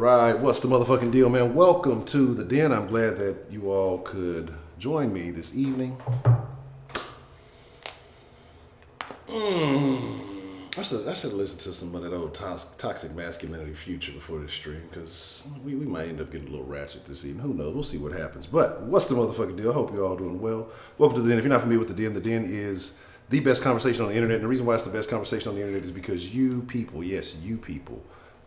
right, what's the motherfucking deal, man? Welcome to the den. I'm glad that you all could join me this evening. I should listen to some of that old toxic masculinity Future before this stream, because we might end up getting a little ratchet this evening. Who knows? We'll see what happens. But what's the motherfucking deal? I hope you're all doing well. Welcome to the den. If you're not familiar with the den is the best conversation on the internet. And the reason why it's the best conversation on the internet is because you people, yes, you people,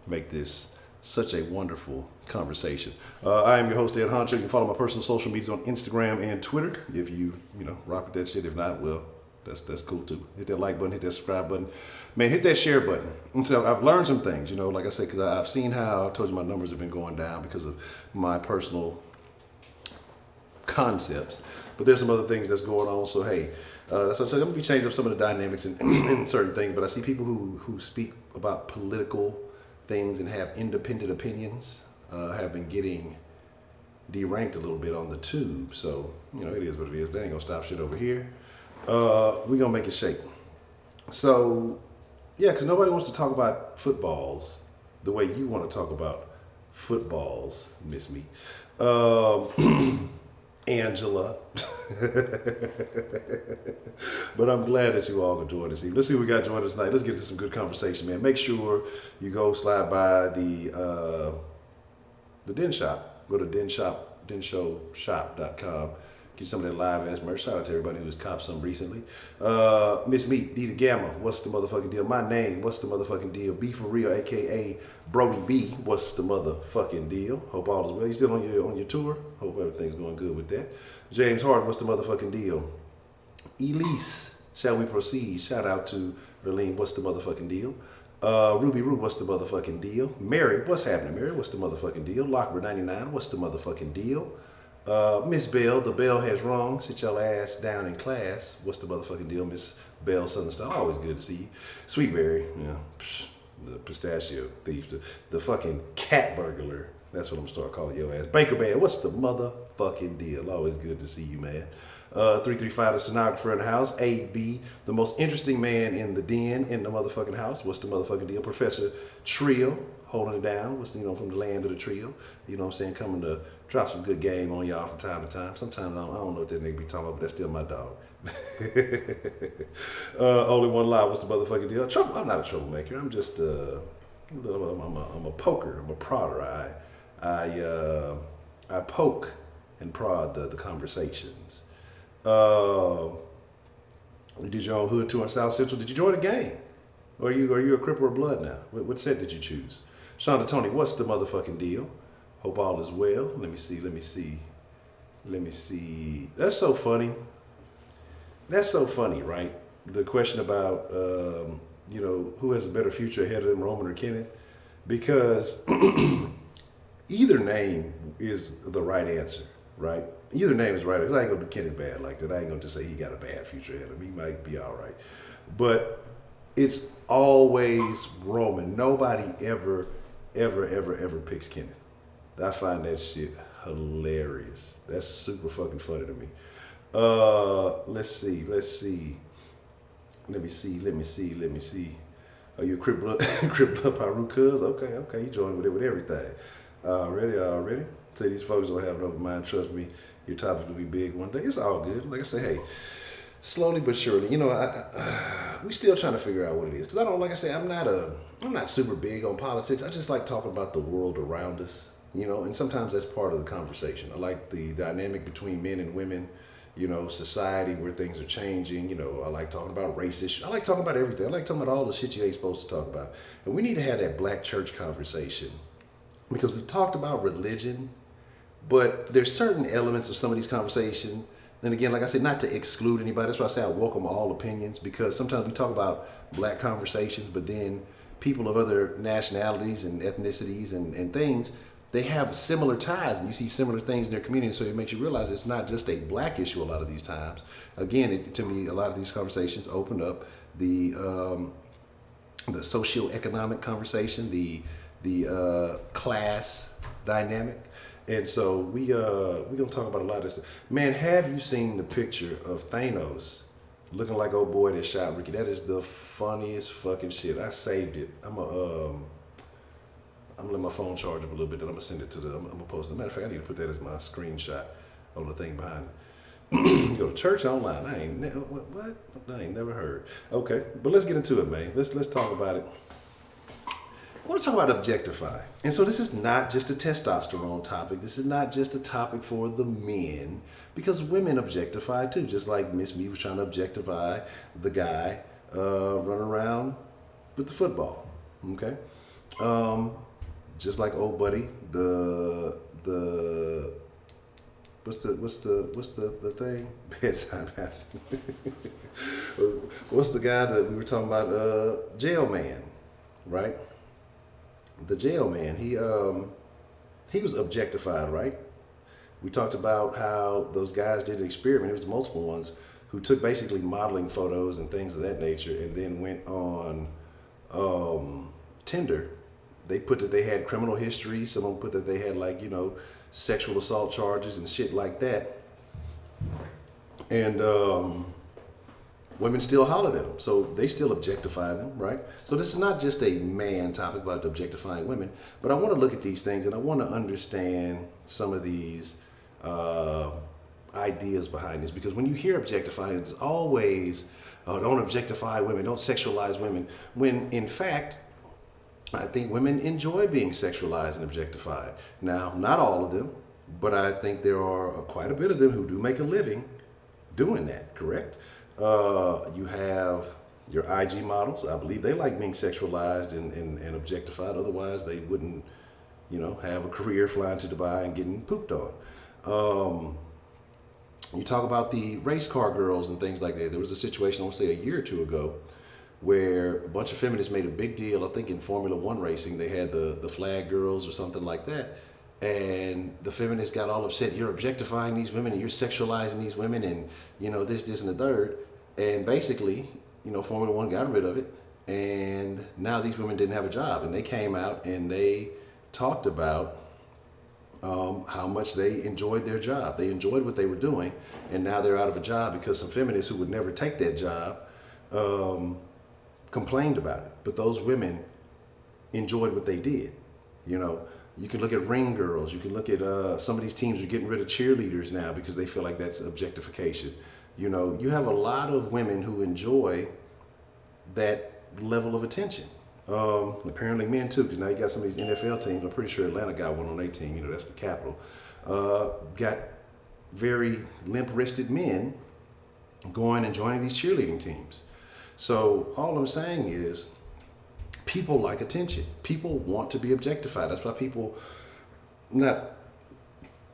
make this such a wonderful conversation. I am your host, Ed Honcho. You can follow my personal social medias on Instagram and Twitter if you rock with that shit. If not, well, that's cool too. Hit that like button, hit that subscribe button. Man, hit that share button. And so I've learned some things, like I said, because I've seen how, I told you my numbers have been going down because of my personal concepts. But there's some other things that's going on. So, hey, that's what I'm saying. I'm going to be changing up some of the dynamics in certain things. But I see people who speak about political things and have independent opinions have been getting deranked a little bit on the tube. So, it is what it is. That ain't going to stop shit over here. We're going to make it shake. So, yeah, because nobody wants to talk about footballs the way you want to talk about footballs, Miss Me. Angela. But I'm glad that you all can join us. Let's see what we got joining us tonight. Let's get into some good conversation, man. Make sure you go slide by the Den Shop. Go to denshowshop.com. Get some of that live ass merch. Shout out to everybody who's copped some recently. Miss Meat, it.The Gamma, what's the motherfucking deal? My name, what's the motherfucking deal? B for real, aka Brody B, what's the motherfucking deal? Hope all is well. You still on your tour? Hope everything's going good with that. James Hart, what's the motherfucking deal? Elise, shall we proceed? Shout out to Erlene, what's the motherfucking deal? Ruby Roo, what's the motherfucking deal? Mary, what's happening, Mary? What's the motherfucking deal? Lockwood 99, what's the motherfucking deal? Miss Bell, the bell has rung. Sit your ass down in class. What's the motherfucking deal, Miss Bell Southern Star? Always good to see you. Sweetberry, the pistachio thief, the fucking cat burglar. That's what I'm gonna start calling your ass. Baker Man, what's the motherfucking deal? Always good to see you, man. 335, the stenographer in the house. AB, the most interesting man in the den, in the motherfucking house. What's the motherfucking deal? Professor Trio, holding it down. What's, from the land of the trio. You know what I'm saying? Coming to drop some good game on y'all from time to time. Sometimes I don't know what that nigga be talking about, but that's still my dog. Only one lie. What's the motherfucking deal? Trouble. I'm not a troublemaker. I'm just I'm a poker. I'm a prodder. I poke and prod the conversations. You did your own hood tour in South Central. Did you join the gang? Or are you a Crip or a Blood now? What set did you choose? Shonda Tony, what's the motherfucking deal? Hope all is well. Let me see. That's so funny. That's so funny, right? The question about, who has a better future ahead of them, Roman or Kenneth? Because either name is the right answer, right? Either name is right. I ain't gonna do Kenneth bad like that. I ain't gonna just say he got a bad future ahead of him. He might be all right. But it's always Roman. Nobody ever picks Kenneth. I find that shit hilarious. That's super fucking funny to me. Let's see. Let me see. Are you a Crip Blood Paru cuz? Okay, you joined with everything. Already? Say these folks don't have an open mind. Trust me, your topic will be big one day. It's all good. Like I say, hey, slowly but surely, we still trying to figure out what it is. Because I'm not super big on politics. I just like talking about the world around us, and sometimes that's part of the conversation. I like the dynamic between men and women, society where things are changing. I like talking about race issues. I like talking about everything. I like talking about all the shit you ain't supposed to talk about. And we need to have that black church conversation because we talked about religion, but there's certain elements of some of these conversations. And again, like I said, not to exclude anybody. That's why I say I welcome all opinions, because sometimes we talk about black conversations, but then people of other nationalities and ethnicities and things, they have similar ties, and you see similar things in their community. So it makes you realize it's not just a black issue a lot of these times. Again, to me, a lot of these conversations open up the socioeconomic conversation, the class dynamic. And so we're gonna talk about a lot of this stuff. Man, have you seen the picture of Thanos looking like old boy that shot Ricky? That is the funniest fucking shit. I saved it. I'm gonna let my phone charge up a little bit, then I'm gonna send it to I'm gonna post it. Matter of fact, I need to put that as my screenshot on the thing behind it. Go to church online. What? I ain't never heard. Okay, but let's get into it, man. Let's talk about it. I want to talk about objectify. And so this is not just a testosterone topic. This is not just a topic for the men, because women objectify too. Just like Miss Me was trying to objectify the guy running around with the football. Okay. Just like old buddy, the what's the thing? Bedside What's the guy that we were talking about? Jail man, right? The jail man. He was objectified, right? We talked about how those guys did an experiment. It was multiple ones who took basically modeling photos and things of that nature, and then went on Tinder. They put that they had criminal history. Some of them put that they had sexual assault charges and shit like that. And women still hollered at them. So they still objectify them, right? So this is not just a man topic about objectifying women, but I want to look at these things and I want to understand some of these ideas behind this. Because when you hear objectifying, it's always, oh, don't objectify women, don't sexualize women. When in fact, I think women enjoy being sexualized and objectified. Now, not all of them, but I think there are quite a bit of them who do make a living doing that, correct? You have your IG models. I believe they like being sexualized and objectified. Otherwise, they wouldn't, have a career flying to Dubai and getting pooped on. You talk about the race car girls and things like that. There was a situation, I want to say a year or two ago, where a bunch of feminists made a big deal. I think in Formula One racing, they had the flag girls or something like that. And the feminists got all upset. You're objectifying these women and you're sexualizing these women and, this, and the third. And basically, Formula One got rid of it. And now these women didn't have a job. And they came out and they talked about how much they enjoyed their job. They enjoyed what they were doing. And now they're out of a job because some feminists who would never take that job complained about it. But those women enjoyed what they did. You can look at ring girls. You can look at some of these teams are getting rid of cheerleaders now because they feel like that's objectification. You have a lot of women who enjoy that level of attention. Apparently men too, because now you got some of these NFL teams. I'm pretty sure Atlanta got one on their team. That's the capital. Got very limp-wristed men going and joining these cheerleading teams. So all I'm saying is, people like attention. People want to be objectified. That's why people, not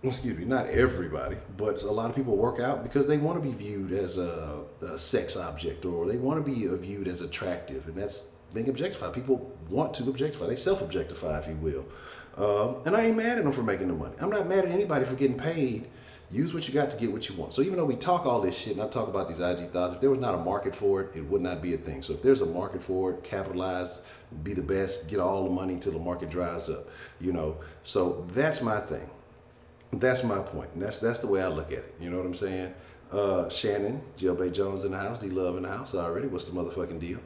everybody, but a lot of people work out because they want to be viewed as a sex object, or they want to be viewed as attractive, and that's being objectified. People want to objectify. They self-objectify, if you will. And I ain't mad at them for making the money. I'm not mad at anybody for getting paid. Use what you got to get what you want. So even though we talk all this shit and I talk about these IG thoughts, if there was not a market for it, it would not be a thing. So if there's a market for it, capitalize, be the best, get all the money till the market dries up. So that's my thing. That's my point. And that's the way I look at it. You know what I'm saying? Shannon, Jailbait Jones in the house, D-Love in the house already. What's the motherfucking deal?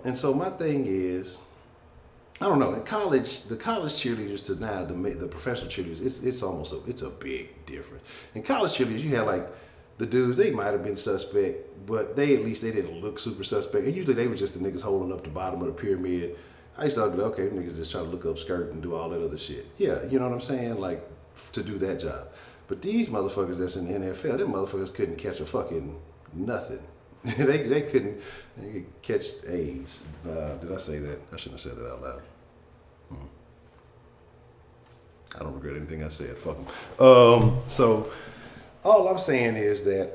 And so my thing is, I don't know. In college, the college cheerleaders to now the professional cheerleaders, it's a big difference. In college cheerleaders, you had the dudes. They might have been suspect, but they didn't look super suspect. And usually they were just the niggas holding up the bottom of the pyramid. I used to be like, okay, niggas just trying to look up skirt and do all that other shit. Yeah, you know what I'm saying? To do that job. But these motherfuckers that's in the NFL, them motherfuckers couldn't catch a fucking nothing. they couldn't catch AIDS. Did I say that? I shouldn't have said that out loud. I don't regret anything I said. Fuck them. So all I'm saying is that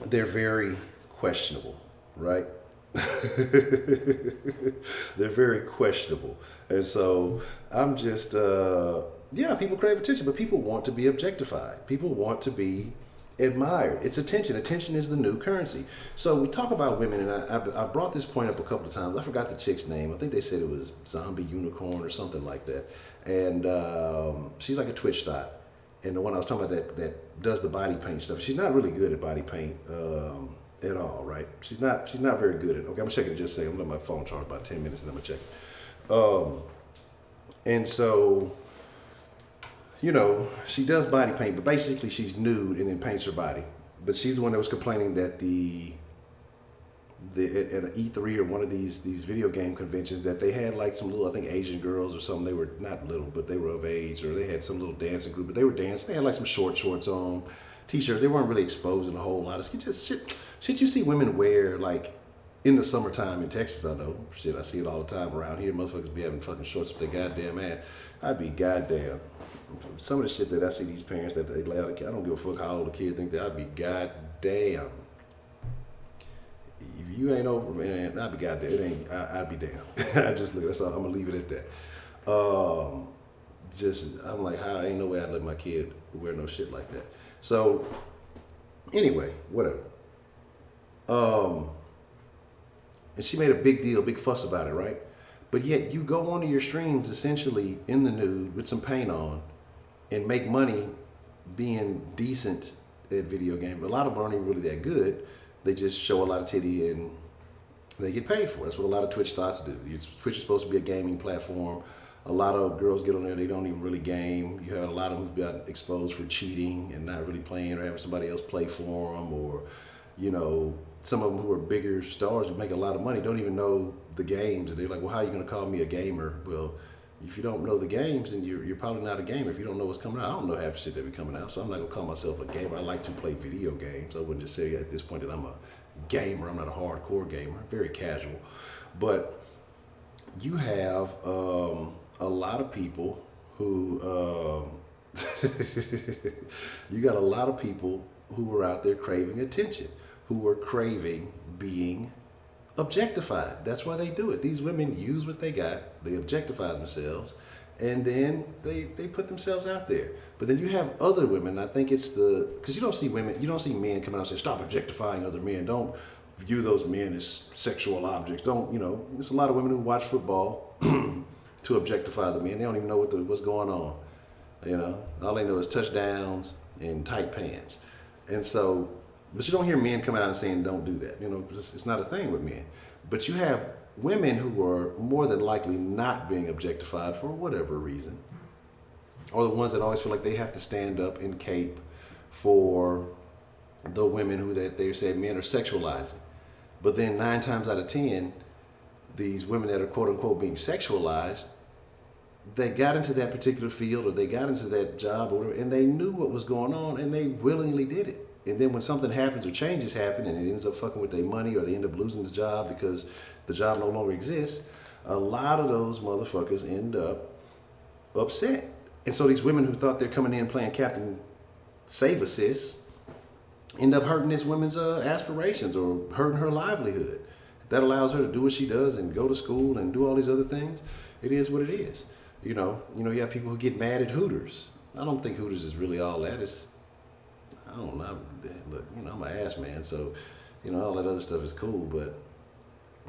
they're very questionable, right? They're very questionable. And so I'm just, people crave attention, but people want to be objectified. People want to be admired. It's attention. Attention is the new currency. So we talk about women, and I brought this point up a couple of times. I forgot the chick's name. I think they said it was Zombie Unicorn or something like that. And she's like a Twitch thought. And the one I was talking about that does the body paint stuff. She's not really good at body paint at all, right? She's not very good at it. Okay, I'm gonna check it in just a second. I'm gonna let my phone charge about 10 minutes and I'm gonna check it. And so, she does body paint, but basically she's nude and then paints her body. But she's the one that was complaining that at an E3 or one of these video game conventions that they had like some little, I think, Asian girls or something. They were not little, but they were of age, or they had some little dancing group, but they were dancing. They had like some shorts on, t-shirts. They weren't really exposing a whole lot of skin. Just shit you see women wear like in the summertime in Texas. I know, shit, I see it all the time around here. Motherfuckers be having fucking shorts up their goddamn ass. I'd be goddamn. Some of the shit that I see these parents that they allow, I don't give a fuck how old a kid think that. I'd be goddamn. If you ain't over, man, I'd be goddamn. It ain't. I'd be damn. I just look. That's all. I'm gonna leave it at that. I'm like, how? Ain't no way I'd let my kid wear no shit like that. So, anyway, whatever. And she made a big deal, big fuss about it, right? But yet you go onto your streams essentially in the nude with some paint on, and make money being decent at video games. A lot of them aren't even really that good. They just show a lot of titty and they get paid for it. That's what a lot of Twitch thoughts do. Twitch is supposed to be a gaming platform. A lot of girls get on there, they don't even really game. You have a lot of them who've got exposed for cheating and not really playing, or having somebody else play for them, or, some of them who are bigger stars who make a lot of money don't even know the games. And they're like, well, how are you going to call me a gamer? Well, if you don't know the games, then you're probably not a gamer. If you don't know what's coming out, I don't know half the shit that be coming out, so I'm not going to call myself a gamer. I like to play video games. I wouldn't just say at this point that I'm a gamer. I'm not a hardcore gamer. Very casual. But you have a lot of people who... you got a lot of people who are out there craving attention, who are craving being objectified. That's why they do it. These women use what they got, they objectify themselves, and then they put themselves out there. But then you have other women, I think it's because you don't see men coming out and say, stop objectifying other men. Don't view those men as sexual objects. There's a lot of women who watch football to objectify the men. They don't even know what's going on. All they know is touchdowns and tight pants. And so, but you don't hear men coming out and saying don't do that. It's not a thing with men. But you have women who are more than likely not being objectified for whatever reason, or the ones that always feel like they have to stand up and cape for the women who that they say men are sexualizing. But then 9 times out of 10, these women that are quote unquote being sexualized, they got into that particular field, or they got into that job, or whatever, and they knew what was going on, and they willingly did it. And then when something happens or changes happen, and it ends up fucking with their money, or they end up losing the job because the job no longer exists, a lot of those motherfuckers end up upset. And so these women who thought they're coming in playing Captain Save Assist end up hurting this woman's aspirations, or hurting her livelihood. If that allows her to do what she does and go to school and do all these other things, it is what it is. You have people who get mad at Hooters. I don't think Hooters is really all that. I don't know. Look, I'm an ass man, so all that other stuff is cool. But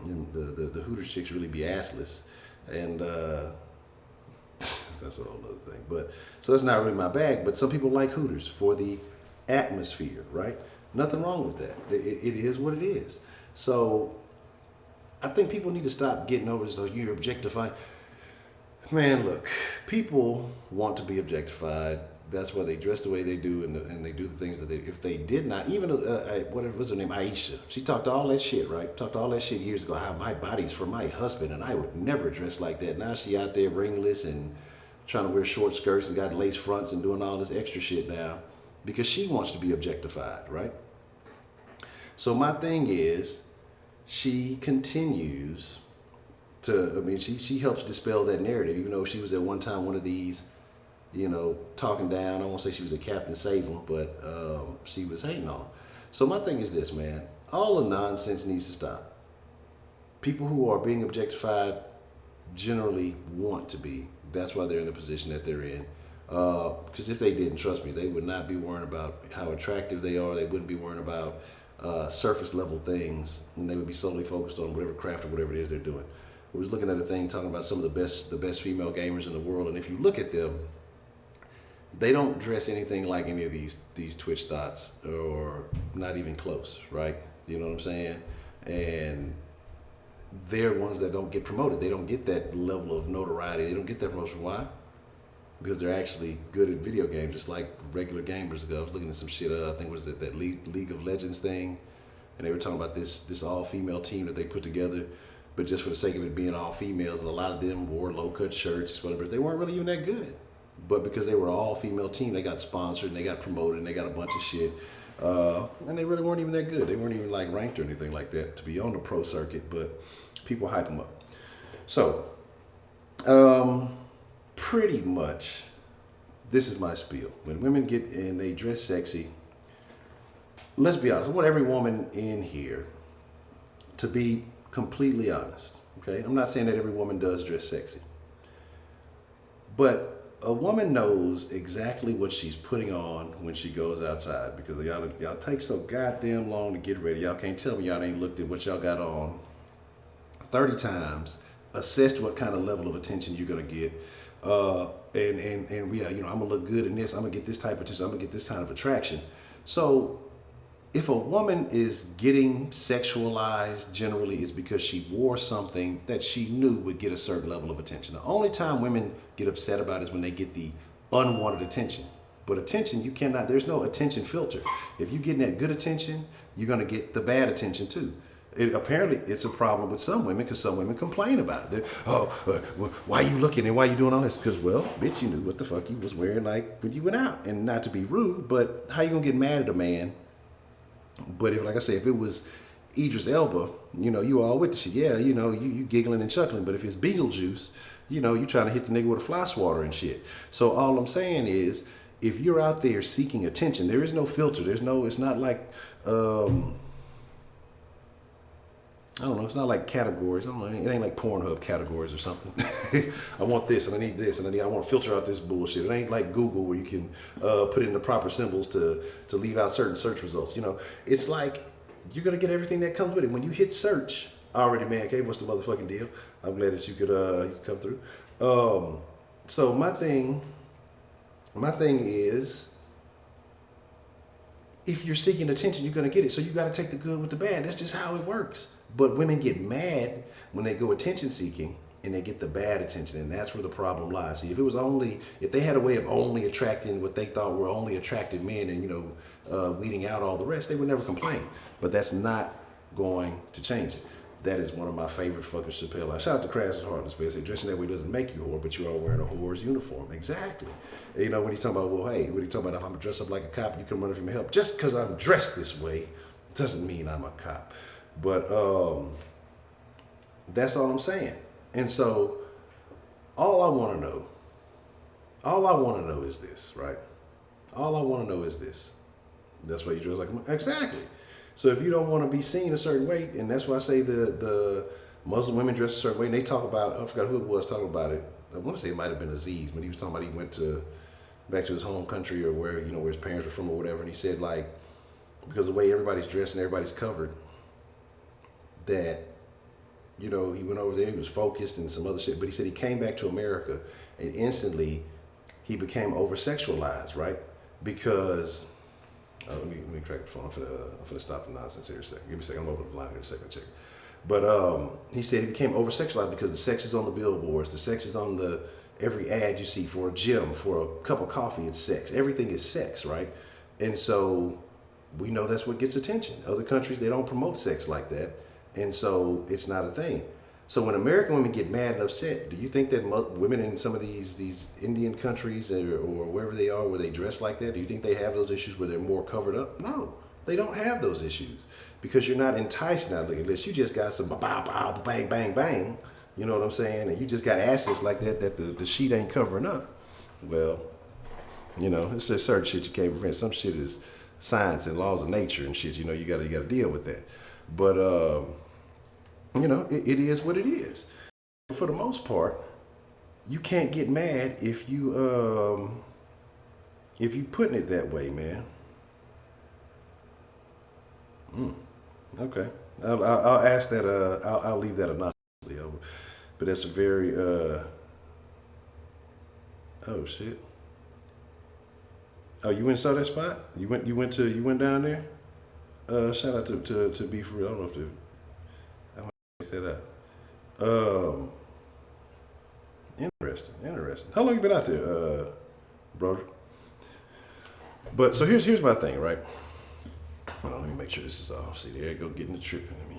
the Hooters chicks really be assless, and that's a whole other thing. But so that's not really my bag. But some people like Hooters for the atmosphere, right? Nothing wrong with that. It is what it is. So I think people need to stop getting over this. You're objectifying. Man, look, people want to be objectified. That's why they dress the way they do, and they do the things that if they did not, even, whatever was her name, Aisha, she talked all that shit, right? Talked all that shit years ago, how my body's for my husband, and I would never dress like that. Now she out there ringless and trying to wear short skirts and got lace fronts and doing all this extra shit now because she wants to be objectified, right? So my thing is, she continues to, she helps dispel that narrative, even though she was at one time one of these, talking down. I won't say she was a Captain Save 'em, but she was hating on them. So my thing is this, man. All the nonsense needs to stop. People who are being objectified generally want to be. That's why they're in the position that they're in. Because if they didn't, trust me, they would not be worrying about how attractive they are. They wouldn't be worrying about surface level things, and they would be solely focused on whatever craft or whatever it is they're doing. I was looking at a thing talking about some of the best female gamers in the world, and if you look at them, they don't dress anything like any of these Twitch thoughts, or not even close, right? You know what I'm saying? And they're ones that don't get promoted. They don't get that level of notoriety. They don't get that promotion. Why? Because they're actually good at video games, just like regular gamers. I was looking at some shit. I think was it that League of Legends thing, and they were talking about this all female team that they put together, but just for the sake of it being all females, and a lot of them wore low cut shirts, whatever. They weren't really even that good, but because they were all female team, they got sponsored and they got promoted and they got a bunch of shit. And they really weren't even that good. They weren't even like ranked or anything like that to be on the pro circuit, but people hype them up. So, pretty much, this is my spiel. When women get and they dress sexy, let's be honest. I want every woman in here to be completely honest. Okay, I'm not saying that every woman does dress sexy, but a woman knows exactly what she's putting on when she goes outside, because y'all take so goddamn long to get ready. Y'all can't tell me y'all ain't looked at what y'all got on 30 times, assessed what kind of level of attention you're gonna get, and yeah, I'm gonna look good in this. I'm gonna get this type of attention. I'm gonna get this kind of attraction. So if a woman is getting sexualized, generally it's because she wore something that she knew would get a certain level of attention. The only time women get upset about it is when they get the unwanted attention. But attention, you cannot, there's no attention filter. If you're getting that good attention, you're gonna get the bad attention too. Apparently it's a problem with some women, because some women complain about it. Why you looking and why you doing all this? Because, well, bitch, you knew what the fuck you was wearing like when you went out. And not to be rude, but how you gonna get mad at a man? But if, like I say, if it was Idris Elba, you all with the shit. Yeah, you giggling and chuckling. But if it's Beetlejuice, you trying to hit the nigga with a fly swatter and shit. So all I'm saying is, if you're out there seeking attention, there is no filter. It's not like, I don't know, it's not like categories. I don't know, it ain't like Pornhub categories or something. I want this and I need this and I want to filter out this bullshit. It ain't like Google where you can put in the proper symbols to leave out certain search results. It's like you're going to get everything that comes with it. When you hit search, already man cave, what's the motherfucking deal? I'm glad that you could come through. So my thing is, if you're seeking attention, you're going to get it. So you got to take the good with the bad. That's just how it works. But women get mad when they go attention seeking and they get the bad attention. And that's where the problem lies. See, if they had a way of only attracting what they thought were only attractive men and, weeding out all the rest, they would never complain. But that's not going to change it. That is one of my favorite fucking Chappelle lines. Shout out to Crass and Heartless, man. Say, dressing that way doesn't make you a whore, but you are wearing a whore's uniform. Exactly. When he's talking about, well, hey, when he's talking about if I'm dressed up like a cop, you can run from help. Just because I'm dressed this way doesn't mean I'm a cop. But that's all I'm saying. And so all I want to know is this, right? All I want to know is this. That's why you dress like a, exactly. So if you don't want to be seen a certain way, and that's why I say the Muslim women dress a certain way, and they talk about, I forgot who it was talking about it. I want to say it might have been Aziz, but he was talking about he went back to his home country or where his parents were from or whatever, and he said like, because the way everybody's dressed and everybody's covered, that he went over there, he was focused and some other shit, but he said he came back to America and instantly he became over sexualized, right? Because let me crack the phone. I'm finna stop the nonsense here a second. Give me a second. I'm gonna open the line here in a second. Check. But he said he became over sexualized because the sex is on the billboards, the sex is on every ad you see for a gym, for a cup of coffee. It's sex. Everything is sex, right? And so we know that's what gets attention. Other countries, they don't promote sex like that. And so it's not a thing. So when American women get mad and upset, do you think that women in some of these Indian countries or wherever they are, where they dress like that, do you think they have those issues where they're more covered up? No, they don't have those issues, because you're not enticed now. Unless you just got some bang, bang, bang, you know what I'm saying? And you just got assets like that the sheet ain't covering up. Well, it's just certain shit you can't prevent. Some shit is science and laws of nature and shit. You gotta deal with that. But it is what it is. For the most part, you can't get mad if you putting it that way, man. Okay, I'll ask that. I'll leave that anonymously. But that's a very oh shit. Oh, you went and saw that spot? You went down there? Shout out to Be For Real. I don't know if I might check that out. Um, interesting. How long you been out there, brother? But so here's my thing, right? Hold on, let me make sure this is off. See, there you go, getting the tripping. Let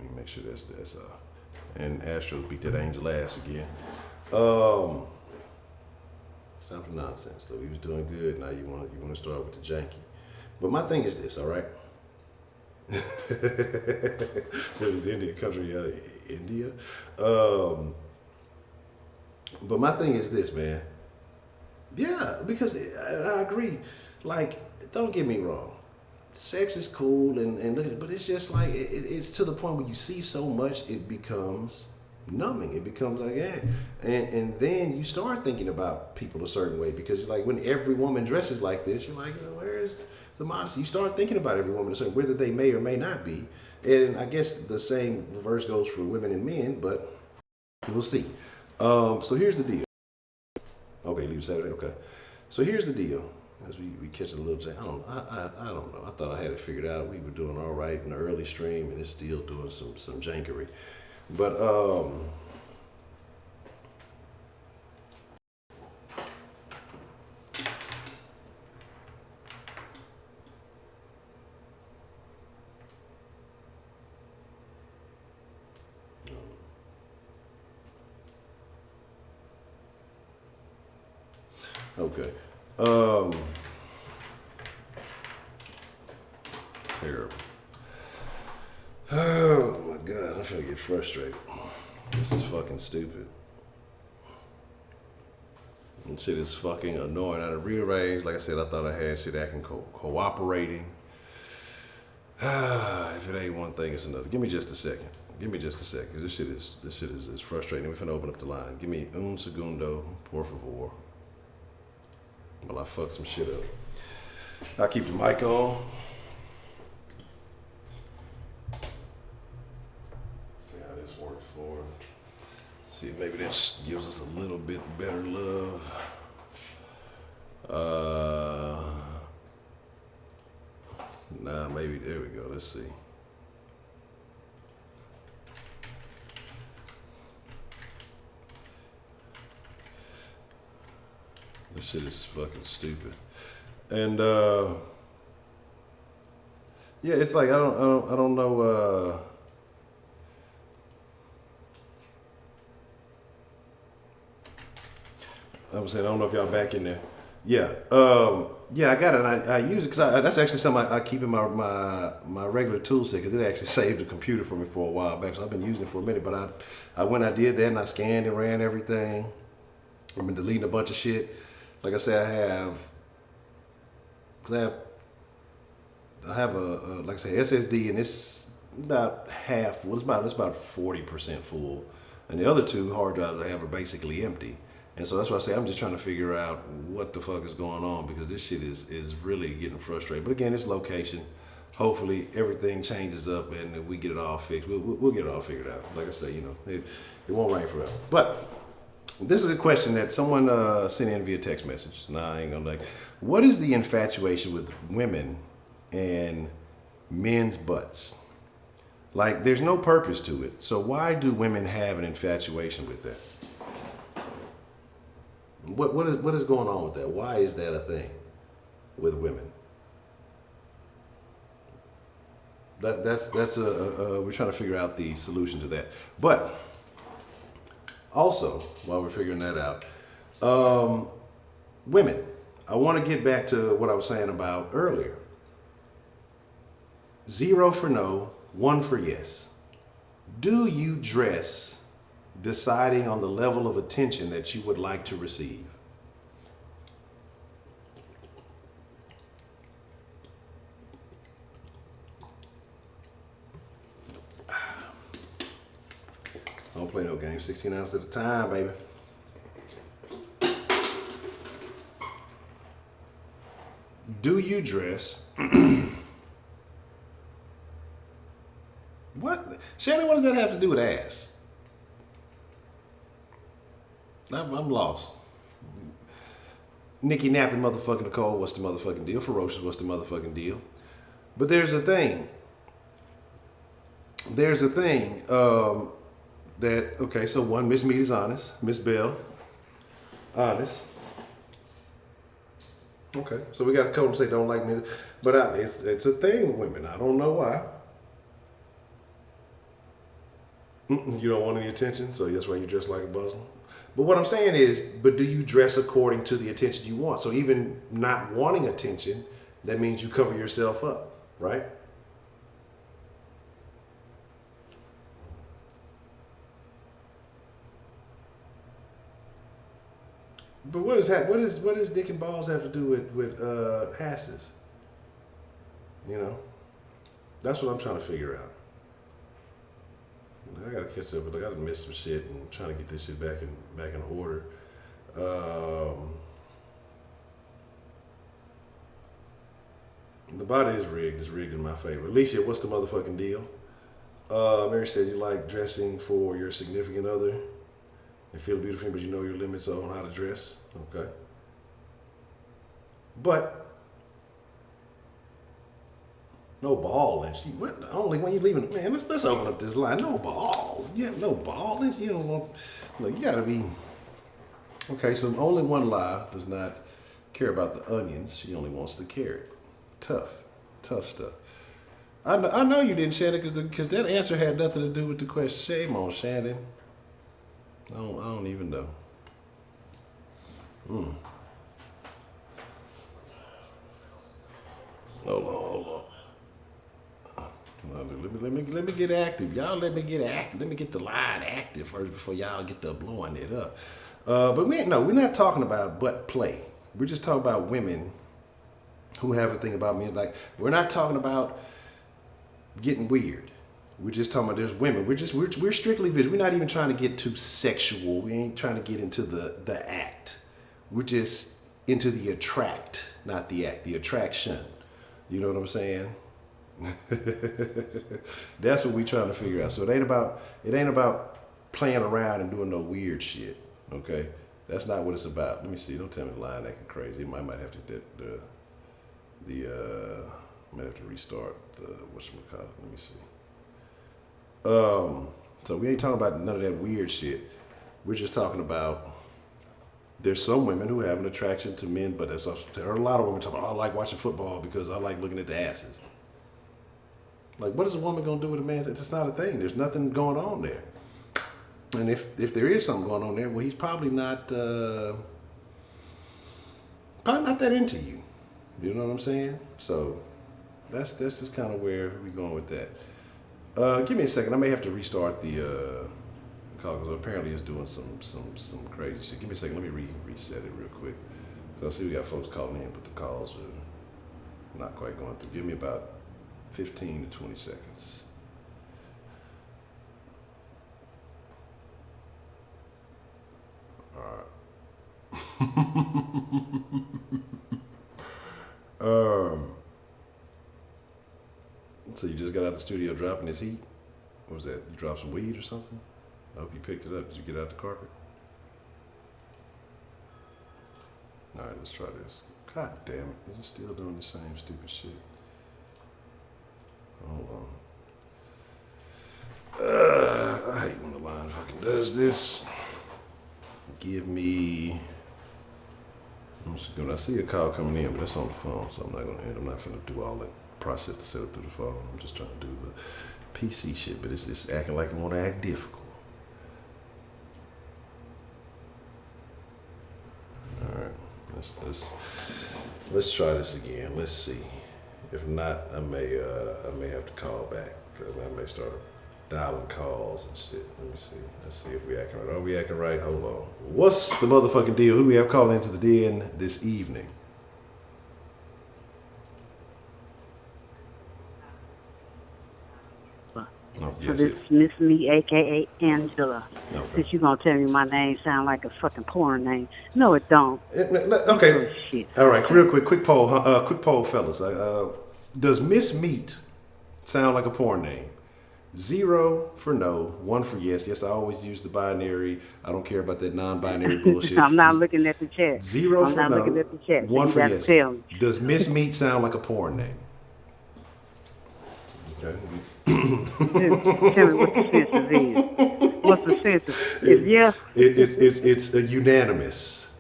me make sure that's and Astros beat that Angel ass again. It's time for nonsense, though. He was doing good. Now you want to start with the janky. But my thing is this, all right? So it's India country, India. But my thing is this, man. Yeah, because I agree. Like, don't get me wrong. Sex is cool and look at it, but it's just like it's to the point where you see so much, it becomes numbing. It becomes like, yeah, and then you start thinking about people a certain way because you're like, when every woman dresses like this, you're like, where's the modesty? You start thinking about every woman a certain, whether they may or may not be, and I guess the same reverse goes for women and men, but we'll see. So here's the deal. Okay, leave Saturday. Okay, so here's the deal. As we catch a little jank. I don't know. I thought I had it figured out. We were doing all right in the early stream, and it's still doing some jankery. But okay. Terrible. Oh my God, I'm gonna get frustrated. This is fucking stupid. And shit is fucking annoying. I rearranged. Like I said, I thought I had shit acting cooperating. If it ain't one thing, it's another. Give me just a second. Cause this shit is frustrating. We're finna open up the line. Give me un segundo, por favor. While I fuck some shit up. I'll keep the mic on. See how this works for us. See if maybe this gives us a little bit better love. Nah, maybe, there we go, let's see. This shit is fucking stupid. And yeah, it's like I don't know I'm saying I don't know if y'all back in there. Yeah. Yeah, I got it. I use it because that's actually something I keep in my regular tool set because it actually saved the computer for me for a while back. So I've been using it for a minute. But I went, I did that, and I scanned and ran everything. I've been deleting a bunch of shit. Like I said, I have a like I said, SSD, and it's about half. Well, it's about 40% full, and the other two hard drives I have are basically empty. And so that's why I say I'm just trying to figure out what the fuck is going on because this shit is really getting frustrating. But again, it's location. Hopefully everything changes up and we get it all fixed. We'll get it all figured out. Like I say, it won't rain forever. But this is a question that someone sent in via text message. Nah, I ain't gonna like. What is the infatuation with women and men's butts? Like, there's no purpose to it. So why do women have an infatuation with that? What is going on with that? Why is that a thing with women? That's we're trying to figure out the solution to that. But also, while we're figuring that out, women, I want to get back to what I was saying about earlier. 0 for no, 1 for yes. Do you dress deciding on the level of attention that you would like to receive? I don't play no games, 16 ounces at a time, baby. Do you dress? What? Shannon, what does that have to do with ass? I'm lost. Nikki napping motherfucking Nicole, what's the motherfucking deal? Ferocious, what's the motherfucking deal? But there's a thing. that, okay, so one, Miss Meat is honest. Miss Bell, honest. Okay, so we got a couple say don't like me, but it's a thing with women. I don't know why. You don't want any attention, so that's why you dress like a Muslim. But what I'm saying is, but do you dress according to the attention you want? So even not wanting attention, that means you cover yourself up, right? But what does dick and balls have to do with asses? You know, that's what I'm trying to figure out. I gotta catch up, but I gotta miss some shit and trying to get this shit back in order. The body is rigged. It's rigged in my favor. Alicia, what's the motherfucking deal? Mary said you like dressing for your significant other and feel beautiful, but you know your limits on how to dress. Okay. But no ball and she what only when you leaving, man, let's open up this line. No balls. You have no ball and you don't want, look, you gotta be okay, so only one lie does not care about the onions, she only wants the carrot. Tough stuff. I know you didn't, Shannon, because that answer had nothing to do with the question. Shame on Shannon. I don't even know. Hold on. Let me get active. Y'all let me get active. Let me get the line active first before y'all get to blowing it up. But we're not talking about butt play. We're just talking about women who have a thing about me. Like, we're not talking about getting weird. We're just talking about there's women. We're strictly visual. We're not even trying to get too sexual. We ain't trying to get into the act. We're just into the attract, not the act, the attraction. You know what I'm saying? That's what we trying to figure out. So it ain't about playing around and doing no weird shit. Okay? That's not what it's about. Let me see. Don't tell me the line acting crazy. I might have to might have to restart the whatchamacallit. Let me see. So we ain't talking about none of that weird shit. We're just talking about there's some women who have an attraction to men, but there are a lot of women talking about, I like watching football because I like looking at the asses. Like, what is a woman gonna do with a man? It's not a thing. There's nothing going on there. And if there is something going on there, well, he's probably not that into you. You know what I'm saying? So that's just kind of where we're going with that. Give me a second. I may have to restart the call because apparently it's doing some crazy shit. Give me a second. Let me reset it real quick. So I see we got folks calling in, but the calls are not quite going through. Give me about 15 to 20 seconds. All right. So you just got out the studio dropping this heat? What was that? You dropped some weed or something? I hope you picked it up. Did you get out the carpet? All right, let's try this. God damn it. Is it still doing the same stupid shit? Hold on. I hate when the line fucking does this. Give me... I see a call coming in, but that's on the phone, so I'm not gonna do all that process to set it through the phone. I'm just trying to do the PC shit, but it's acting like it want to act difficult. All right, let's try this again. Let's see. If not, I may have to call back because I may start dialing calls and shit. Let me see. Let's see if we acting right. Are we acting right? Hold on. What's the motherfucking deal? Who we have calling into the den this evening? Oh, yes, so this is Miss Me, a.k.a. Angela. Okay. Since you're going to tell me my name sound like a fucking porn name. No, it don't. Okay. Oh, shit. All right, real quick poll, fellas. Does Miss Meat sound like a porn name? 0 for no, 1 for yes. Yes, I always use the binary. I don't care about that non-binary bullshit. I'm not looking at the chat. 0 I'm for not no, looking at the chat. 1 so for yes. Tell me. Does Miss Meat sound like a porn name? Okay. Tell me what the census is. What's the census? If It, yes, it's a unanimous.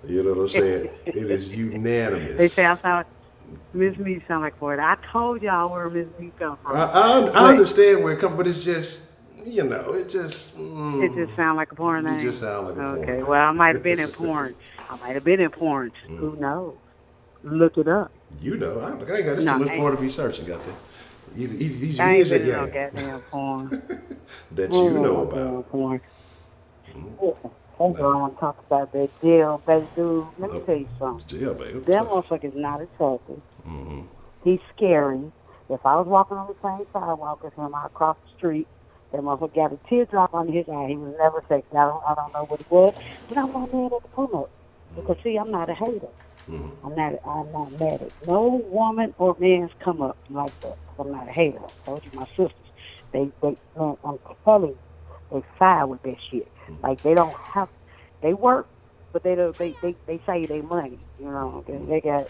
You know what I'm saying? It is they say unanimous. I sound Miss Me sound like for it. I told y'all where Miss Me come I, from. I But understand where it comes, but it's just, it just, it just sound like a porn you name. just sound like a porn Okay, name. well I might have been in porn. I might have been in porn. Who knows? Look it up. I ain't got this too No, much porn to be searching, got there. Either I you ain't is or been in you no ain't. goddamn porn. That I ain't you been in know no about. damn porn. Listen, some girl want to talk about that jail-based dude. Let me Oh, tell you something. yeah, baby, That tough. motherfucker's not attractive. He's scary. If I was walking on the same sidewalk as him, I'd cross the street. That motherfucker got a teardrop under his eye. He was never sexy. I don't know what it was, but I'm not mad at the come up because see, I'm not a hater. I'm not mad at no woman or man's come up like that. 'Cause I'm not a hater. I told you, my sisters, man, I'm telling you, they side with that shit. Like they don't have, they work, but they don't. They save their money. You know, they got.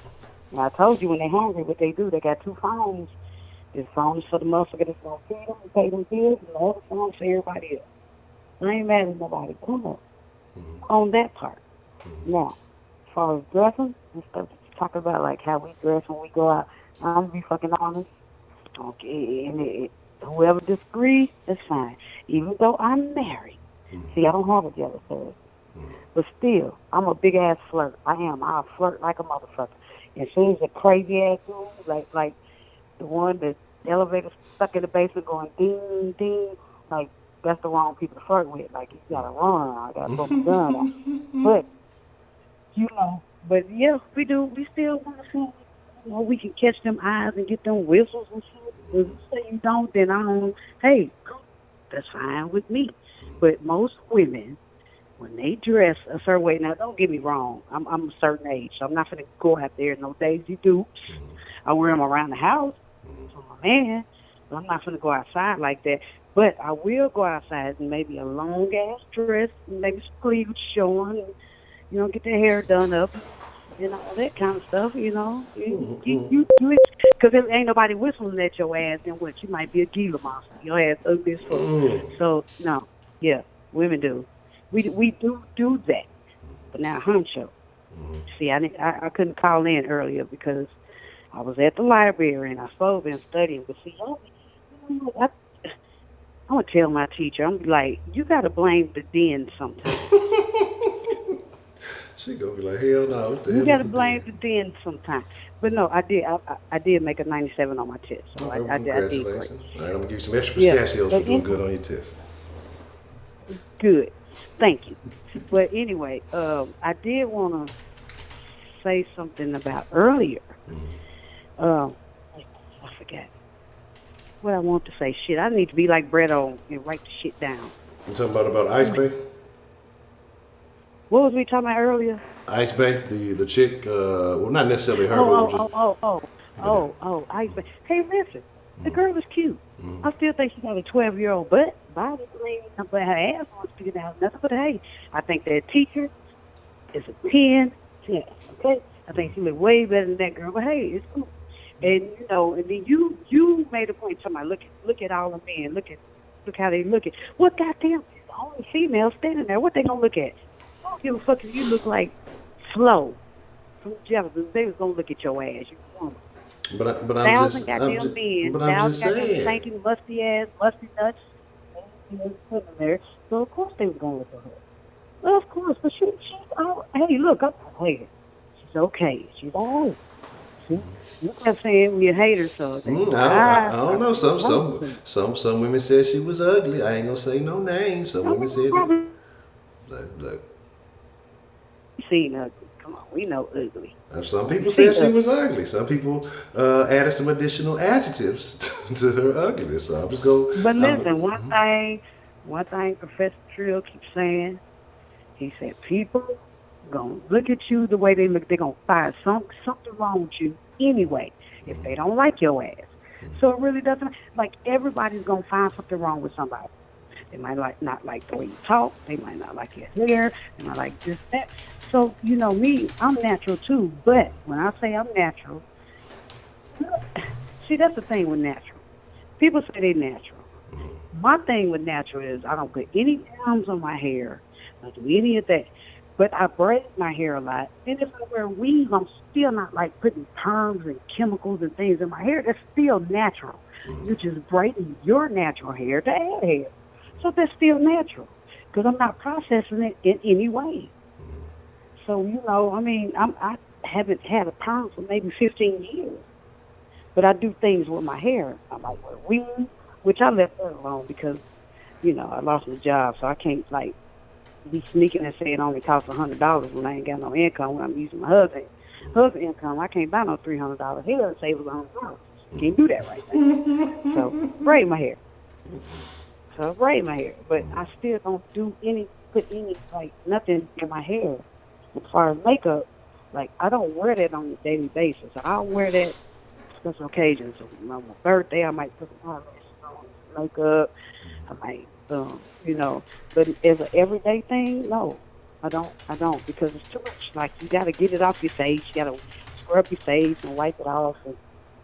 I told you when they hungry, what they do, they got two phones. This phone is for the motherfucker that's gonna feed them and pay them bills, and the other phone for everybody else. I ain't mad at nobody. Come up on that part. Now, as far as dressing and stuff, talking about like how we dress when we go out, I'm gonna be fucking honest. Okay, and whoever disagrees, that's fine. Even though I'm married, see, I don't have a jealous husband, but still, I'm a big ass flirt. I am. I'll flirt like a motherfucker. And as soon as a crazy ass dude, like the one that elevator stuck in the basement going ding ding, like that's the wrong people to flirt with. Like you gotta run. I gotta throw my gun out. But but yeah, we do. We still want to see, we can catch them eyes and get them whistles and shit. If you say you don't, then I don't. Hey, cool. That's fine with me. But most women, when they dress a certain way, now don't get me wrong, I'm a certain age, so I'm not gonna go out there in no Daisy Dukes. I wear them around the house for my man, but I'm not gonna go outside like that. But I will go outside in maybe a long ass dress, maybe some sleeves showing, and, get their hair done up and all that kind of stuff. Because there ain't nobody whistling at your ass, then what? You might be a Gila monster. Your ass ugly as fuck. So no, yeah, women do. We do that. But now, Honcho. See, I couldn't call in earlier because I was at the library and I supposed been studying. But see, I'm gonna tell my teacher. I'm like, you gotta blame the den sometimes. She gonna be like, hell no, what the You hell is gotta the blame deal? the den sometimes. But no, I did. I did make a 97 on my test, so Okay, well, I did great. congratulations. All right, I'm gonna give you some extra Yeah, pistachios for but doing anyway, good on your test. good. Thank you. But anyway, I did want to say something about earlier. Um, I forgot what I want to say. Shit, I need to be like Bredo and write the shit down. You talking about Ice Bay? What was we talking about earlier? Ice Bay, the chick, well, not necessarily her, but Oh, just, oh, oh, oh, but oh, oh, I. Hey, listen, the girl is cute. I still think she got a 12-year-old butt, body, but her ass wants to get out. Nothing but hey, I think that teacher is a 10. Okay, I think she look way better than that girl. But hey, it's cool. And and then you made a point. Somebody look at all the men. Look how they look at. What goddamn? The only female standing there. What they gonna look at? I don't give a fuck if you look like Flo from Jefferson. They was gonna look at your ass. You woman. but I'm Thousand just, goddamn men. but I'm Thousand just goddamn saying. stinking musty ass, musty nuts. Putting there. So of course they was gonna look at her. Well, of course, but she's all. Hey, look, I'm a hater. She's okay. She's all right. See, you kept saying we a hater, so they I don't know. Some women said she was ugly. I ain't gonna say no names. Some women said it. probably Look, seen ugly. Come on, we know ugly. some We people see said she ugly. was ugly. Some people added some additional adjectives to her ugliness. So I'm just But I'm, listen, one thing Professor Trill keeps saying, he said people gonna look at you the way they look. They're gonna find something wrong with you anyway if they don't like your ass. So it really doesn't like everybody's gonna find something wrong with somebody. They might not like the way you talk. They might not like your hair. They might like this, that. So, me, I'm natural too. But when I say I'm natural, see, that's the thing with natural. People say they natural. My thing with natural is I don't put any perms on my hair. I don't do any of that. But I braid my hair a lot. And if I wear weave, I'm still not like putting perms and chemicals and things in my hair. That's still natural. You're just braiding your natural hair to add hair. So that's still natural because I'm not processing it in any way. So, I mean, I haven't had a perm for maybe 15 years. But I do things with my hair. I might wear weave, which I left that alone because, I lost my job. So I can't, like, be sneaking and say it only costs $100 when I ain't got no income when I'm using my husband's income. I can't buy no $300 hair and save $100. Can't do that right now. So braid my hair. But I still don't put any, like, nothing in my hair as far as makeup. Like, I don't wear that on a daily basis. I'll wear that special occasions. So on my birthday, I might put some eyelashes on, makeup. I might, but as an everyday thing, no, I don't because it's too much. Like, you got to get it off your face. You got to scrub your face and wipe it off.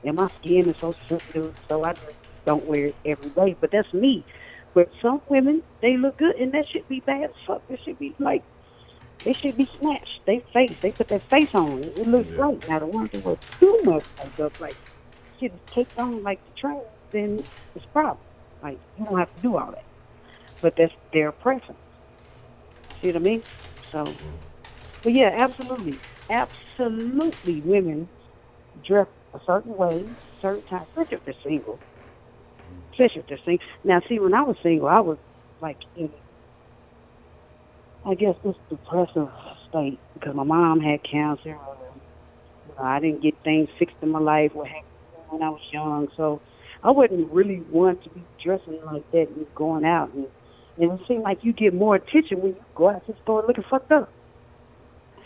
And my skin is so sensitive, so I just don't wear it every day. But that's me. But some women, they look good, and that should be bad as fuck. It should be like, they should be snatched. They put their face on. It looks great. Now, the ones that wear too much makeup, like, shit is caked on like the train, then it's a problem. Like, you don't have to do all that. But that's their preference. See what I mean? So, but yeah, absolutely. Absolutely, women dress a certain way, certain time, especially if they're single. Now, see, when I was single, I was like in, I guess, this depressive state because my mom had cancer. I didn't get things fixed in my life when I was young, so I wouldn't really want to be dressing like that and going out. And it seemed like you get more attention when you go out to the store looking fucked up.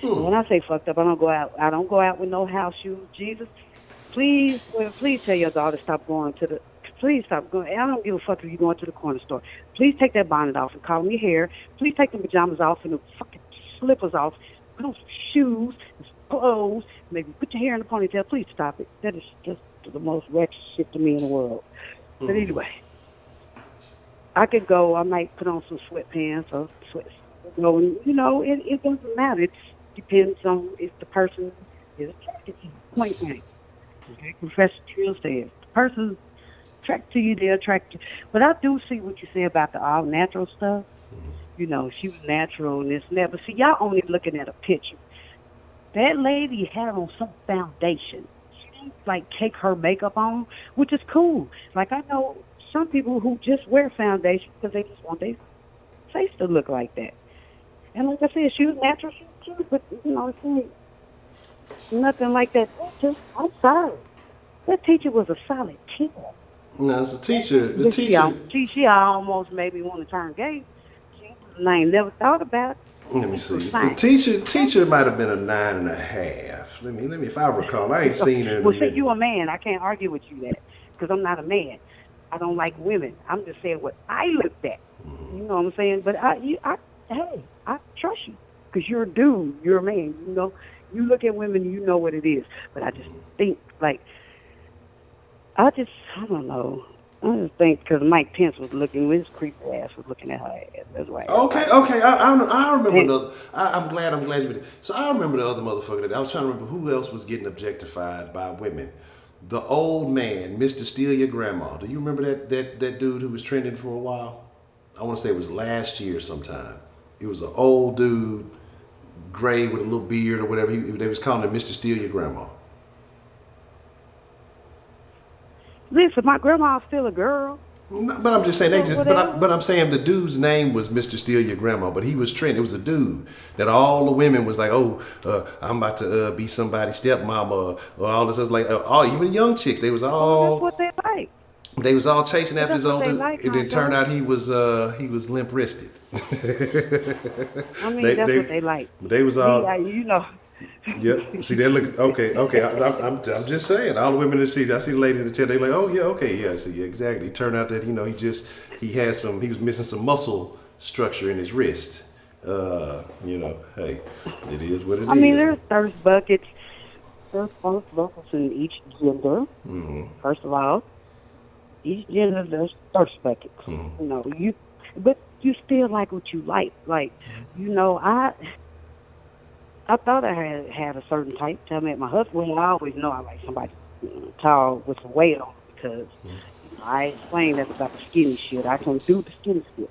And when I say fucked up, I don't go out with no house shoes. Jesus, please tell your daughter please stop going. I don't give a fuck if you're going to the corner store. Please take that bonnet off and comb your hair. Please take the pajamas off and the fucking slippers off. Put on some shoes, some clothes, maybe put your hair in a ponytail. Please stop it. That is just the most wretched shit to me in the world. But anyway, I might put on some sweatpants or sweats. It doesn't matter. It depends on if the person is attracted to you. Point blank. Okay? Professor Trill says, the person's attracted to you, they're attracted to you. But I do see what you say about the all natural stuff. She was natural and this and that. But see, y'all only looking at a picture. That lady had on some foundation. She didn't, like, take her makeup on, which is cool. Like, I know some people who just wear foundation because they just want their face to look like that. And like I said, she was natural, she was cute, but, it's nothing like that. I'm sorry. That teacher was a solid kid. No, it's a teacher. The teacher. She almost made me want to turn gay. I ain't never thought about it. Let me see. The teacher might have been a 9.5. Let me. If I recall, I ain't seen her. Well, see, you a man. I can't argue with you that because I'm not a man. I don't like women. I'm just saying what I looked at. You know what I'm saying? But I trust you because you're a dude. You're a man. You look at women, you know what it is. But I just think, like, I don't know. I just think because Mike Pence was looking, his creepy ass was looking at her ass. That's why. Okay. I remember another. I'm glad you did. So I remember the other motherfucker that I was trying to remember who else was getting objectified by women. The old man, Mr. Steal Your Grandma. Do you remember that dude who was trending for a while? I want to say it was last year sometime. It was an old dude, gray with a little beard or whatever. They was calling him Mr. Steal Your Grandma. Listen, my grandma's still a girl. No, but I'm just saying but I'm saying the dude's name was Mr. Steal Your Grandma, but he was trending. It was a dude that all the women was like, I'm about to be somebody's stepmama or all this. Like, even young chicks, they was all. That's what they like. They was all chasing after this old dude, like, and it turned out he was limp wristed. I mean, that's what they like. They was all. Yep. See, they look okay. I'm just saying. All the women in the city, I see the ladies in the tent. They like, oh yeah, okay, yeah. See, yeah, exactly. It turned out that he was missing some muscle structure in his wrist. Hey, it is what it is. I mean, there's thirst buckets. There's thirst buckets in each gender. First of all, each gender does thirst buckets. You know, but you still like what you like. Like, you know, I thought I had a certain type till I met my husband. Well, I always know I like somebody tall with some weight on because you know, I explained that about the skinny shit. I can do the skinny shit,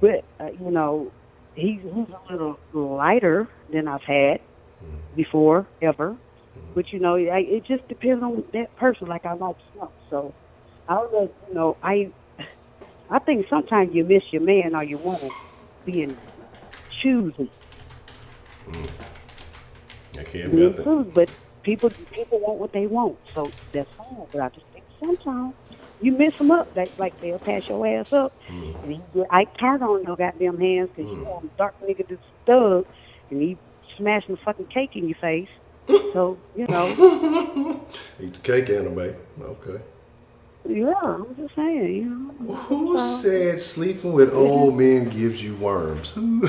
but you know, he's a little lighter than I've had before ever. But you know, it just depends on that person. Like I like snow, so I don't know. You know, I think sometimes you miss your man or your woman being choosy. I can't Being about that. choosy, but people want what they want, so that's fine. But I just think sometimes you miss them up. Like they'll pass your ass up, and I turn on your goddamn hands because you want a dark nigga to thug, and he smashing the fucking cake in your face. So you know. Eat the cake, anime. Okay. Yeah, I'm just saying, you know. Who said sleeping with old men gives you worms? Who?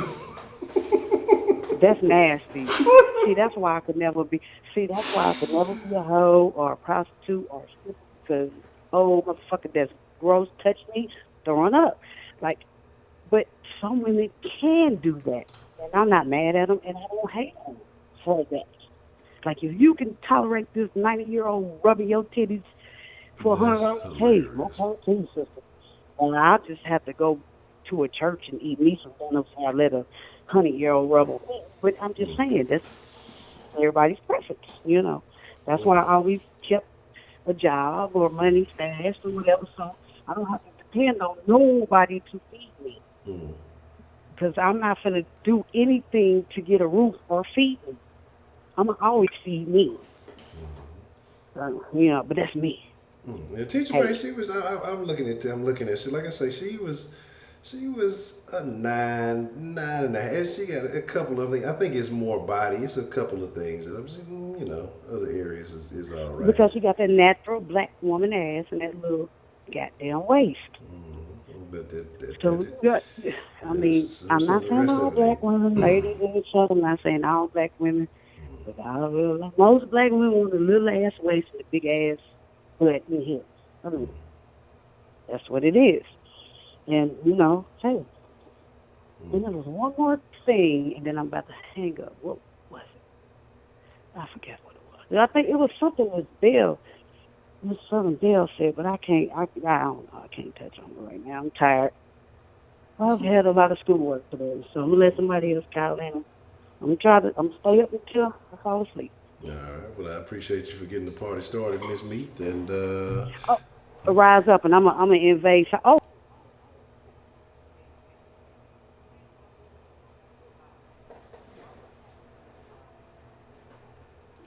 That's nasty. See, that's why I could never be. See, that's why I could never be a hoe or a prostitute or a stripper because oh motherfucker, that's gross. Touch me, throwing up. Like, but some women can do that, and I'm not mad at them, and I don't hate them for that. Like, if you can tolerate this 90-year-old rubbing your titties for That's $100, hey, hilarious. more power to you, sister. And I just have to go to a church and eat me some donuts before I let a 100-year-old rub on me. But I'm just saying, that's everybody's preference, you know. That's why I always kept a job or money stashed or whatever, so I don't have to depend on nobody to feed me. Because I'm not going to do anything to get a roof or feed me. I'm going to always feed me. You know, but that's me. Yeah, Teacher Hey. Ray, she was. I'm looking at. I'm looking at. She, like I say, she was. She was a 9.5. She got a couple of things. I think it's more body. It's a couple of things that I'm saying. You know, other areas is all right. Because you got that natural black woman ass and that little goddamn waist. But So, I mean, I'm not the saying rest all of it black women, ladies in each other. I'm not saying all black women. But most black women want a little ass waist and a big ass butt and hips. I mean, that's what it is. And, you know, hey, and there was one more thing, and then I'm about to hang up. What was it? I forget what it was. I think it was something with Bill. Miss Southern Bill said, but I don't know. I can't touch on it right now. I'm tired. I've had a lot of schoolwork today, so I'm gonna let somebody else call in. I'm gonna stay up until I fall asleep. All right. Well, I appreciate you for getting the party started, Miss Meat, and Oh, rise up, and I'm gonna invade. Oh,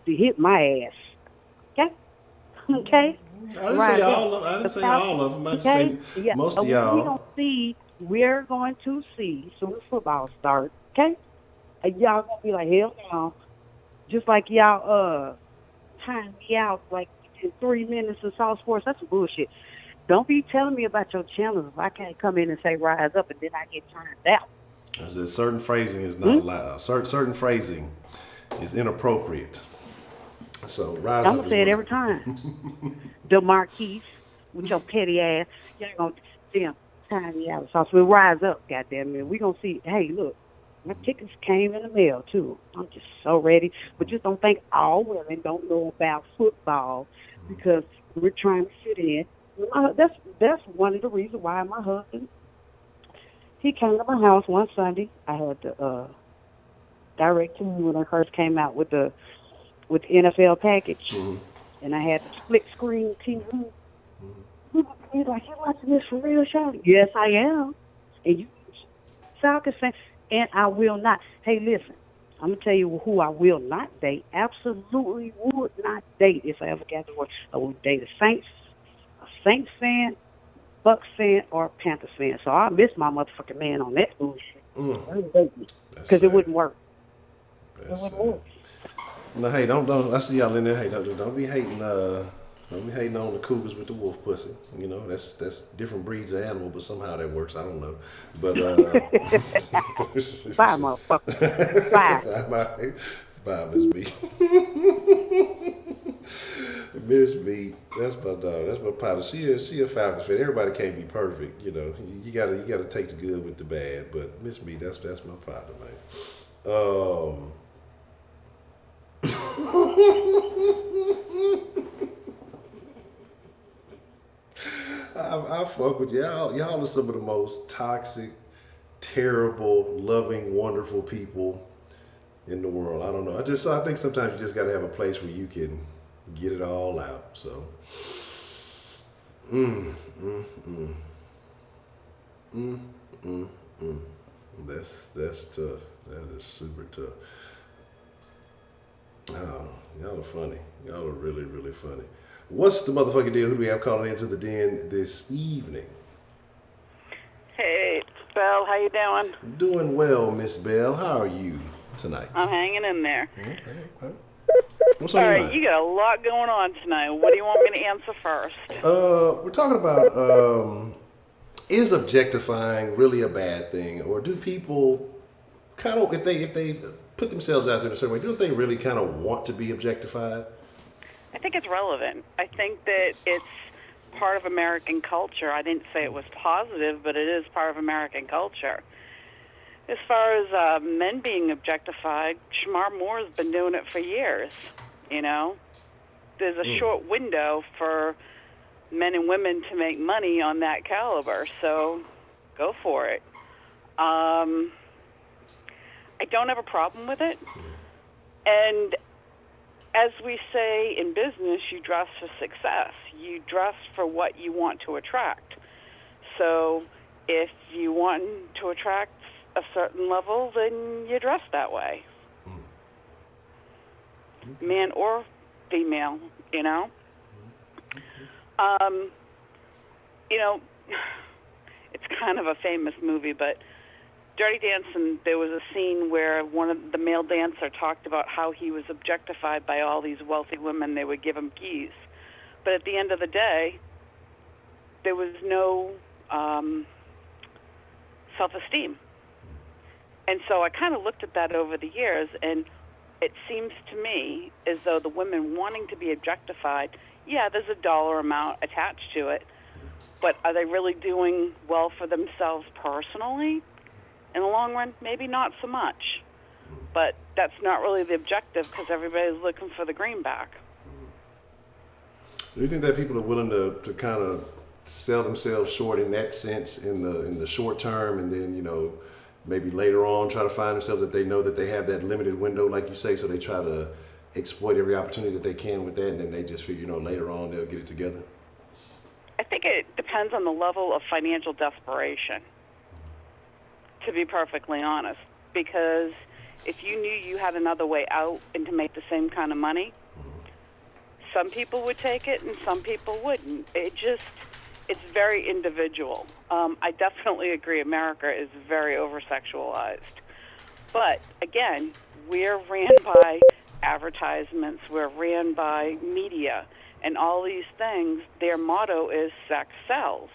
to hit my ass. Okay, okay. I didn't say Rise up. all of. I didn't The say Falcons. all of them. I just Okay, say yeah. most of We y'all. gonna see. We're going to see soon as football starts. Okay, and y'all gonna be like, hell no. Just like y'all time me out like in 3 minutes in South Sports. That's some bullshit. Don't be telling me about your channels if I can't come in and say rise up and then I get turned out. I said certain phrasing is not Hmm? allowed. Certain phrasing is inappropriate. So rise I'm up gonna is say it what. every time. The Marquise with your petty ass. You ain't gonna damn time me out. So we'll rise up, goddamn it. We gonna see. Hey, look, my tickets came in the mail too. I'm just so ready. But just don't think all women don't know about football because we're trying to fit in. That's one of the reasons why my husband he came to my house one Sunday. I had the direct TV when I first came out with the NFL package, and I had the split screen TV. He's like, you watching this for real, Charlie? Yes, I am. And you Falcons fan, and I will not. Hey, listen, I'm gonna tell you who I will not date. Absolutely would not date if I ever got to work. I would date a Saints fan, Bucks fan, or a Panthers fan. So I miss my motherfucking man on that bullshit. That's Because it sad. wouldn't work. It That's wouldn't sad. work. No, hey, don't. I see y'all in there. Hey, don't be hating. Don't be hating on the cougars with the wolf pussy. You know, that's different breeds of animal, but somehow that works. I don't know, but Bye, motherfucker. Bye. bye, Miss B. Miss Meat, that's my dog. That's my partner. She a Falcons fan. Everybody can't be perfect, you know. You gotta take the good with the bad. But Miss Meat, that's my partner, man. I fuck with y'all. Y'all are some of the most toxic, terrible, loving, wonderful people in the world. I don't know. I think sometimes you just gotta have a place where you can get it all out. So, mm, mm, mm, mm, mm, mm. That's tough. That is super tough. Oh, y'all are funny. Y'all are really, really funny. What's the motherfucking deal? Who do we have calling into the den this evening? Hey, Belle, how you doing? Doing well, Miss Bell. How are you tonight? I'm hanging in there. Okay. What's on All your right, mind? you got a lot going on tonight. What do you want me to answer first? We're talking about is objectifying really a bad thing, or do people kind of, if they put themselves out there in a certain way, don't they really kind of want to be objectified? I think it's relevant. I think that it's part of American culture. I didn't say it was positive, but it is part of American culture. As far as men being objectified, Shamar Moore's been doing it for years, you know? There's a short window for men and women to make money on that caliber, so go for it. I don't have a problem with it. And as we say in business, you dress for success. You dress for what you want to attract. So if you want to attract a certain level, then you dress that way. Man or female, you know? You know, it's kind of a famous movie, but Dirty Dancing, there was a scene where one of the male dancer talked about how he was objectified by all these wealthy women. They would give him keys. But at the end of the day, there was no self-esteem. And so I kind of looked at that over the years, and it seems to me as though the women wanting to be objectified, yeah, there's a dollar amount attached to it, but are they really doing well for themselves personally? In the long run, maybe not so much. But that's not really the objective because everybody's looking for the greenback. Do you think that people are willing to kind of sell themselves short in that sense in the short term, and then, you know, maybe later on try to find themselves that they know that they have that limited window, like you say, so they try to exploit every opportunity that they can with that, and then they just figure, you know, later on they'll get it together? I think it depends on the level of financial desperation, to be perfectly honest, because if you knew you had another way out and to make the same kind of money, some people would take it and some people wouldn't. It's very individual. I definitely agree America is very over-sexualized. But, again, we're ran by advertisements, we're ran by media, and all these things, their motto is sex sells.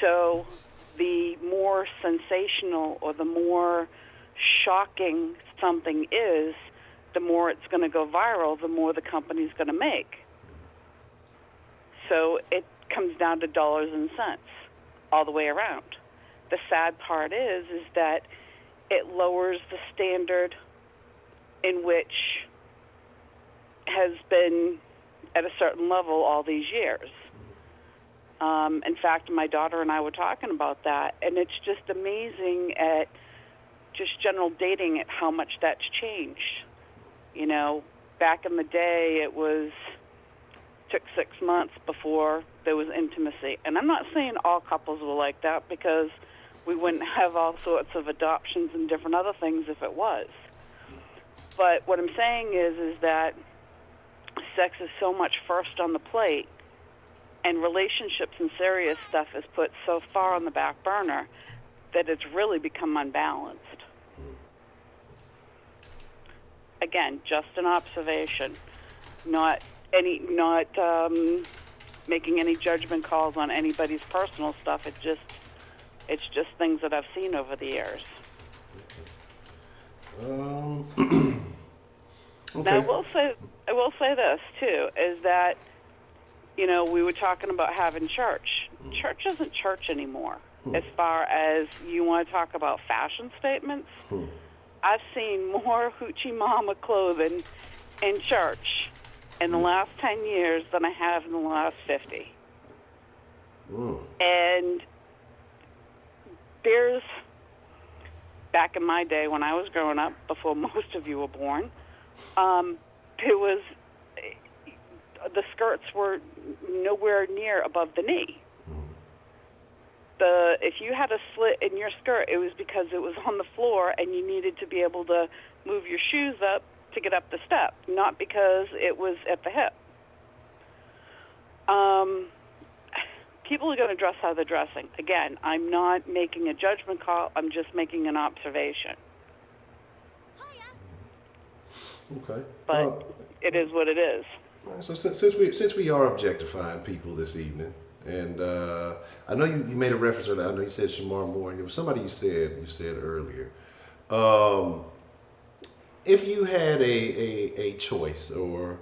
So the more sensational or the more shocking something is, the more it's going to go viral, the more the company's going to make. So it comes down to dollars and cents all the way around. The sad part is that it lowers the standard in which has been at a certain level all these years. In fact, my daughter and I were talking about that, and it's just amazing at just general dating at how much that's changed. You know, back in the day, took 6 months before there was intimacy. And I'm not saying all couples were like that, because we wouldn't have all sorts of adoptions and different other things if it was. But what I'm saying is that sex is so much first on the plate, and relationships and serious stuff is put so far on the back burner that it's really become unbalanced. Again, just an observation, not making any judgment calls on anybody's personal stuff. It's just things that I've seen over the years. Okay. Now, I will say this too, is that, you know, we were talking about having church. Church isn't church anymore. As far as you want to talk about fashion statements, I've seen more hoochie mama clothing in church in the last 10 years than I have in the last 50. And there's, back in my day when I was growing up, before most of you were born, there was, the skirts were nowhere near above the knee. If you had a slit in your skirt, it was because it was on the floor and you needed to be able to move your shoes up to get up the step, not because it was at the hip. People are going to dress how they're dressing. Again, I'm not making a judgment call. I'm just making an observation. Okay. But it is what it is. All right, so since we are objectifying people this evening, and I know you made a reference earlier. I know you said Shamar Moore, and there was somebody you said earlier. If you had a choice or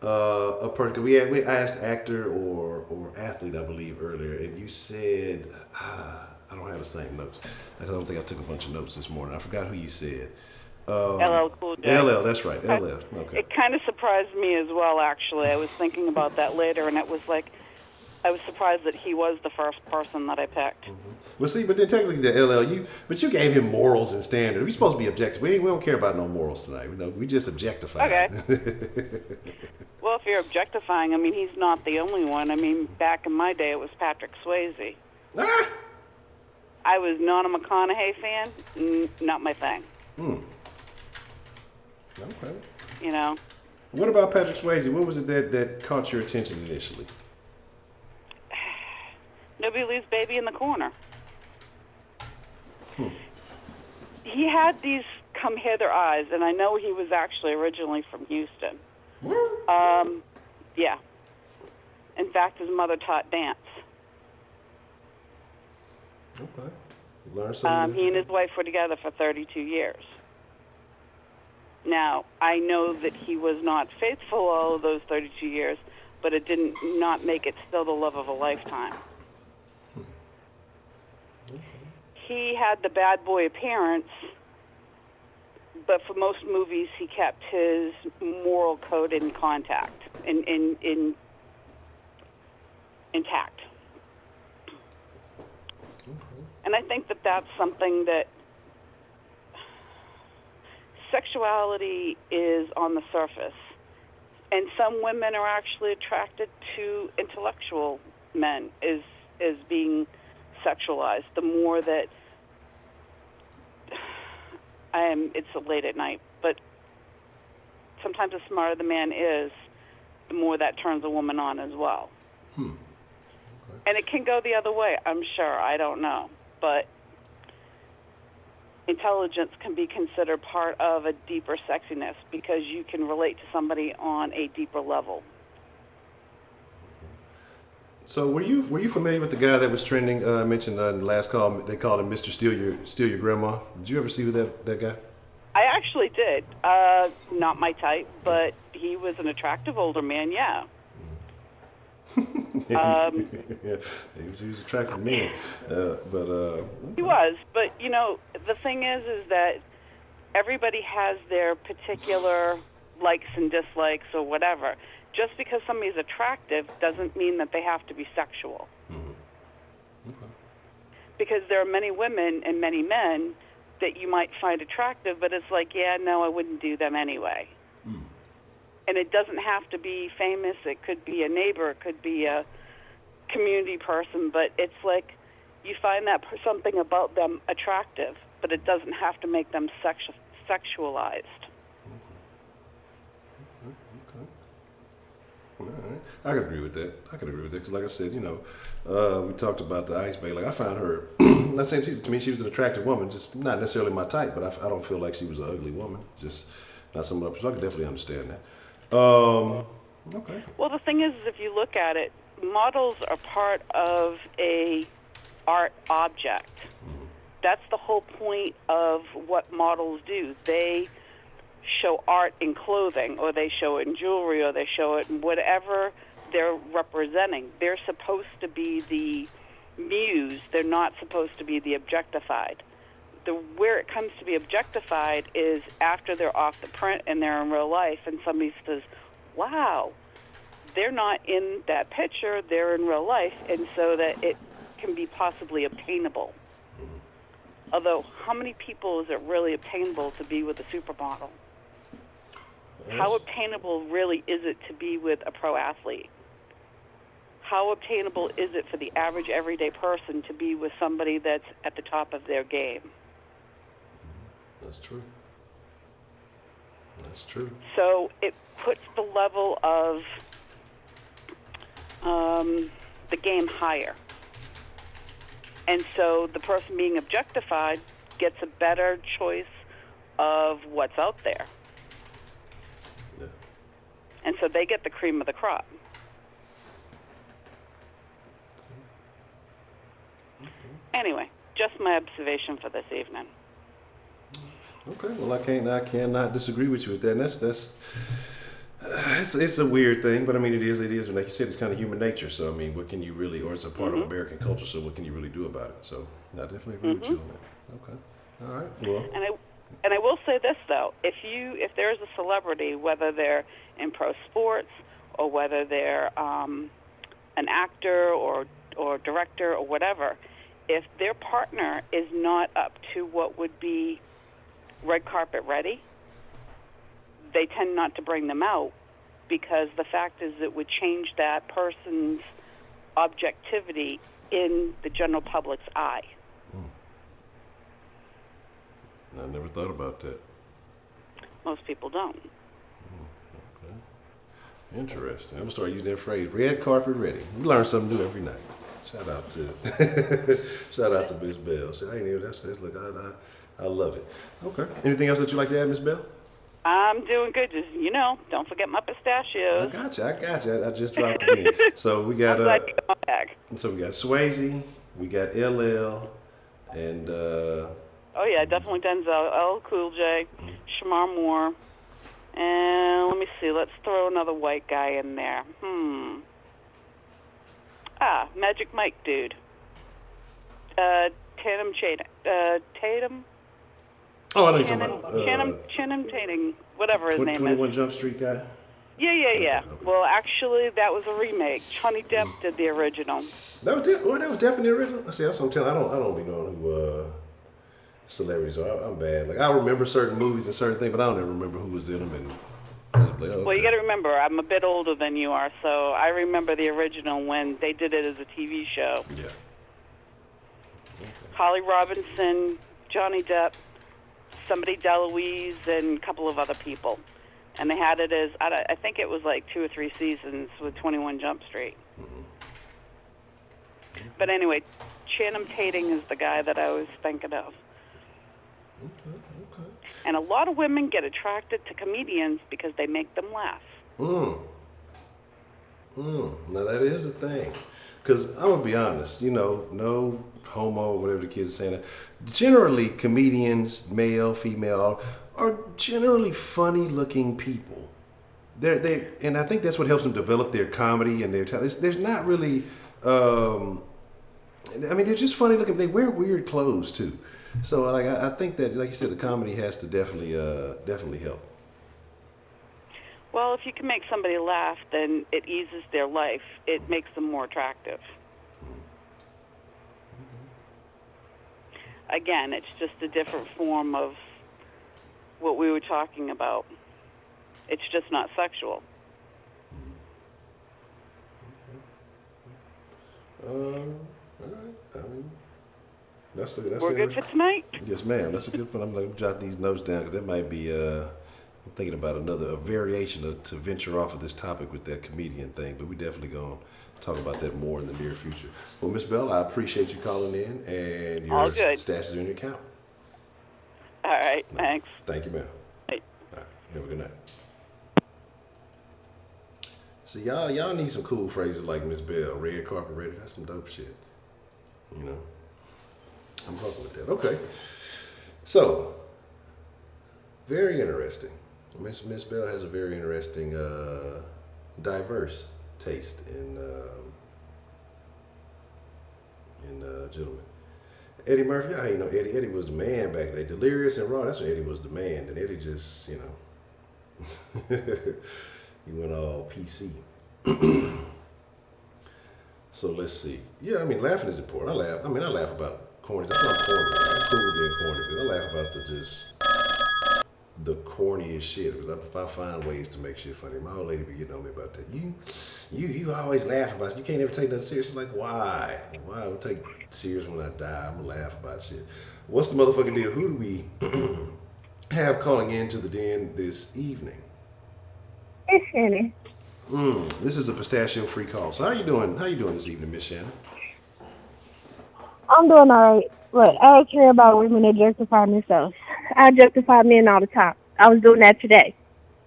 a person, we asked actor or athlete, I believe, earlier, and you said I don't have the same notes. I don't think I took a bunch of notes this morning. I forgot who you said. LL Cool J. LL, that's right. LL. Okay. It kind of surprised me as well, actually. I was thinking about that later, and it was like, I was surprised that he was the first person that I picked. Well, see, but then technically the LL, you gave him morals and standards. We're supposed to be objective. We don't care about no morals tonight. We just objectify. Okay. Well, if you're objectifying, I mean, he's not the only one. I mean, back in my day, it was Patrick Swayze. Ah! I was not a McConaughey fan. Not my thing. Okay. You know? What about Patrick Swayze? What was it that caught your attention initially? Nobody Leaves Baby in the Corner. He had these come hither eyes, and I know he was actually originally from Houston. Yeah. In fact, his mother taught dance. Okay. Learn something. He and his wife were together for 32 years. Now, I know that he was not faithful all of those 32 years, but it didn't not make it still the love of a lifetime. He had the bad boy appearance, but for most movies, he kept his moral code intact. And I think that that's something that sexuality is on the surface. And some women are actually attracted to intellectual men as being sexualized. The more that it's late at night, but sometimes the smarter the man is, the more that turns a woman on as well. Okay. And it can go the other way, I'm sure. I don't know. But intelligence can be considered part of a deeper sexiness because you can relate to somebody on a deeper level. So were you familiar with the guy that was trending? I mentioned in the last call. They called him Mr. Steal Your Grandma. Did you ever see who that guy? I actually did. Not my type, but he was an attractive older man. Yeah. Yeah, he was attractive man, He was. But you know, the thing is that everybody has their particular likes and dislikes or whatever. Just because somebody's attractive doesn't mean that they have to be sexual. Okay. Because there are many women and many men that you might find attractive, but it's like, yeah, no, I wouldn't do them anyway. And it doesn't have to be famous. It could be a neighbor. It could be a community person. But it's like you find that something about them attractive, but it doesn't have to make them sexualized. All right. I can agree with that. Because like I said, you know, we talked about the Ice Bay. Like I found her, not saying to me she was an attractive woman, just not necessarily my type, but I don't feel like she was an ugly woman. Just not so much. So I can definitely understand that. Okay. Well, the thing is, if you look at it, models are part of a art object. That's the whole point of what models do. They show art in clothing, or they show it in jewelry, or they show it in whatever they're representing. They're supposed to be the muse. They're not supposed to be the objectified. Where it comes to be objectified is after they're off the print and they're in real life, and somebody says, wow, they're not in that picture, they're in real life, and so that it can be possibly obtainable. Although, how many people is it really obtainable to be with a supermodel? How obtainable really is it to be with a pro athlete? How obtainable is it for the average everyday person to be with somebody that's at the top of their game? That's true. That's true. So it puts the level of the game higher. And so the person being objectified gets a better choice of what's out there. Yeah. And so they get the cream of the crop. Anyway, just my observation for this evening. Okay, well, I cannot disagree with you with that. And it's a weird thing, but I mean, it is. And like you said, it's kind of human nature. So I mean, what can you really, or it's a part of American culture. So what can you really do about it? So I definitely agree with you on that. Okay, all right. Well, and I will say this though: if there is a celebrity, whether they're in pro sports or whether they're an actor or director or whatever, if their partner is not up to what would be red carpet ready, they tend not to bring them out, because the fact is it would change that person's objectivity in the general public's eye. I never thought about that. Most people don't. Okay. Interesting. I'm gonna start using that phrase, red carpet ready. We learn something new every night. Shout out to Miss Bell. See, I ain't even, that's look, I love it. Okay. Anything else that you'd like to add, Miss Bell? I'm doing good. Just, don't forget my pistachios. I got you. I just dropped them in. So we got I'm glad you got my bag. So we got Swayze, we got LL, and oh yeah, definitely Denzel, L. Cool J, Shamar Moore, and let me see. Let's throw another white guy in there. Magic Mike, dude. Tatum. Oh, I know you're talking about Channing Tatum, whatever his name 21 is. Jump Street guy. Yeah. Okay. Well, actually, that was a remake. Johnny Depp did the original. That was Depp in the original. See, that's what I'm telling. I don't be knowing who celebrities are. I'm bad. Like I remember certain movies and certain things, but I don't ever remember who was in them. And I was like, okay. Well, you got to remember, I'm a bit older than you are, so I remember the original when they did it as a TV show. Yeah. Okay. Holly Robinson, Johnny Depp, somebody DeLuise, and a couple of other people. And they had it as, I think it was like 2 or 3 seasons with 21 Jump Street. But anyway, Channing Tatum is the guy that I was thinking of. Okay. And a lot of women get attracted to comedians because they make them laugh. Now that is a thing. Because I'm going to be honest, no homo, whatever the kids are saying. Generally, comedians, male, female, are generally funny-looking people. And I think that's what helps them develop their comedy and their talent. There's not really, they're just funny-looking. They wear weird clothes, too. So, I think that, like you said, the comedy has to definitely help. Well, if you can make somebody laugh, then it eases their life. It makes them more attractive. Again, it's just a different form of what we were talking about. It's just not sexual. All right. We're good for tonight? Yes, ma'am. That's a good one. I'm going to jot these notes down because that might be, I'm thinking about a variation to venture off of this topic with that comedian thing, but we definitely going to talk about that more in the near future. Well, Miss Bell, I appreciate you calling in, and your stats are in your account. All right, thanks. Thank you, ma'am. Bye. All right, you have a good night. So y'all need some cool phrases like Miss Bell, red carpet ready. That's some dope shit. I'm fucking with that. Okay. So, very interesting. Miss Bell has a very interesting, diverse taste in gentlemen. Eddie Murphy, how you know Eddie? Eddie was the man back then. Delirious and Raw, that's when Eddie was the man. And Eddie just, he went all PC. So let's see. Yeah, I mean, laughing is important. I laugh about corny. That's not corny. I'm cool with being corny, but I laugh about the corniest shit. Because if I find ways to make shit funny, my old lady be getting on me about that. You always laugh about it. You can't ever take nothing serious. Like, why? Why I would take serious when I die? I'm gonna laugh about shit. What's the motherfucking deal? Who do we have calling into the den this evening? It's Shannon. This is a pistachio-free call. So how you doing? How you doing this evening, Miss Shannon? I'm doing all right. Look, I don't care about women objectifying themselves. I objectify men all the time. I was doing that today.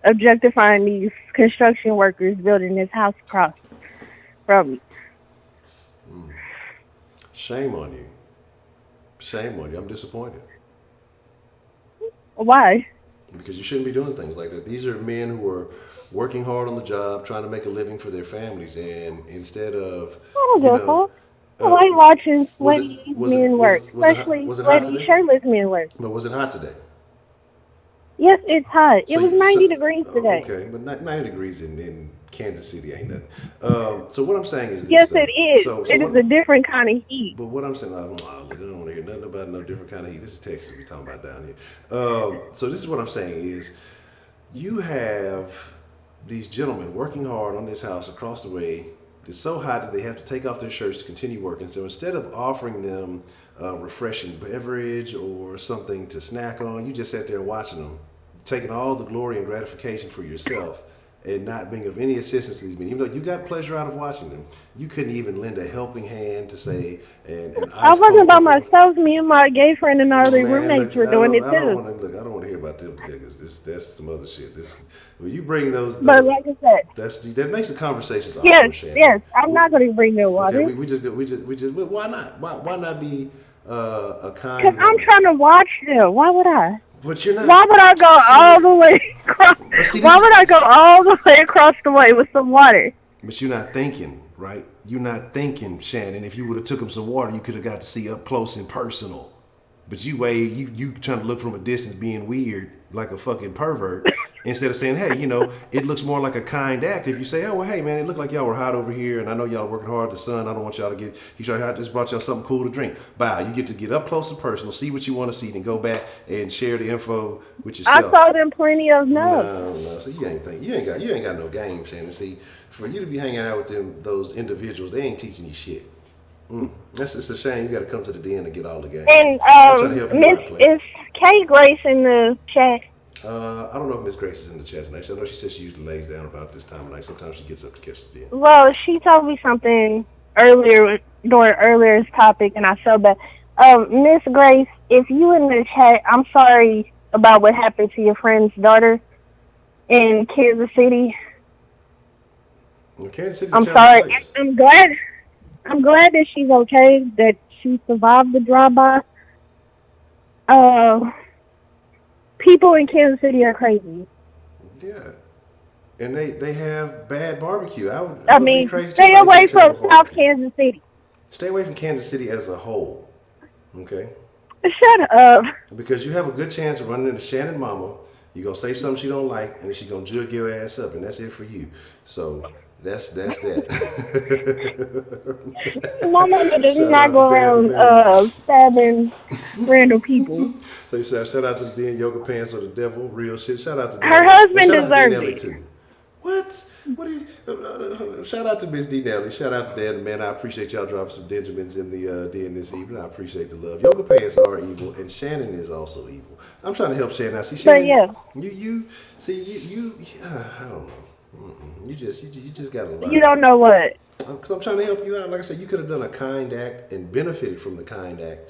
Objectifying these construction workers building this house across from me. Shame on you. Shame on you. I'm disappointed. Why? Because you shouldn't be doing things like that. These are men who are working hard on the job, trying to make a living for their families, and instead of, I don't give a fuck. I like watching sweaty men work, especially was it hot sweaty today? shirtless men work. But was it hot today? Yes, it's hot. It was 90 degrees oh, today. Okay, but 90 degrees in Kansas City ain't nothing. So what I'm saying is this. Yes, though. it is. So It is a different kind of heat. But what I'm saying, I don't want to hear nothing about no different kind of heat. This is Texas we're talking about down here. So this is what I'm saying is, you have these gentlemen working hard on this house across the way. It's so hot that they have to take off their shirts to continue working. So instead of offering them a refreshing beverage or something to snack on, you just sat there watching them, taking all the glory and gratification for yourself and not being of any assistance to these men. Even though you got pleasure out of watching them, you couldn't even lend a helping hand to say, I wasn't by myself. Me and my gay friend and our other roommates were doing it too. I don't want to hear about them today because that's some other shit. When you bring those, But like I said, that makes the conversations awkward. Yes, I'm not going to bring no water. Okay, we just well, why not? Why not be a kind? Because I'm trying to watch them. Why would I? But you're not. Why would I go all the way across? Why would I go all the way across the way with some water? But you're not thinking, right? You're not thinking, Shannon. If you would have took him some water, you could have got to see up close and personal. But you trying to look from a distance, being weird like a fucking pervert, instead of saying, hey, it looks more like a kind act if you say, oh, well, hey, man, it looked like y'all were hot over here, and I know y'all are working hard in the sun. I don't want y'all to get, I just brought y'all something cool to drink. Bye. You get to get up close and personal, see what you want to see, then go back and share the info with yourself. I told them plenty of no. No. So you ain't got no game, Shannon. See, for you to be hanging out with those individuals, they ain't teaching you shit. That's just a shame. You got to come to the den to get all the game. And is Kay Grace in the chat? I don't know if Miss Grace is in the chat tonight. I know she says she usually lays down about this time of night. Sometimes she gets up to catch the den. Well, she told me something earlier during earlier's topic, and I felt bad. Miss Grace, if you in the chat, I'm sorry about what happened to your friend's daughter in Kansas City. Well, Kansas City's I'm sorry. I'm glad that she's okay, that she survived the drive-by. People in Kansas City are crazy. Yeah. And they have bad barbecue. I mean, be crazy stay too, away from South Kansas City. Stay away from Kansas City as a whole. Okay? Shut up. Because you have a good chance of running into Shannon Mama. You're going to say something she don't like, and then she's going to jug your ass up, and that's it for you. So that's that. My mama does not go around stabbing random people. So you say, shout out to the Den Yoga Pants or the Devil, real shit. Shout out to her husband deserves it. Too. What? What? Shout out to Miss D. Nelly. Shout out to Dan, man. I appreciate y'all dropping some Benjamins in the den this evening. I appreciate the love. Yoga Pants are evil, and Shannon is also evil. I'm trying to help Shannon. I see Shannon. But yeah, you. I don't know. You just gotta learn. You don't know what? Because I'm trying to help you out. Like I said, you could have done a kind act and benefited from the kind act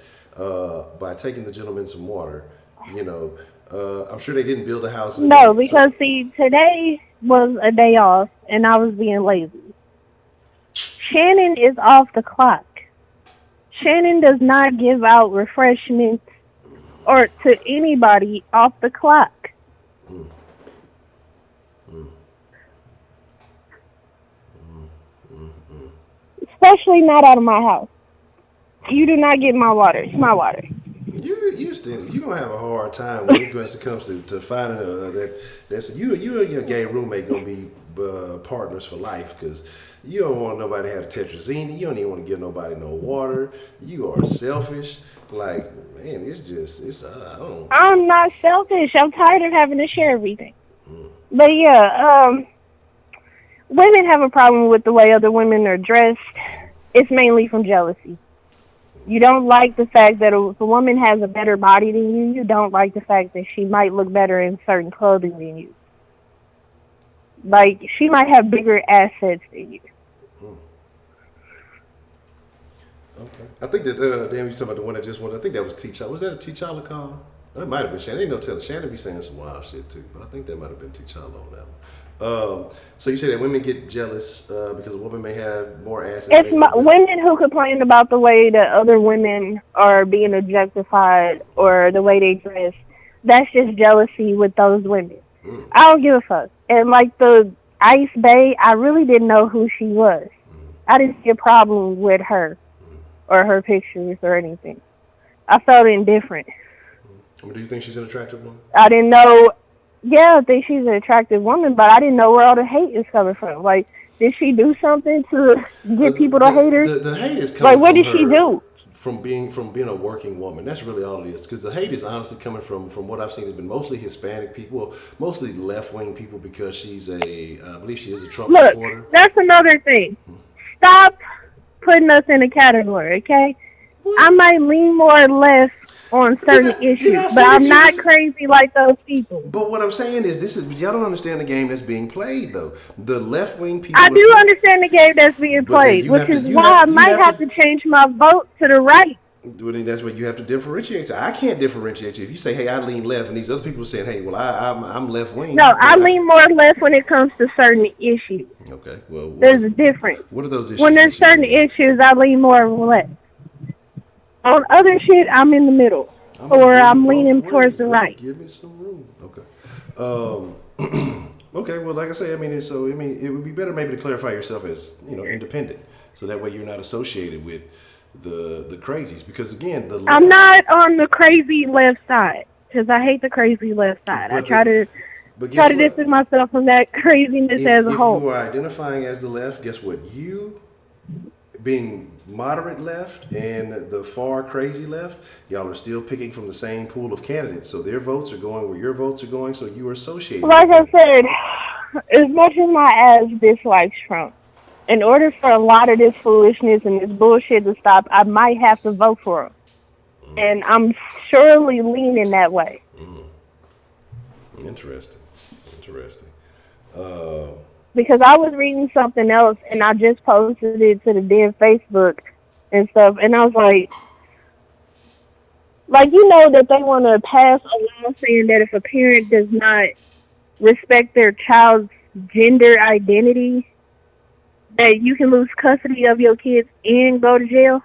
by taking the gentleman some water. I'm sure they didn't build a house. No, because see, today was a day off, and I was being lazy. Shannon is off the clock. Shannon does not give out refreshments or to anybody off the clock. especially not out of my house. You do not get my water. It's my water. You're gonna have a hard time when it comes to finding that's you and your gay roommate gonna be partners for life, because you don't want nobody to have tetrazzini. You don't even want to give nobody no water. You are selfish. Like, man, I don't. I'm not selfish. I'm tired of having to share everything. But yeah, women have a problem with the way other women are dressed. It's mainly from jealousy. You don't like the fact that if a woman has a better body than you, you don't like the fact that she might look better in certain clothing than you. Like, she might have bigger assets than you. Okay. I think that damn, you talking about the one that just went. I think that was T'Challa. Was that a T'Challa call? That might have been Shannon. Ain't no telling. Shannon be saying some wild shit too, but I think that might have been T'Challa on that one. So you say that women get jealous because a woman may have more assets. It's women who complain about the way that other women are being objectified or the way they dress. That's just jealousy with those women. I don't give a fuck. And like the Ice Bay, I really didn't know who she was. I didn't see a problem with her or her pictures or anything. I felt indifferent. Do you think she's an attractive woman? I didn't know. Yeah, I think she's an attractive woman, but I didn't know where all the hate is coming from. Like, did she do something to get people to hate her? The hate is coming like, what from did she do? From being a working woman. That's really all it is. Because the hate is honestly coming from what I've seen has been mostly Hispanic people, mostly left-wing people, because she's I believe she is a Trump supporter. That's another thing. Stop putting us in a category, okay? What? I might lean more or less on certain issues, but I'm not crazy like those people. But what I'm saying is, y'all don't understand the game that's being played, though. The left-wing people. I do understand the game that's being played, which is why I might have to change my vote to the right. That's what you have to differentiate. So I can't differentiate you. If you say, hey, I lean left, and these other people are saying, hey, well, I'm left-wing. No, I lean more or less when it comes to certain issues. Okay, well. There's a difference. What are those issues? When there's certain issues, I lean more or less. On other shit, I'm in the middle, or I'm leaning towards the right. Give me some room. Okay. Okay. Well, like I say, it would be better maybe to clarify yourself as independent, so that way you're not associated with the crazies. Because again, I'm not on the crazy left side, because I hate the crazy left side. I try to distance myself from that craziness as a whole. If you are identifying as the left, guess what? You being moderate left and the far crazy left, y'all are still picking from the same pool of candidates. So their votes are going where your votes are going, so you are associated. Like I said, as much as my ass dislikes Trump, in order for a lot of this foolishness and this bullshit to stop, I might have to vote for him. And I'm surely leaning that way. Interesting. Because I was reading something else, and I just posted it to the damn Facebook and stuff, and I was like, that they want to pass a law saying that if a parent does not respect their child's gender identity, that you can lose custody of your kids and go to jail.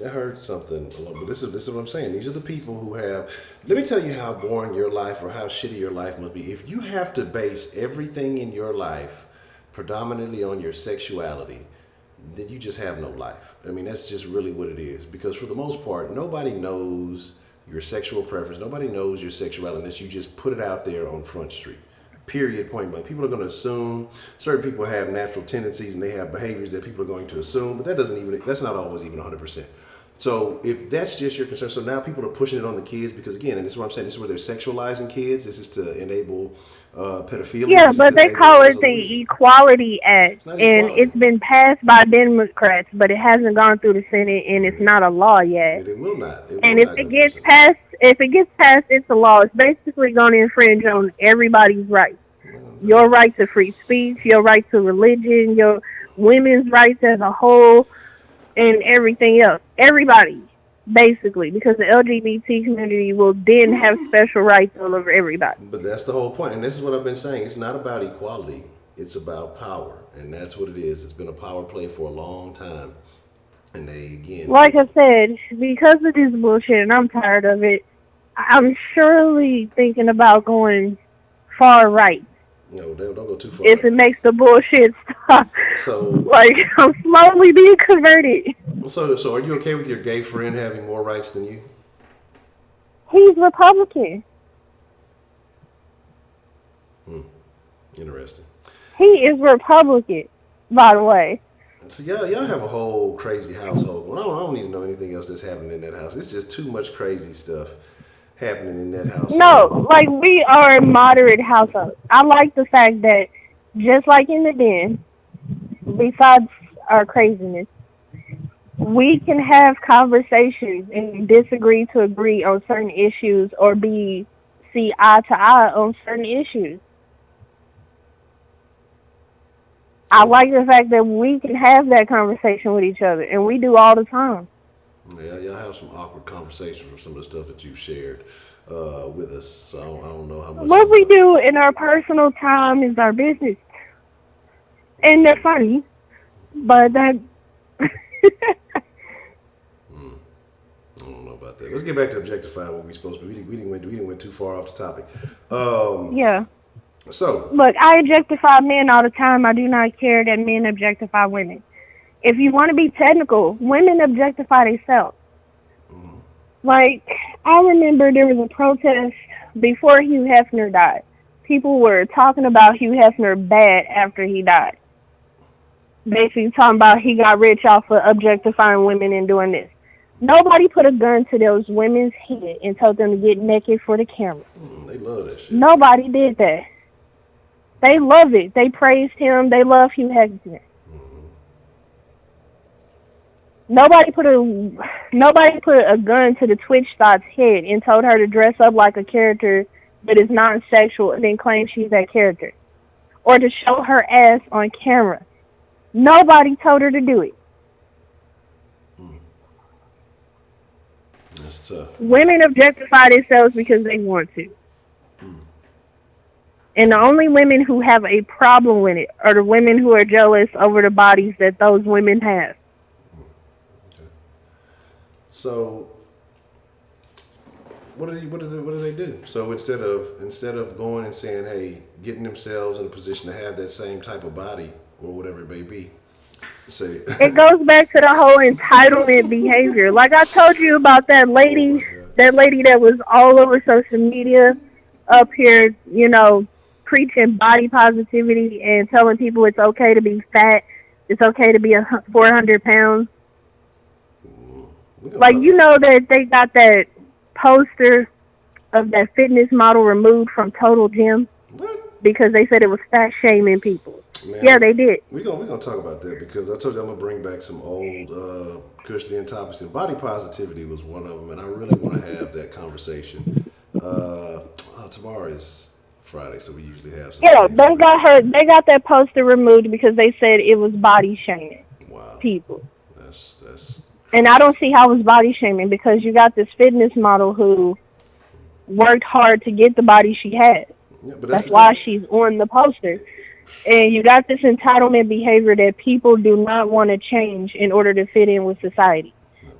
I heard something, but this is what I'm saying. These are the people who have. Let me tell you how boring your life or how shitty your life must be. If you have to base everything in your life predominantly on your sexuality, then you just have no life. That's just really what it is. Because for the most part, nobody knows your sexual preference. Nobody knows your sexuality unless you just put it out there on Front Street. Period, point blank. People are going to assume. Certain people have natural tendencies and they have behaviors that people are going to assume, but that's not always even 100%. So if that's just your concern, so now people are pushing it on the kids because, again, and this is what I'm saying, this is where they're sexualizing kids. This is to enable pedophilia. Yeah, but they call it the Equality Act, and it's been passed by Democrats, but it hasn't gone through the Senate, and it's not a law yet. And it will not. If it gets passed, it's a law. It's basically going to infringe on everybody's rights. Your right to free speech, your right to religion, your women's rights as a whole, and everything else. Everybody, basically, because the LGBT community will then have special rights all over everybody. But that's the whole point, and this is what I've been saying. It's not about equality. It's about power, and that's what it is. It's been a power play for a long time. And like I said, because of this bullshit, and I'm tired of it, I'm surely thinking about going far right. No, don't go too far. If it makes the bullshit stop. So, Like, I'm slowly being converted. so are you okay with your gay friend having more rights than you? He's Republican. Interesting. He is Republican, by the way. So y'all have a whole crazy household. Well, I don't need to know anything else that's happening in that house. It's just too much crazy stuff happening in that household. No, like, we are a moderate household. I like the fact that, just like in the den, besides our craziness, we can have conversations and disagree to agree on certain issues or see eye to eye on certain issues. I like the fact that we can have that conversation with each other, and we do all the time. Yeah, y'all have some awkward conversations from some of the stuff that you've shared with us. So I don't know how much. What we do in our personal time is our business. And they're funny, but that... I don't know about that. Let's get back to objectifying what we're supposed to be. We didn't went too far off the topic. Yeah. So Look, I objectify men all the time. I do not care that men objectify women. If you want to be technical, women objectify themselves. Like, I remember there was a protest before Hugh Hefner died. People were talking about Hugh Hefner bad after he died. Basically talking about he got rich off of objectifying women and doing this. Nobody put a gun to those women's head and told them to get naked for the camera. they love that shit. Nobody did that. They love it. They praised him. They love Hugh Hefner. Nobody put a gun to the Twitch Thought's head and told her to dress up like a character that is non-sexual and then claim she's that character, or to show her ass on camera. Nobody told her to do it. That's tough. Women objectify themselves because they want to. And the only women who have a problem with it are the women who are jealous over the bodies that those women have. Okay. So, what do they do? So instead of going and saying, hey, getting themselves in a position to have that same type of body or whatever it may be, say it goes back to the whole entitlement behavior. Like I told you about that lady that was all over social media up here, preaching body positivity and telling people it's okay to be fat, it's okay to be 400 pounds. Like, that they got that poster of that fitness model removed from Total Gym. What? Because they said it was fat shaming people. Man, yeah, they did. We're gonna talk about that because I told you I'm gonna bring back some old Christian topics, and body positivity was one of them, and I really want to have that conversation. Tomorrow is Friday, so we usually have some. Yeah, they got that poster removed because they said it was body shaming. Wow. People. That's. And I don't see how it's body shaming because you got this fitness model who worked hard to get the body she had. Yeah, but that's why she's on the poster. And you got this entitlement behavior that people do not want to change in order to fit in with society.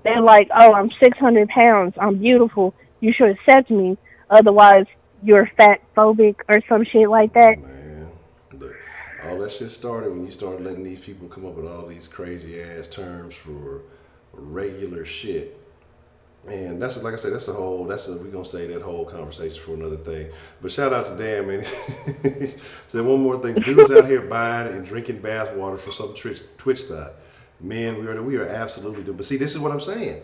They're like, oh, I'm 600 pounds. I'm beautiful. You should accept me. Otherwise, you're fat phobic or some shit like that. Man, look, all that shit started when you started letting these people come up with all these crazy ass terms for regular shit. And that's, like I said, we're going to say that whole conversation for another thing. But shout out to Dan, man. So one more thing. Dudes out here buying and drinking bath water for some Twitch thought. Men, we are absolutely doing. But see, this is what I'm saying.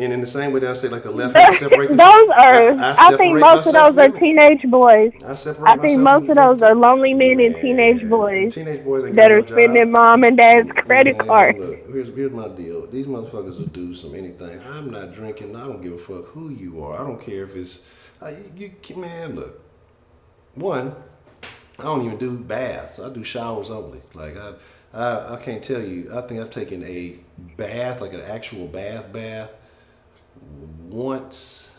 And in the same way that I say, like the left, separate I think most of those are teenage boys. I think most of those are lonely men and teenage boys. Teenage boys that are spending mom and dad's credit card. Look, here's my deal. These motherfuckers will do anything. I'm not drinking. I don't give a fuck who you are. I don't care if it's man. Look, one, I don't even do baths. I do showers only. Like I can't tell you. I think I've taken a bath, like an actual bath, once,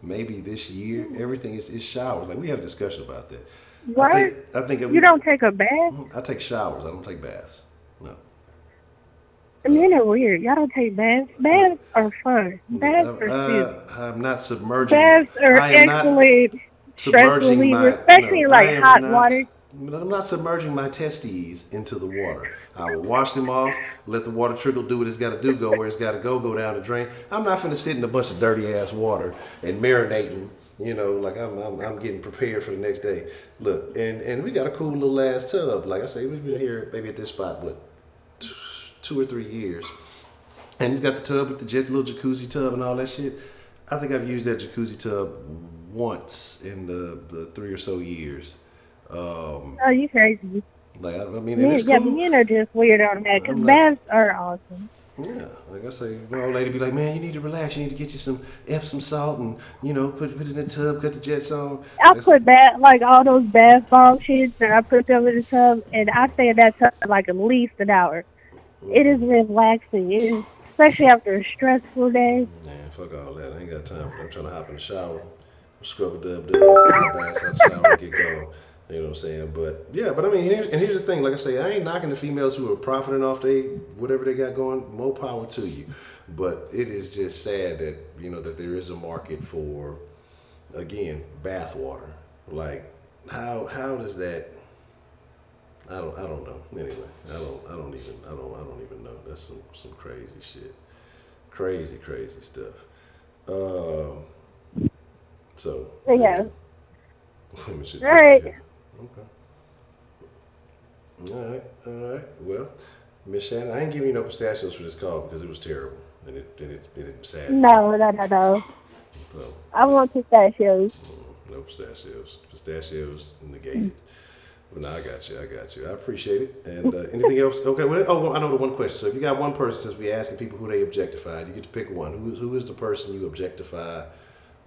maybe this year. Everything is showers. Like we have a discussion about that. What? I think you don't take a bath? I take showers. I don't take baths. No. Men are weird. Y'all don't take baths. Baths are fun. Baths are cute. I'm not submerging. Baths are excellent stress reliever, especially like hot water. I'm not submerging my testes into the water. I will wash them off, let the water trickle, do what it's got to do, go where it's got to go down the drain. I'm not finna sit in a bunch of dirty ass water and marinating. Like I'm getting prepared for the next day. Look, and we got a cool little ass tub. Like I say, we've been here maybe at this spot, 2 or 3 years. And he's got the tub with the little jacuzzi tub and all that shit. I think I've used that jacuzzi tub once in the 3 or so years. Oh, you crazy. Like, I mean, it's Yeah, cool. men are just weird on that, because baths are awesome. Yeah, like I say, my old lady be like, man, you need to relax. You need to get you some Epsom salt and, put it in the tub, cut the jets on. I put all those bath bomb shits, and I put them in the tub, and I stay in that tub like at least an hour. It is relaxing. It is, especially after a stressful day. Man, fuck all that. I ain't got time for that. I'm trying to hop in the shower, scrub a dub, get my ass out the shower and get going. You know what I'm saying? But I mean, here's the thing. Like I say, I ain't knocking the females who are profiting off whatever they got going. More power to you. But it is just sad that, that there is a market for, again, bath water. Like, how does that? I don't know. Anyway, I don't even know. That's some crazy shit. Crazy stuff. So. Yeah. Let me see. All right. Okay. All right. Well, Miss Shannon, I ain't giving you no pistachios for this call because it was terrible and it sad. No. So, I want pistachios. no pistachios. Pistachios negated. But no, I got you. I appreciate it. And anything else? Okay. Well, I know the one question. So if you got one person, since we asking people who they objectified, you get to pick one. Who is the person you objectify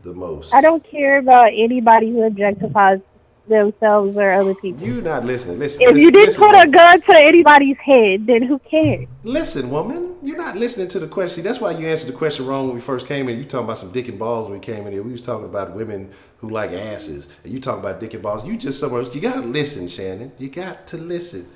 the most? I don't care about anybody who objectifies themselves or other people. You're not listening. If you didn't put a gun to anybody's head, then who cares? Listen, woman, you're not listening to the question. See, that's why you answered the question wrong when we first came in. You talking about some dick and balls when we came in here. We was talking about women who like asses, and you talking about dick and balls. You just somewhere else. You gotta listen, Shannon. You got to listen.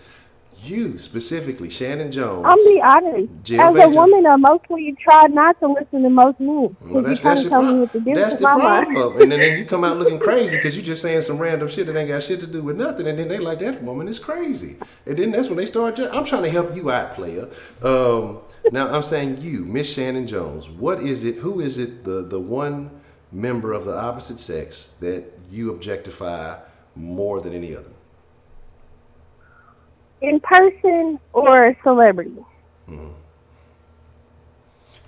You specifically, Shannon Jones. I'll be honest. As a woman, I mostly try not to listen to most men. Well, that's your problem. That's the problem. And then you come out looking crazy because you just saying some random shit that ain't got shit to do with nothing. And then they like, that woman is crazy. And then that's when they start. I'm trying to help you out, player. Now I'm saying you, Miss Shannon Jones. What is it? Who is it? The one member of the opposite sex that you objectify more than any other? In person or a celebrity? Mm-hmm.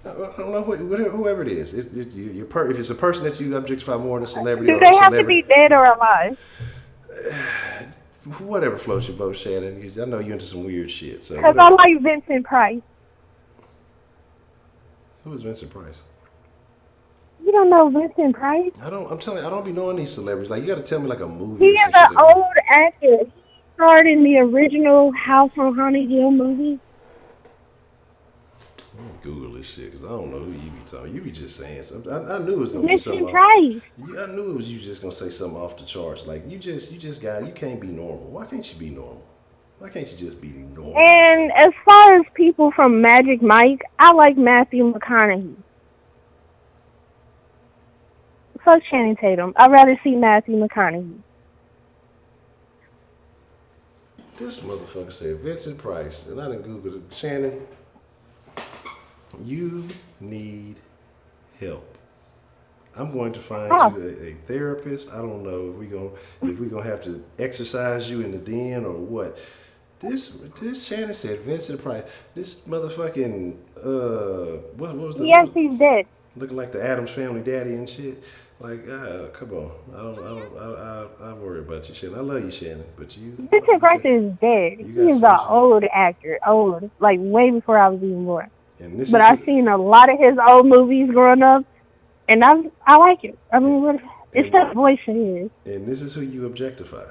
I don't know, whoever it is. If it's a person that you objectify more than a celebrity, do they have to be dead or alive? Whatever floats your boat, Shannon. Because I know you're into some weird shit. Because I like Vincent Price. Who is Vincent Price? You don't know Vincent Price? I'm telling you, I don't be knowing these celebrities. Like, you got to tell me like a movie. He is an old actor. He starred in the original House on Haunted Hill movie. Google this shit because I don't know who you be talking. You be just saying something. I knew it was gonna be something. Price. I knew it was you just gonna say something off the charts. Like you can't be normal. Why can't you be normal? Why can't you just be normal? And as far as people from Magic Mike, I like Matthew McConaughey. Fuck Channing Tatum. I'd rather see Matthew McConaughey. This motherfucker said Vincent Price, and I didn't Google it. Shannon, you need help. I'm going to find you a therapist. I don't know if we're gonna have to exercise you in the den or what. This Shannon said Vincent Price. This motherfucking what was the? Yes, he's dead. Looking like the Addams Family daddy and shit. Like, come on. I worry about you, Shannon. I love you, Shannon, but you. Vincent Price is dead. He's an old actor, like way before I was even born. But I've seen a lot of his old movies growing up, and I like it. I mean, it's that voice of his. And this is who you objectify.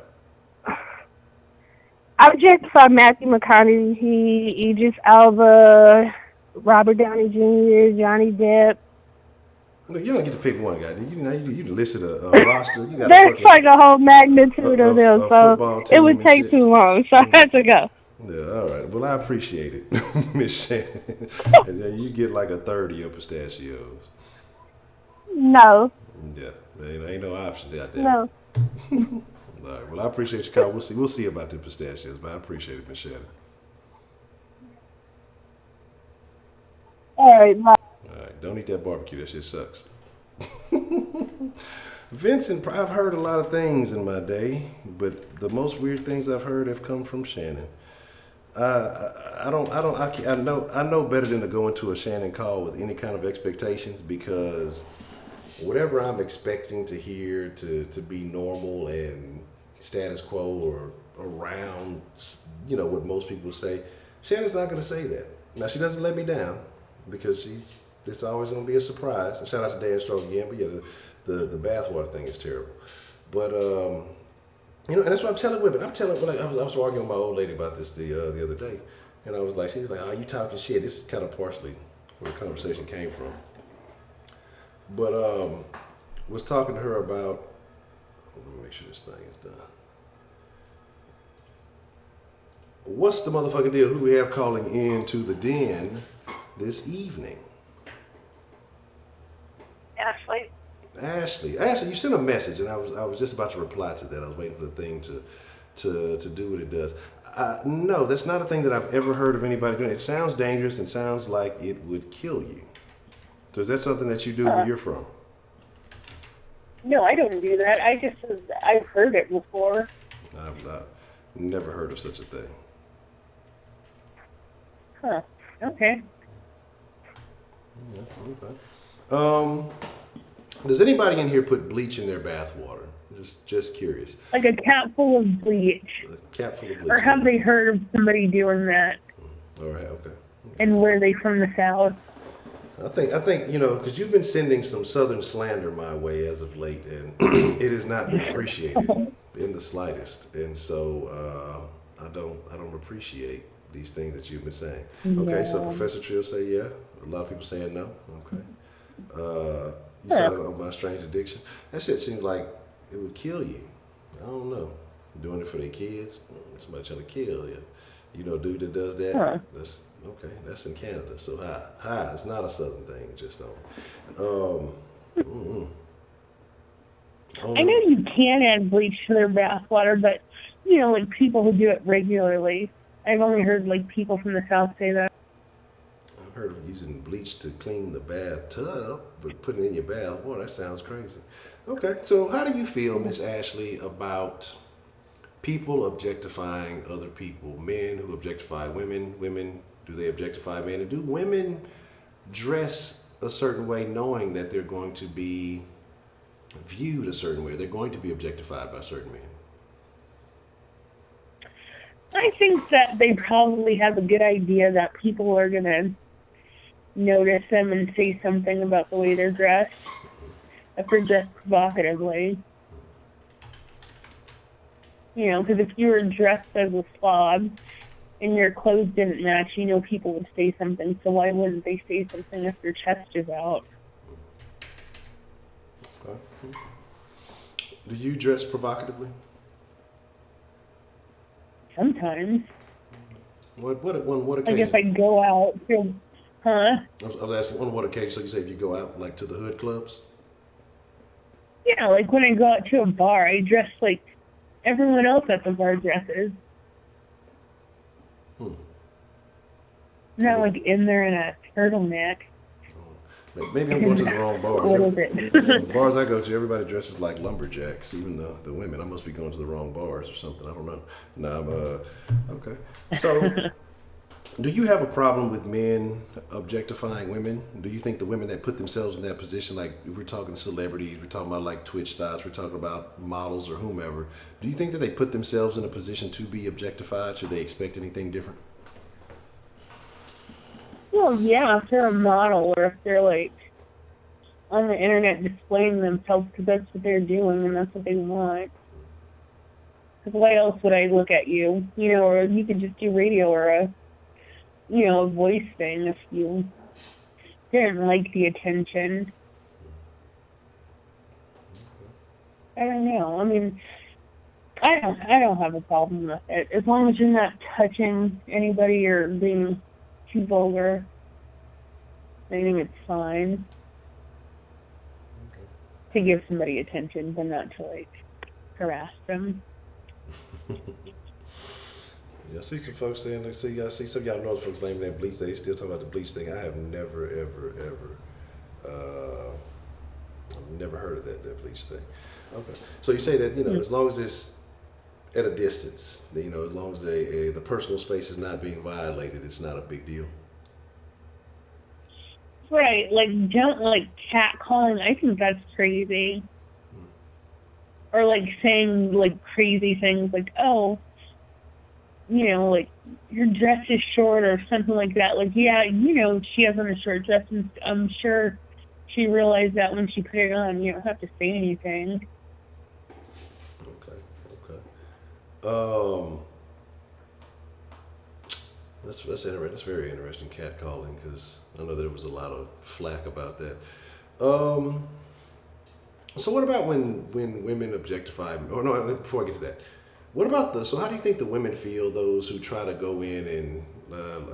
I objectify Matthew McConaughey, Idris Elba, Robert Downey Jr., Johnny Depp. Look, you don't get to pick one guy. You listed a roster. You got There's like a whole magnitude of them, so it would take too long. So I had to go. Yeah, all right. Well, I appreciate it, Miss Shannon. And then you get like a third of your pistachios. No. Yeah, ain't no option out there. No. All right. Well, I appreciate your call. We'll see about the pistachios, but I appreciate it, Miss Shannon. All right, bye. All right. Don't eat that barbecue. That shit sucks. Vincent, I've heard a lot of things in my day, but the most weird things I've heard have come from Shannon. I know better than to go into a Shannon call with any kind of expectations, because whatever I'm expecting to hear to be normal and status quo or around, what most people say, Shannon's not going to say that. Now, she doesn't let me down, because it's always going to be a surprise. And shout out to Dan Stroke again, but yeah, the bathwater thing is terrible. But and that's what I'm telling women. I was arguing with my old lady about this the other day, and she was like, "Oh, you talking shit." This is kind of partially where the conversation came from. But was talking to her about. Let me make sure this thing is done. What's the motherfucking deal? Who do we have calling into the den this evening? Ashley, you sent a message, and I was just about to reply to that. I was waiting for the thing to do what it does. No, that's not a thing that I've ever heard of anybody doing. It sounds dangerous and sounds like it would kill you. So is that something that you do where you're from? No, I don't do that. I've heard it before. I've never heard of such a thing. Huh. Okay. Yeah, okay. Does anybody in here put bleach in their bath water? Just curious. Like a cap full of bleach. A cap full of bleach. Or have they heard of somebody doing that? All right, okay. And were they from the South? I think because you've been sending some Southern slander my way as of late, and it has not been appreciated in the slightest. And so I don't appreciate these things that you've been saying. Okay, so Professor Trill say yeah. A lot of people saying no. Okay. You said it on My Strange Addiction. That shit seems like it would kill you. I don't know. Doing it for their kids, somebody trying to kill you. Dude that does that. Huh. That's okay. That's in Canada. So hi. It's not a Southern thing. It just don't. I know you can add bleach to their bath water, but like people who do it regularly. I've only heard like people from the South say that. I've heard of using bleach to clean the bathtub, but putting it in your bath water, that sounds crazy. Okay, so how do you feel, Miss Ashley, about people objectifying other people? Men who objectify women, do they objectify men? And do women dress a certain way knowing that they're going to be viewed a certain way? They're going to be objectified by certain men. I think that they probably have a good idea that people are going to notice them and say something about the way they're dressed, if they're dressed provocatively. Because if you were dressed as a slob and your clothes didn't match, people would say something. So why wouldn't they say something if your chest is out? Okay. Do you dress provocatively? Sometimes. What occasion? Like if I go out to, I was asking on what occasion. So you say if you go out like to the hood clubs? Yeah, like when I go out to a bar, I dress like everyone else at the bar dresses. Not like in there in a turtleneck. Maybe I'm going to the wrong bars. What is it? The bars I go to, everybody dresses like lumberjacks, even the women. I must be going to the wrong bars or something. I don't know. No, okay. So, do you have a problem with men objectifying women? Do you think the women that put themselves in that position, like if we're talking celebrities, we're talking about like Twitch stars, we're talking about models or whomever, do you think that they put themselves in a position to be objectified? Should they expect anything different? Well, yeah, if they're a model or if they're like on the internet displaying themselves because that's what they're doing and that's what they want. Because why else would I look at you? Or you could just do radio or a voice thing if you didn't like the attention. I don't know. I mean, I don't have a problem with it as long as you're not touching anybody or being too vulgar. I think it's fine to give somebody attention, but not to like harass them. Yeah, I see some folks saying, I see some of y'all know folks blaming that bleach. They still talk about the bleach thing. I have never, ever, I've never heard of that bleach thing. Okay. So you say that, as long as it's at a distance, as long as the personal space is not being violated, it's not a big deal. Right, like don't like catcalling. I think that's crazy. Or like saying like crazy things like, oh, like your dress is short or something like that. Like, yeah, she has on a short dress, and I'm sure she realized that when she put it on. You don't have to say anything. Okay. That's interesting. That's very interesting, catcalling, because I know there was a lot of flack about that. So what about when women objectify? Or no, before I get to that, what about so how do you think the women feel, those who try to go in and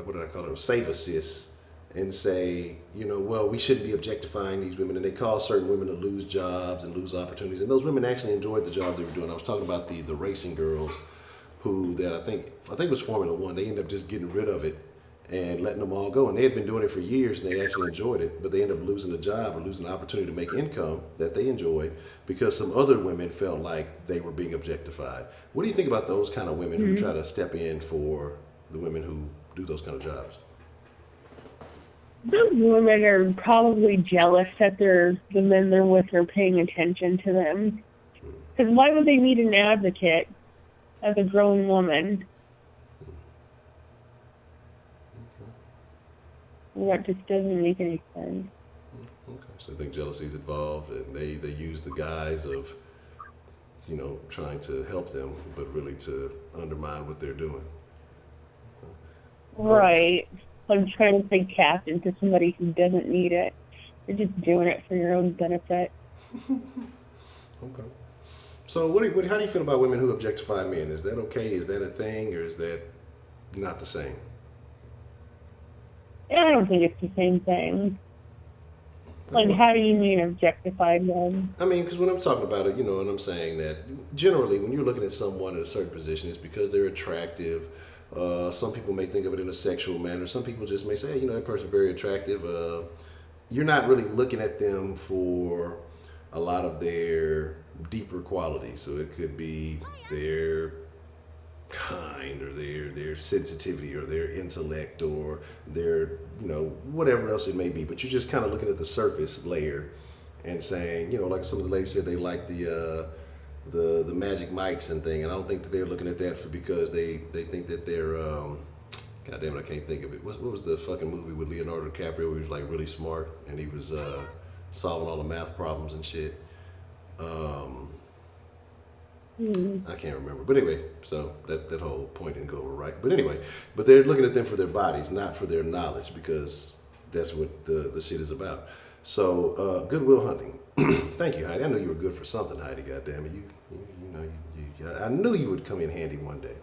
what did I call it, save assist, and say, well, we shouldn't be objectifying these women, and they cause certain women to lose jobs and lose opportunities, and those women actually enjoyed the jobs they were doing. I was talking about the racing girls, who that I think it was Formula One. They ended up just getting rid of it and letting them all go, and they had been doing it for years, and they actually enjoyed it, but they ended up losing a job or losing the opportunity to make income that they enjoyed because some other women felt like they were being objectified. What do you think about those kind of women who try to step in for the women who do those kind of jobs? Those women are probably jealous that the men they're with are paying attention to them. Because why would they need an advocate as a grown woman? That just doesn't make any sense. Okay, so I think jealousy is involved, and they use the guise of, trying to help them, but really to undermine what they're doing. Right. Like trying to play captain to somebody who doesn't need it. You're just doing it for your own benefit. Okay. So how do you feel about women who objectify men? Is that okay? Is that a thing, or is that not the same? I don't think it's the same thing. Like, how do you mean objectify them? I mean, because when I'm talking about it, and I'm saying that generally when you're looking at someone in a certain position, it's because they're attractive. Some people may think of it in a sexual manner. Some people just may say, hey, that person's very attractive. You're not really looking at them for a lot of their deeper qualities. So it could be their kind, or their sensitivity, or their intellect, or their whatever else it may be, but you're just kind of looking at the surface layer and saying, like some of the ladies said, they like the magic mics and thing, and I don't think that they're looking at that because they think that they're God damn it, I can't think of it. What was the fucking movie with Leonardo DiCaprio where he was like really smart and he was solving all the math problems and shit? I can't remember. But anyway, so that whole point didn't go over right. But anyway, but they're looking at them for their bodies, not for their knowledge, because that's what the shit is about. So, Goodwill Hunting. Thank you, Heidi. I knew you were good for something, Heidi. Goddamn it, I knew you would come in handy one day.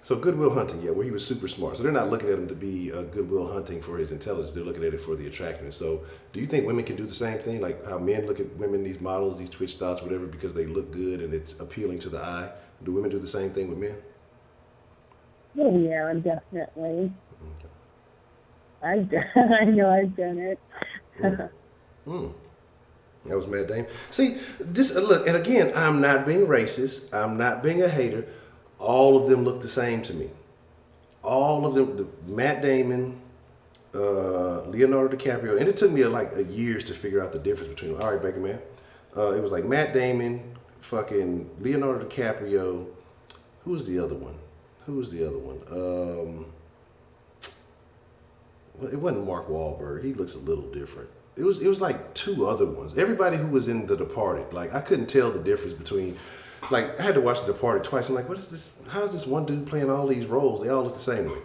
So Goodwill Hunting, yeah, where he was super smart. So they're not looking at him to be Goodwill Hunting for his intelligence. They're looking at it for the attractiveness. So do you think women can do the same thing? Like how men look at women, these models, these Twitch stars, whatever, because they look good and it's appealing to the eye. Do women do the same thing with men? Oh, yeah, definitely. Okay. I know I've done it. That was Matt Damon. See, this look, and again, I'm not being racist. I'm not being a hater. All of them look the same to me. All of them, Matt Damon, Leonardo DiCaprio, and it took me like a years to figure out the difference between them. All right, Baker Man. It was like Matt Damon, fucking Leonardo DiCaprio. Who was the other one? Well, it wasn't Mark Wahlberg. He looks a little different. It was like two other ones. Everybody who was in The Departed, like I couldn't tell the difference between. Like, I had to watch The Departed twice. I'm like, what is this? How is this one dude playing all these roles? They all look the same way.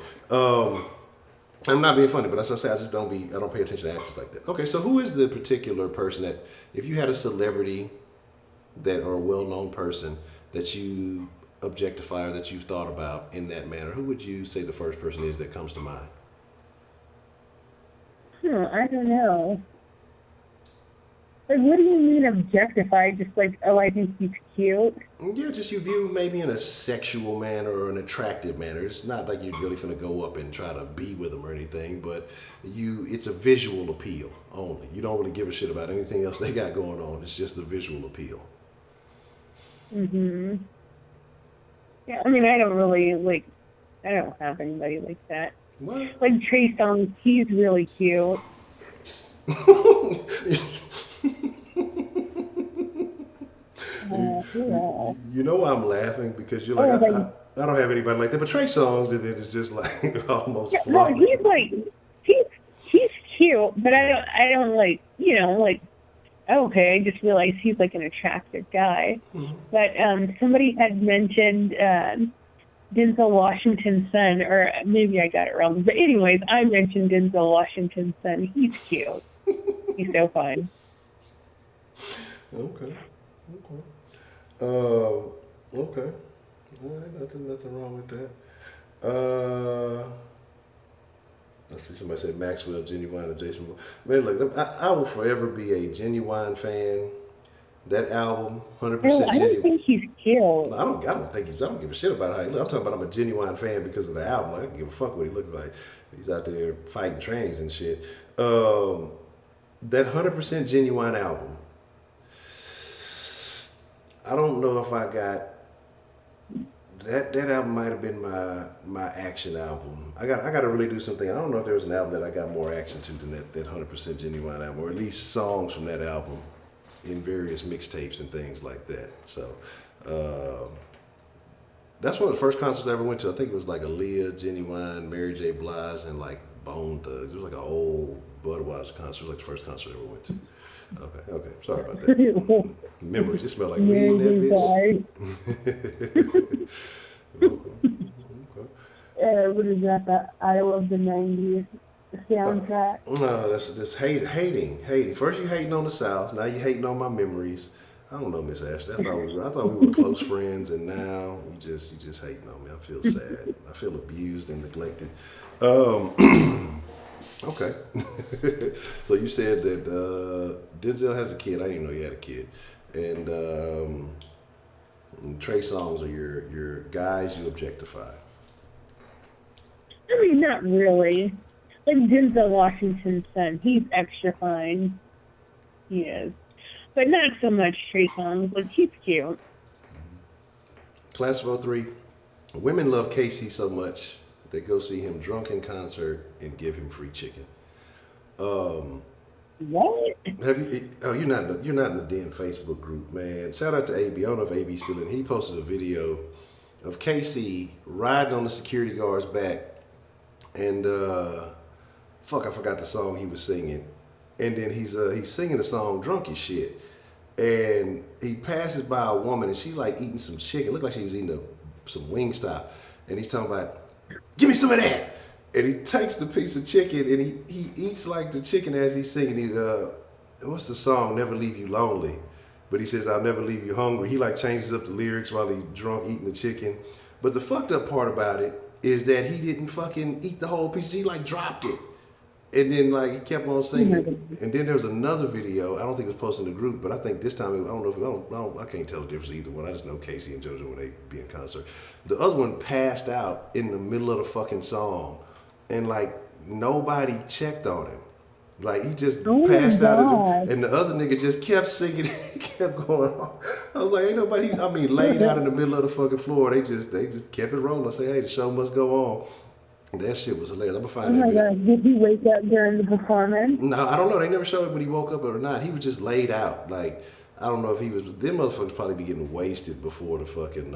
I'm not being funny, but that's what I say. I don't pay attention to actors like that. Okay, so who is the particular person that, if you had a celebrity that, or a well-known person that you objectify or that you've thought about in that manner, who would you say the first person is that comes to mind? I don't know. Like, what do you mean objectify? Just like, oh, I think he's cute. Yeah, just you view maybe in a sexual manner or an attractive manner. It's not like you're really finna go up and try to be with them or anything, but it's a visual appeal only. You don't really give a shit about anything else they got going on. It's just the visual appeal. Mhm. Yeah, I mean, I don't really like. I don't have anybody like that. What? Like Trey Songz, he's really cute. Yeah. You know why I'm laughing? Because you're like, I don't have anybody like that. But Trey Songz, and then it's just like almost Yeah, no, flawless. he's like he's cute, but I don't like, like, okay, I just realized he's like an attractive guy. Mm-hmm. But somebody had mentioned Denzel Washington's son, or maybe I got it wrong. But anyways, I mentioned Denzel Washington's son. He's cute. He's so fun. Okay. Okay. All right, nothing wrong with that. Let's see, somebody said Maxwell, Genuine, and Jason. Man, look, I will forever be a Genuine fan. That album, 100% No, I don't Genuine. think he's cute. I don't give a shit about how he looks. I'm talking about I'm a Genuine fan because of the album. I don't give a fuck what he looks like. He's out there fighting trannies and shit. That 100% Genuine album. I don't know if I got that album might have been my action album. I got to really do something. I don't know if there was an album that I got more action to than that 100% Genuine album, or at least songs from that album in various mixtapes and things like that. So that's one of the first concerts I ever went to. I think it was like Aaliyah, Genuine, Mary J. Blige, and like Bone Thugs. It was like an old Budweiser concert. It was like the first concert I ever went to. Okay. Sorry about that. Memories. It smell like weed in that bitch. Okay. What is that? The I Love the 90s soundtrack? No, that's hating. First you hating on the South. Now you hating on my memories. I don't know, Miss Ashley. I thought we were close friends, and now you just hating on me. I feel sad. I feel abused and neglected. Okay. So you said that Denzel has a kid. I didn't even know he had a kid. And Trey Songz are your guys you objectify. I mean, not really. Like Denzel Washington's son, he's extra fine. He is. But not so much Trey Songz, but he's cute. Class of 03. Women love Casey so much they go see him drunk in concert and give him free chicken. What? Have you? Oh, you're not in the Den Facebook group, man. Shout out to AB. I don't know if AB's still in. He posted a video of KC riding on the security guard's back, and I forgot the song he was singing. And then he's singing the song drunk as shit, and he passes by a woman and she's like eating some chicken. Looked like she was eating some Wingstop, and he's talking about, "Give me some of that." And he takes the piece of chicken and he eats like the chicken as he's singing. What's the song? Never Leave You Lonely. But he says, "I'll never leave you hungry." He like changes up the lyrics while he's drunk eating the chicken. But the fucked up part about it is that he didn't fucking eat the whole piece. He like dropped it. And then like he kept on singing. And then there was another video. I don't think it was posted in the group, but I think this time I can't tell the difference either one. I just know Casey and JoJo when they be in concert. The other one passed out in the middle of the fucking song, and like nobody checked on him. Like he just passed out, and the other nigga just kept singing. He kept going on. I was like, ain't nobody. I mean, laid out in the middle of the fucking floor. They just kept it rolling. I say, hey, the show must go on. That shit was hilarious. I'm gonna find that video. God, did he wake up during the performance? No, I don't know. They never showed it when he woke up or not. He was just laid out. Like, I don't know if he was. Them motherfuckers probably be getting wasted before the fucking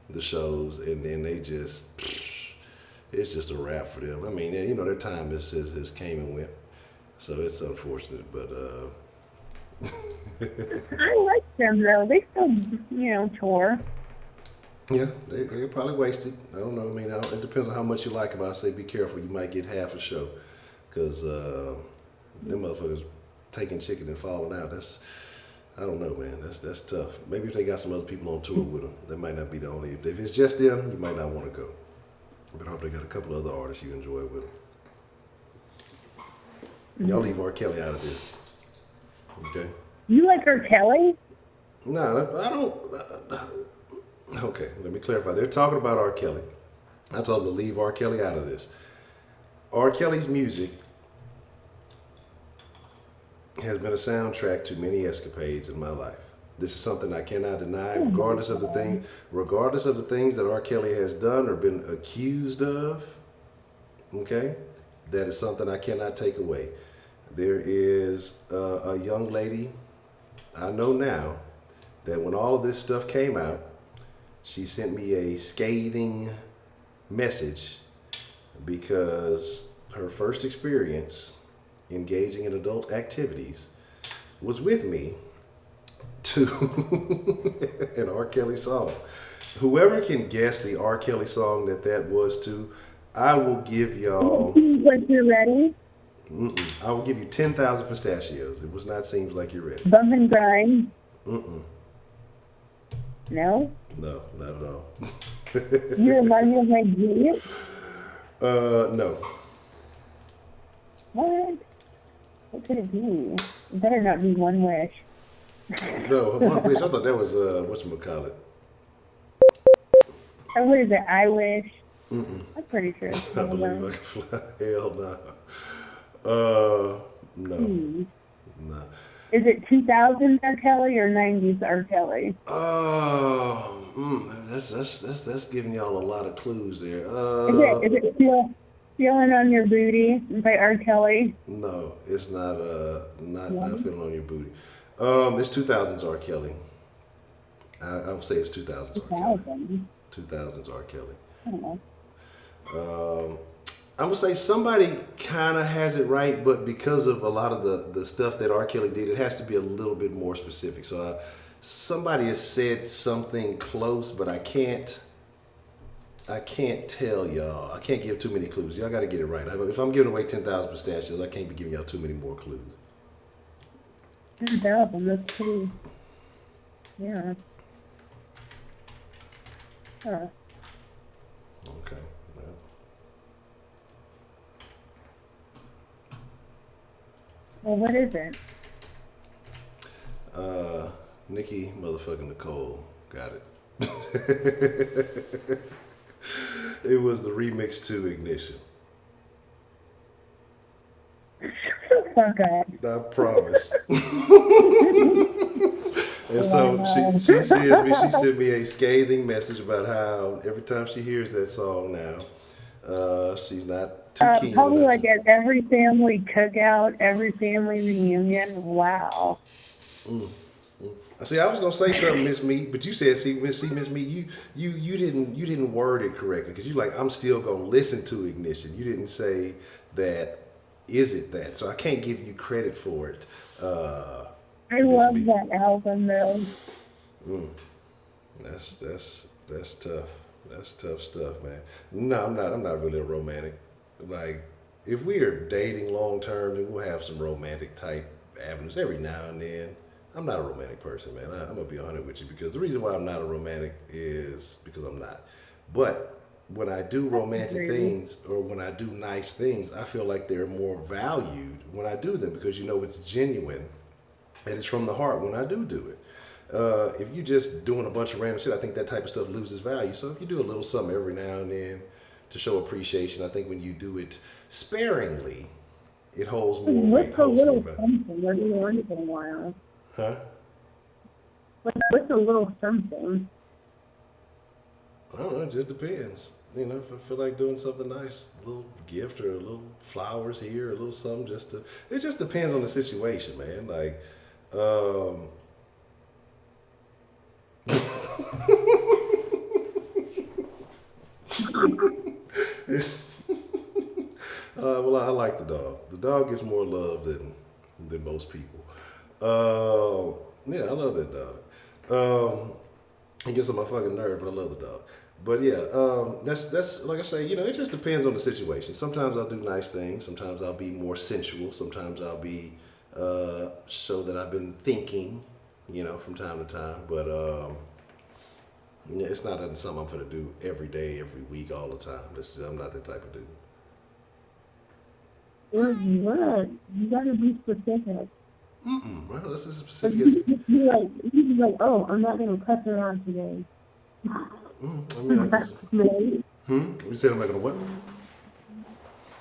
the shows, and then they just. It's just a wrap for them. I mean, you know, their time has came and went, so it's unfortunate. But I like them though. They still, tour. yeah, they're probably wasted. I don't know. I mean, it depends on how much you like them. I say be careful. You might get half a show, because them motherfuckers taking chicken and falling out. I don't know, man. That's tough. Maybe if they got some other people on tour with them, that might not be the only. If it's just them, you might not want to go. But I hope they got a couple other artists you enjoy with them. Y'all leave R. Kelly out of this. Okay. You like R. Kelly? No, I don't. Okay, let me clarify. They're talking about R. Kelly. I told them to leave R. Kelly out of this. R. Kelly's music has been a soundtrack to many escapades in my life. This is something I cannot deny, regardless of the things that R. Kelly has done or been accused of. Okay, that is something I cannot take away. There is a young lady I know now that when all of this stuff came out, she sent me a scathing message because her first experience engaging in adult activities was with me to an R. Kelly song. Whoever can guess the R. Kelly song that was to, I will give y'all. Seems like you're ready. I will give you 10,000 pistachios. It was not Seems Like You're Ready. Bump and grind. No? No, not at all. You remind me of my Juliet? No. What? What could it be? It better not be One Wish. No, One Wish. I thought that was, whatchamacallit. Or what is it? I Wish? I'm pretty sure it's I one of believe them. I can fly. Hell no. No. No. Is it 2000s R. Kelly or 90s R. Kelly? That's giving y'all a lot of clues there. Is it Feeling on Your Booty by R. Kelly? No, it's not. Not Feeling on Your Booty. It's 2000s R. Kelly. I would say it's 2000s R. Kelly. 2000s R. Kelly. I don't know. I'm gonna say somebody kind of has it right, but because of a lot of the stuff that R. Kelly did, it has to be a little bit more specific. So somebody has said something close, but I can't tell y'all. I can't give too many clues. Y'all got to get it right. If I'm giving away 10,000 pistachios, I can't be giving y'all too many more clues. 10,000, that's pretty. Yeah. Huh. Okay. Well, what is it? Nikki motherfucking Nicole got it. It was the remix to Ignition. Fuck up. I promise. And so she sent me a scathing message about how every time she hears that song now, she's not too keen. Probably like at every family cookout, every family reunion. Wow. See, I was gonna say something, Miss Meat, but you said, Miss Meat, you didn't word it correctly because you like I'm still gonna listen to Ignition. You didn't say that. Is it that? So I can't give you credit for it. I love that album though. That's tough. That's tough stuff, man. No, I'm not really a romantic. Like, if we are dating long term, then we'll have some romantic type avenues every now and then. I'm not a romantic person, man. I'm gonna be 100 with you because the reason why I'm not a romantic is because I'm not. But when I do romantic things or when I do nice things, I feel like they're more valued when I do them because it's genuine and it's from the heart when I do it. If you're just doing a bunch of random shit, I think that type of stuff loses value. So if you do a little something every now and then to show appreciation, I think when you do it sparingly, it holds more weight. What's a little something? What do you want in a while? Huh? What's a little something? I don't know. It just depends. If I feel like doing something nice, a little gift or a little flowers here, a little something it just depends on the situation, man. Like, well, I like the dog. The dog gets more love than most people. Yeah, I love that dog. He gets on my fucking nerve, but I love the dog. But yeah, that's like I say, it just depends on the situation. Sometimes I'll do nice things. Sometimes I'll be more sensual. Sometimes I'll be show that I've been thinking, from time to time. But yeah, it's not something I'm gonna do every day, every week, all the time. I'm not that type of dude. What? You gotta be specific. Well, that's as But specific you as. could just be like, oh, I'm not gonna cuss her out today. I mean, I guess. No. You said I'm not gonna what?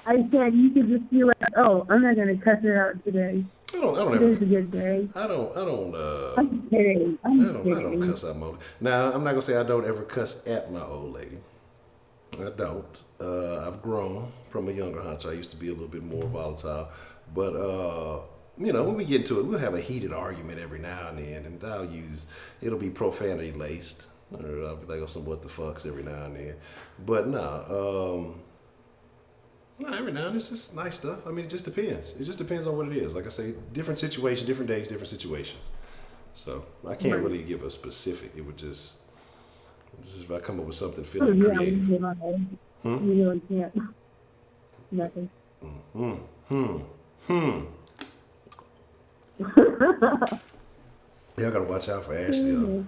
I said you could just be like, oh, I'm not gonna cuss her out today. I don't Today's ever. a good day. I don't. I'm kidding. I don't cuss out my old lady. Now, I'm not gonna say I don't ever cuss at my old lady. I don't. I've grown from a younger Honcho. I used to be a little bit more volatile, but when we get into it, we'll have a heated argument every now and then, and it'll be profanity laced, or I'll be like, oh, some what the fucks every now and then. But no, every now and then it's just nice stuff. I mean, it just depends. It just depends on what it is. Like I say, different situations, different days, different situations. So I can't really give a specific. It would just if I come up with something feeling creative. You really can't. Nothing. Yeah, I gotta watch out for Ashley. Look,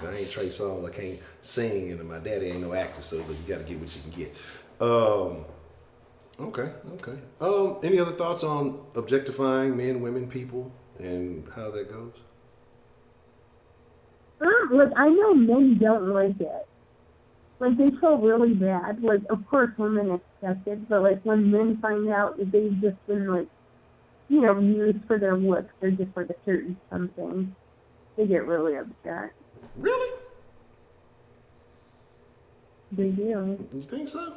I ain't Trey Songz. I can't sing, and my daddy ain't no actor, so look, you gotta get what you can get. Okay. Any other thoughts on objectifying men, women, people, and how that goes? Like, I know men don't like it. Like, they feel really bad. Like, of course, women accept it, but, like, when men find out that they've just been, like, used for their looks or just, like, a certain something, they get really upset. Really? They do. You think so?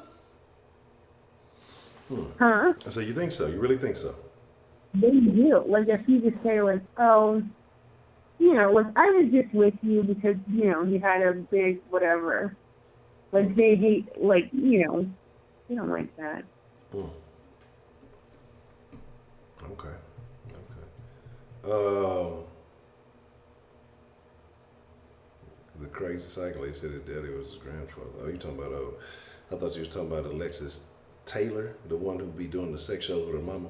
Huh? I say, you think so? You really think so? They do. Like, if you just say, like, oh, like, I was just with you because, you had a big whatever. Like, they hate, like, they don't like that. Okay. The crazy cycle, he said his daddy was his grandfather. Oh, you talking about, I thought you was talking about Alexis Taylor, the one who be doing the sex shows with her mama.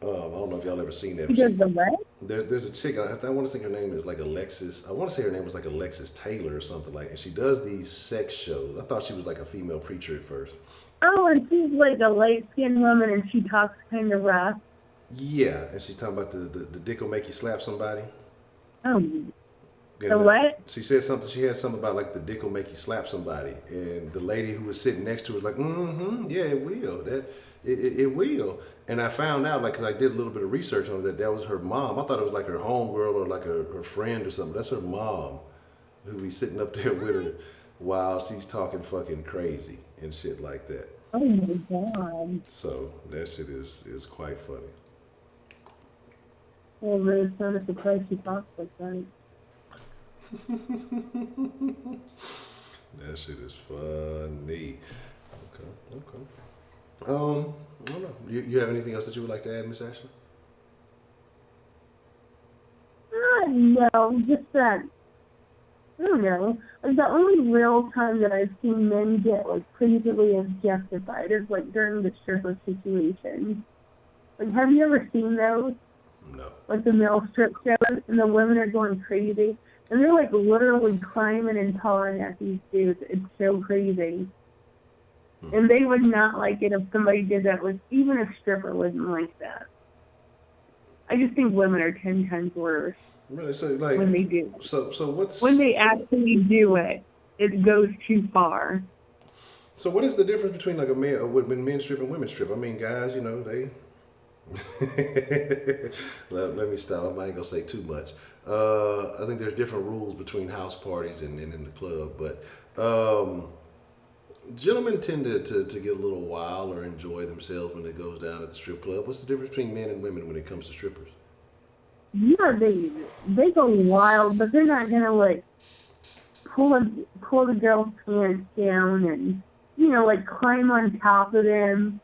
I don't know if y'all ever seen that. Because the what? There's a chick, I want to think her name is like Alexis, I want to say her name was like Alexis Taylor or something like that. And she does these sex shows. I thought she was like a female preacher at first. Oh, and she's like a light-skinned woman and she talks kind of rough. Yeah, and she talking about the dick will make you slap somebody. Oh, the what? She said something. She had something about like the dick will make you slap somebody, and the lady who was sitting next to her was like, yeah, it will. It will. And I found out, like, 'cause I did a little bit of research on it, that was her mom. I thought it was like her homegirl or like her friend or something. That's her mom, who be sitting up there with her while she's talking fucking crazy and shit like that. Oh my God. So that shit is quite funny. Well, it's not a surprise she talks like that. That shit is funny. Okay. I don't know. You have anything else that you would like to add, Miss Ashley? No, just that. I don't know. Like, the only real time that I've seen men get like crazily objectified is like during the stripper situation. Like, have you ever seen those? No. Like the male strip shows, and the women are going crazy, and they're like literally climbing and pawing at these dudes. It's so crazy. And they would not like it if somebody did that. Like, even a stripper wouldn't like that. I just think women are 10 times worse. Really? So like when they do. So what's when they actually do it? It goes too far. So what is the difference between like when men strip and women strip? I mean, guys, they. Let me stop. I ain't gonna say too much. I think there's different rules between house parties and in the club, but gentlemen tend to get a little wild or enjoy themselves when it goes down at the strip club. What's the difference between men and women when it comes to strippers? Yeah, they go wild, but they're not gonna like pull the girl's pants down and like climb on top of them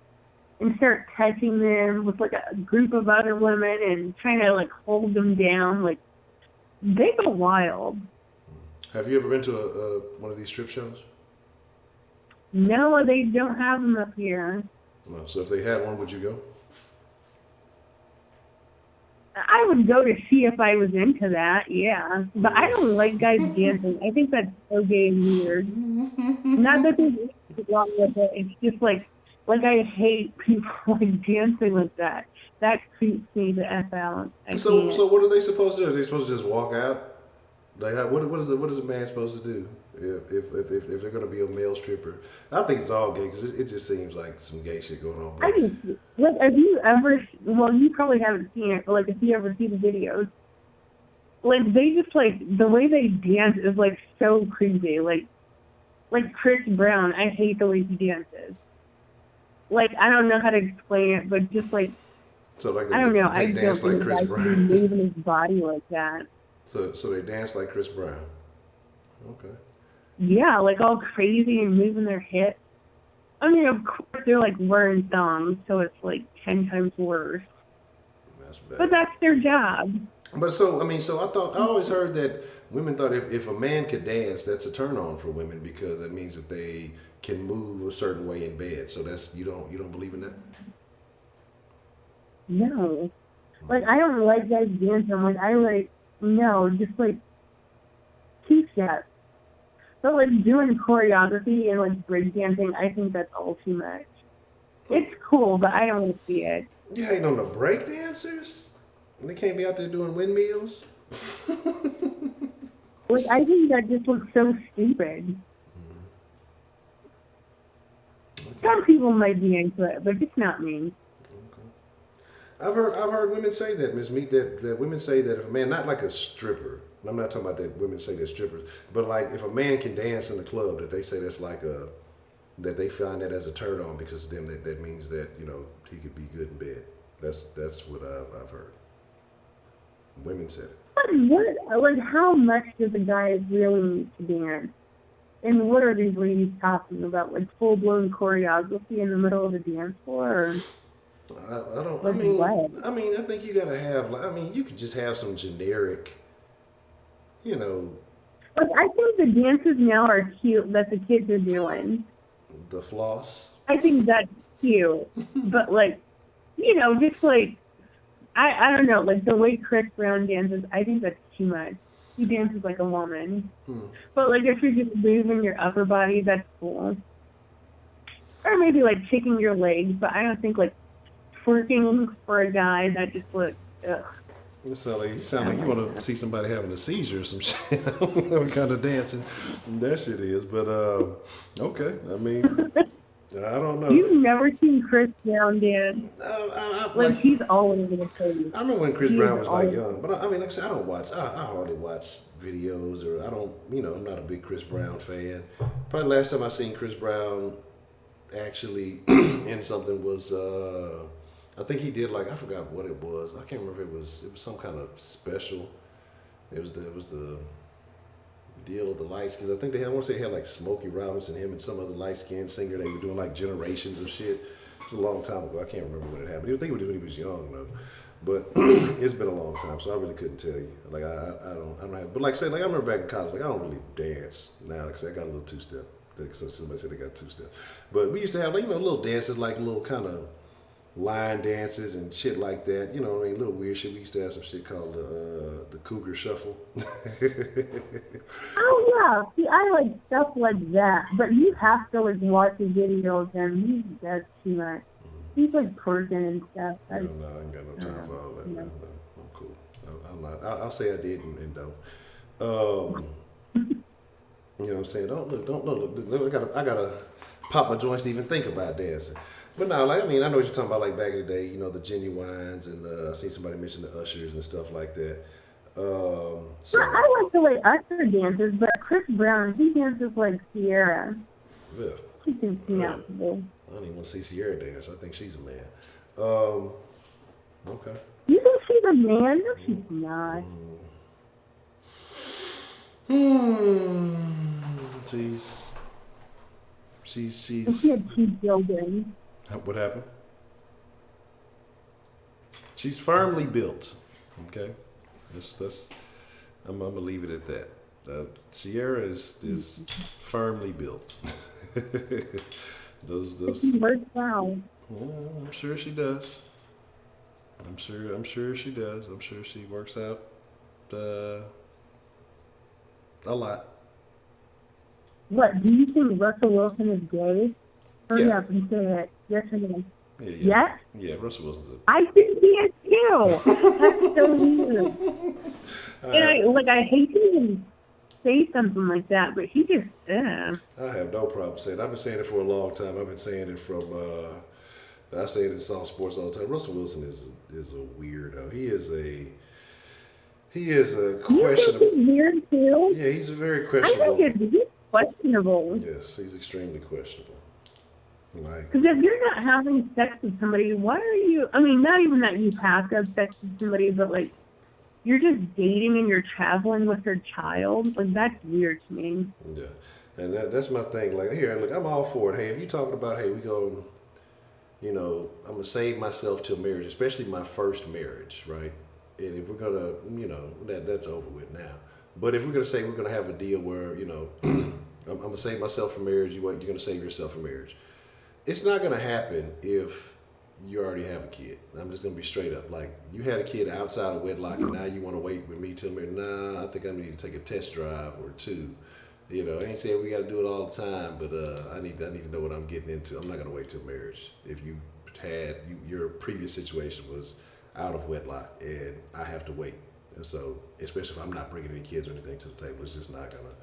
and start touching them with like a group of other women and trying to like hold them down. Like, they go wild. Have you ever been to one of these strip shows? No, they don't have them up here. No. So if they had one, would you go? I would go to see if I was into that, yeah. But I don't like guys dancing. I think that's so gay and weird. Not that there's anything wrong with it. It's just like I hate people like dancing like that. that creeps me the F out. I So can't. so what are they supposed to do? Are they supposed to just walk out? Like what is a man supposed to do if they're gonna be a male stripper? I think it's all gay because it just seems like some gay shit going on. I But mean, like, have you ever? Well, you probably haven't seen it, but like, if you ever see the videos, like they just like the way they dance is like so creepy. Like Chris Brown, I hate the way he dances. Like I don't know how to explain it, but just like so like I don't know, they I dance don't like think Chris I should be Brown. moving his body like that. So they dance like Chris Brown. Okay. Yeah, like all crazy and moving their hips. I mean, of course they're like wearing thongs, so it's like 10 times worse. That's bad. But that's their job. But so I always heard that women thought if a man could dance, that's a turn on for women because that means that they can move a certain way in bed. So that's you don't believe in that? No. Like, I don't like guys dancing. Like, no, just like, two steps. But like doing choreography and like breakdancing, I think that's all too much. It's cool, but I don't want to see it. You hating on the break dancers? They can't be out there doing windmills? Like, I think that just looks so stupid. Some people might be into it, but it's not me. I've heard women say that, Miss Meek, that women say that if a man, not like a stripper, I'm not talking about that women say they're strippers, but like if a man can dance in the club, that they say that's like that they find that as a turn on because to them that means that, you know, he could be good in bed. That's what I've heard. Women said it. But like, how much does a guy really need to dance? And what are these ladies talking about? Like full-blown choreography in the middle of a dance floor? Or I don't. like what? I mean, I think you gotta have. I mean, you could just have some generic, you know, Like, I think the dances now are cute that the kids are doing. the floss. I think that's cute. But like, you know, just like, I don't know, like the way Chris Brown dances, I think that's too much. He dances like a woman. But like, if you're just moving your upper body, that's cool. Or maybe like kicking your legs, but I don't think like twerking for a guy that just looks, ugh. You sound like you want to see somebody having a seizure or some shit. I don't know what kind of dancing that shit is, but okay. I mean, I don't know. You've never seen Chris Brown dance? Like, he's all over the place. I remember when Chris Brown was like all- young, but I mean, like I said, I hardly watch videos, or I don't, you know, I'm not a big Chris Brown fan. Probably last time I seen Chris Brown actually in something was, I think he did like, I forgot what it was. I can't remember if it was some kind of special. It was the deal of the lights, because I think I want to say he had like Smokey Robinson, him and some other light skinned singer. They were doing like generations of shit. It was a long time ago. I can't remember when it happened. I think it was when he was young though. But it's been a long time, so I really couldn't tell you. Like I don't have. But like I said, like I remember back in college, like I don't really dance now. Like I said, I got a little two step. So somebody said they got two step. But we used to have like, you know, little dances, like little kind of line dances and shit like that. You know what I mean? Little weird shit. We used to have some shit called the Cougar Shuffle. Oh yeah, see, I like stuff like that, but you have to like watch the videos and he does too much. He's like twerking and stuff. No, I ain't got no time for all that. No, I'm cool. I'm not. I'll say I did and don't. You know what I'm saying? Don't look. I gotta pop my joints to even think about dancing. But no, like I mean, I know what you're talking about. Like back in the day, you know, the Genuines, and I seen somebody mention the Ushers and stuff like that. So I like the way Usher dances, but Chris Brown, he dances like Sierra. yeah, He can see out today. I don't even want to see Sierra dance. I think she's a man. Okay. You think she's a man? No, she's not. She's. And she had 2 children. What happened? She's firmly built. Okay, that's. I'm gonna leave it at that. Sierra is firmly built. those. She works out. Well, I'm sure she does. I'm sure she does. I'm sure she works out a lot. What, do you think Russell Wilson is gay? Hurry Yeah. up and say it. Yes or no? Yeah. Yes, Yeah, Russell Wilson's I think he is too. That's so weird. And I hate to even say something like that, but he just, I have no problem saying it. I've been saying it for a long time. I've been saying it from, I say it in South Sports all the time. Russell Wilson is a weirdo. He is a you think questionable. he's weird too? Yeah, he's a very I questionable. think he's questionable. Yes, he's extremely questionable. Like, Because if you're not having sex with somebody, why are you? I mean, not even that you have to have sex with somebody, but like you're just dating and you're traveling with their child. Like that's weird to me. yeah, and that's my thing. Like, here, look, I'm all for it. Hey, if you talking about, hey, we go, I'm gonna save myself till marriage, especially my first marriage, right? And if we're gonna, that's over with now. But if we're gonna say we're gonna have a deal where, I'm gonna save myself for marriage, you're gonna save yourself for marriage. It's not gonna happen if you already have a kid. I'm just gonna be straight up. Like, you had a kid outside of wedlock, and now you want to wait with me till marriage. Nah, I think I need to take a test drive or two. I ain't saying we got to do it all the time, but I need to know what I'm getting into. I'm not gonna wait till marriage. If you had your previous situation was out of wedlock, and I have to wait, and so especially if I'm not bringing any kids or anything to the table, it's just not gonna.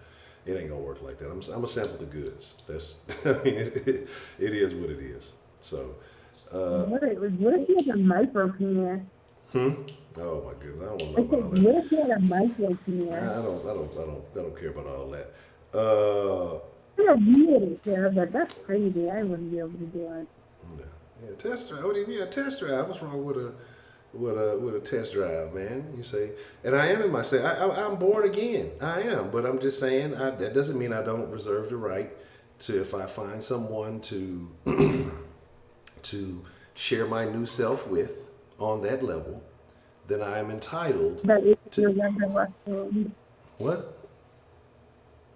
It ain't gonna work like that. I'm gonna sample the goods. That's. I mean, it is what it is. So. What if he has a micro penis? Oh my goodness, I don't I know about said, all that. what if he had a micro penis? I don't care about all that. You wouldn't care, but that's crazy. I wouldn't be able to do it. Yeah, test drive. What do you mean a test drive? What's wrong with a test drive, man? You say, and I am in my say. I'm born again. I am, but I'm just saying that doesn't mean I don't reserve the right to, if I find someone to to share my new self with on that level, then I am entitled That isn't to. your right or left hand. What?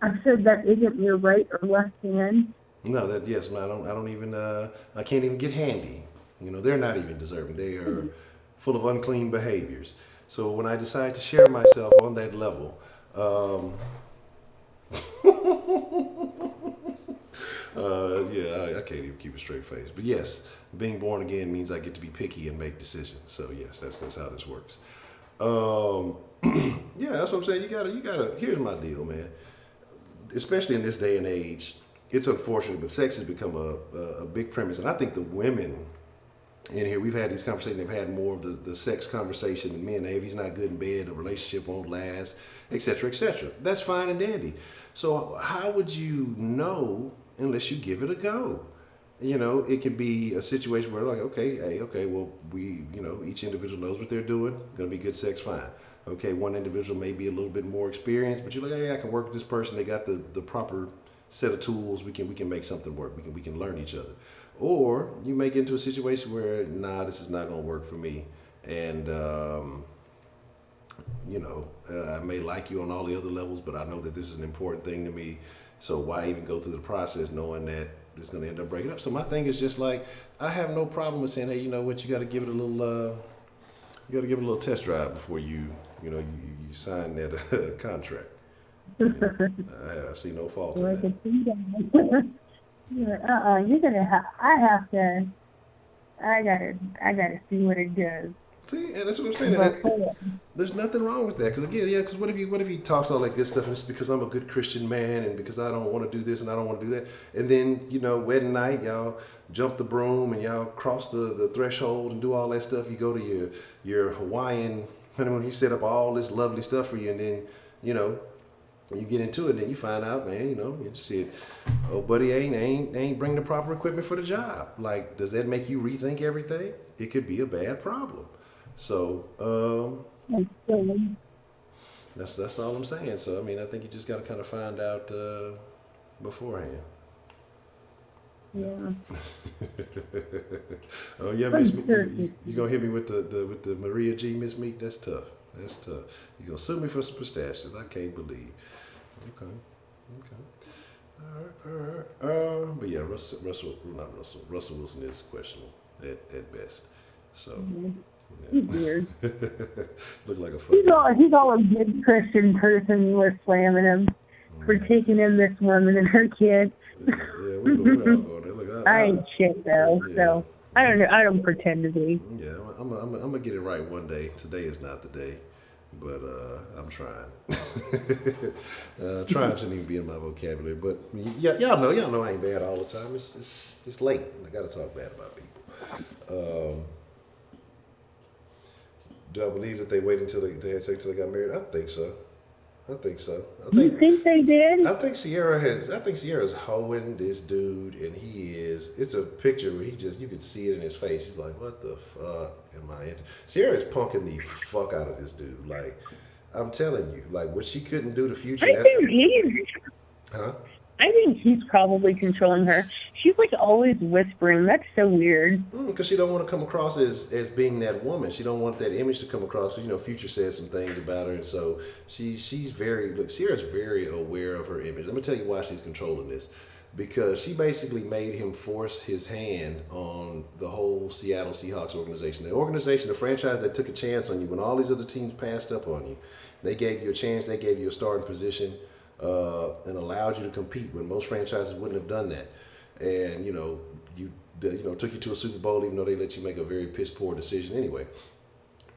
I said that isn't your right or left hand. No, yes, no, I don't even, I can't even get handy. They're not even deserving. They are full of unclean behaviors. So when I decide to share myself on that level, I can't even keep a straight face. But yes, being born again means I get to be picky and make decisions. So yes, that's how this works. Yeah, that's what I'm saying. You gotta. Here's my deal, man. Especially in this day and age, it's unfortunate, but sex has become a big premise, and I think the women in here, we've had these conversations. They've had more of the sex conversation than men. If he's not good in bed, the relationship won't last, etc., etc. That's fine and dandy. So how would you know unless you give it a go? It could be a situation where like, okay, well, we, each individual knows what they're doing. Gonna be good sex, fine. Okay, one individual may be a little bit more experienced, but you're like, hey, I can work with this person. They got the proper set of tools. We can make something work. We can learn each other. Or you may get into a situation where, nah, this is not gonna work for me, and I may like you on all the other levels, but I know that this is an important thing to me. So why even go through the process knowing that it's going to end up breaking up? So my thing is just like, I have no problem with saying, hey, you know what, you got to give it a little test drive before you sign that contract. I see no fault in that. You're gonna I gotta see what it does. See, and that's what I'm saying. There's nothing wrong with that. Because again, because what if he talks all that good stuff and it's because I'm a good Christian man and because I don't want to do this and I don't want to do that. And then, wedding night, y'all jump the broom and y'all cross the threshold and do all that stuff. You go to your Hawaiian honeymoon. He set up all this lovely stuff for you, and then, you get into it and then you find out, man, you see, oh, buddy ain't bring the proper equipment for the job. Like, does that make you rethink everything? It could be a bad problem. So, that's all I'm saying. So, I mean, I think you just got to kind of find out beforehand. Yeah. Oh yeah, Miss Meek, you gonna hit me with the Maria G, Miss Meek? That's tough. You gonna sue me for some pistachios? I can't believe. Okay. All right. But yeah, Russell Wilson is questionable at best. So. Mm-hmm. Yeah. He's weird. Look like a fucking. He's all a good Christian person. We're slamming him for taking in this woman and her kid. Yeah, we all going there. Look, I ain't shit though. Yeah, So I don't know. I don't pretend to be. Yeah, I'm gonna get it right one day. Today is not the day, but I'm trying. Trying shouldn't even be in my vocabulary, but y'all know I ain't bad all the time. It's late. I gotta talk bad about people. Do I believe that they waited until they had sex until they got married? I think so. I You think they did? I think Sierra's hoeing this dude, and it's a picture where you could see it in his face. He's like, what the fuck am I into? Sierra is punking the fuck out of this dude. Like, I'm telling you, like, what she couldn't do to Future. I think he's probably controlling her. She's like always whispering. That's so weird. Because she don't want to come across as being that woman. She don't want that image to come across. Future said some things about her, and so Sierra's very aware of her image. Let me tell you why she's controlling this. Because she basically made him force his hand on the whole Seattle Seahawks organization. The franchise that took a chance on you when all these other teams passed up on you. They gave you a chance. They gave you a starting position. And allowed you to compete when most franchises wouldn't have done that, and took you to a Super Bowl even though they let you make a very piss poor decision anyway.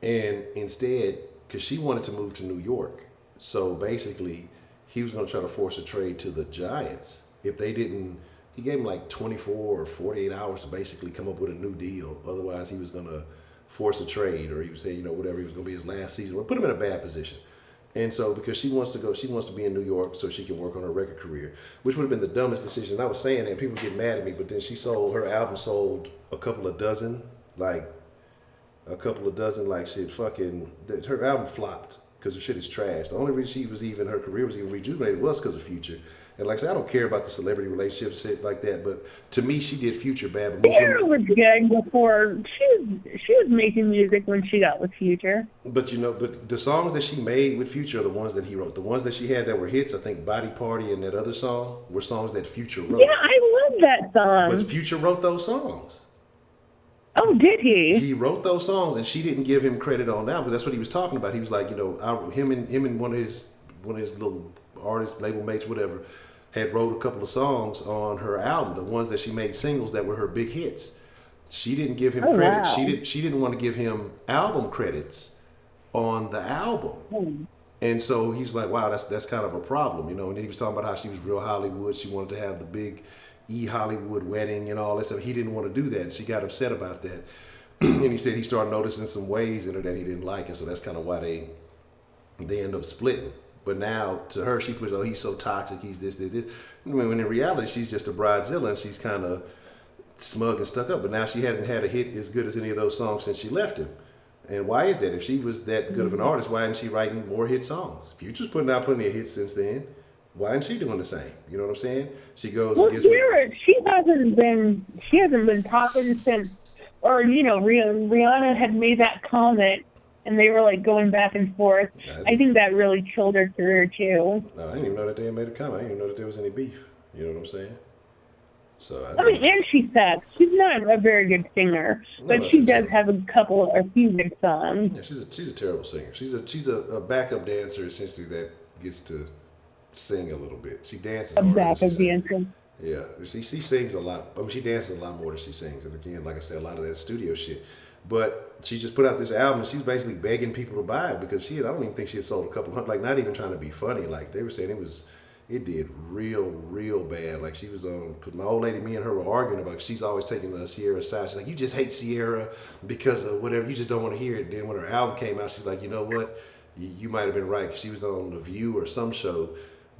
And instead, because she wanted to move to New York, so basically he was going to try to force a trade to the Giants. If they didn't, he gave him like 24 or 48 hours to basically come up with a new deal. Otherwise, he was going to force a trade, or he would say whatever, he was going to be his last season, or put him in a bad position. And so, because she wants to be in New York so she can work on her record career, which would have been the dumbest decision. And I was saying that, people get mad at me, but then her album sold a couple of dozen, like shit, her album flopped because her shit is trash. The only reason her career was even rejuvenated was because of Future. And like I said, I don't care about the celebrity relationships, shit like that, but to me, she did Future bad. But Sierra was good before. She was making music when she got with Future. But the songs that she made with Future are the ones that he wrote. The ones that she had that were hits, I think Body Party and that other song, were songs that Future wrote. Yeah, I love that song. But Future wrote those songs. Oh, did he? He wrote those songs, and she didn't give him credit on that, because that's what he was talking about. He was like, him and one of his little artist label mates, whatever, had wrote a couple of songs on her album, the ones that she made singles that were her big hits. She didn't give him credit. Wow. She didn't want to give him album credits on the album. And so he's like, wow, that's kind of a problem, And then he was talking about how she was real Hollywood. She wanted to have the big Hollywood wedding and all that stuff. He didn't want to do that. She got upset about that. And he said he started noticing some ways in her that he didn't like, and so that's kind of why they end up splitting. But now, to her, she puts, he's so toxic, he's this. When in reality, she's just a bridezilla, and she's kind of smug and stuck up. But now she hasn't had a hit as good as any of those songs since she left him. And why is that? If she was that good of an artist, why isn't she writing more hit songs? Future's putting out plenty of hits since then. Why isn't she doing the same? You know what I'm saying? She goes and gets she hasn't been talking since, or Rihanna had made that comment. And they were like going back and forth. I think that really killed her career too. No, I didn't even know that they had made a comment. I didn't even know that there was any beef. You know what I'm saying? So and she sucks. She's not a very good singer, but she does have a few good songs. Yeah, she's a terrible singer. She's a backup dancer essentially that gets to sing a little bit. She dances. A backup dancer. Yeah, she sings a lot. I mean, she dances a lot more than she sings. And again, like I said, a lot of that studio shit. But she just put out this album, and she was basically begging people to buy it because I don't even think she had sold a couple hundred, like not even trying to be funny. Like they were saying it did real bad. Like she was on, because my old lady, me and her were arguing about, she's always taking Sierra's side. She's like, you just hate Sierra because of whatever, you just don't want to hear it. Then when her album came out, she's like, you know what? You might have been right. She was on The View or some show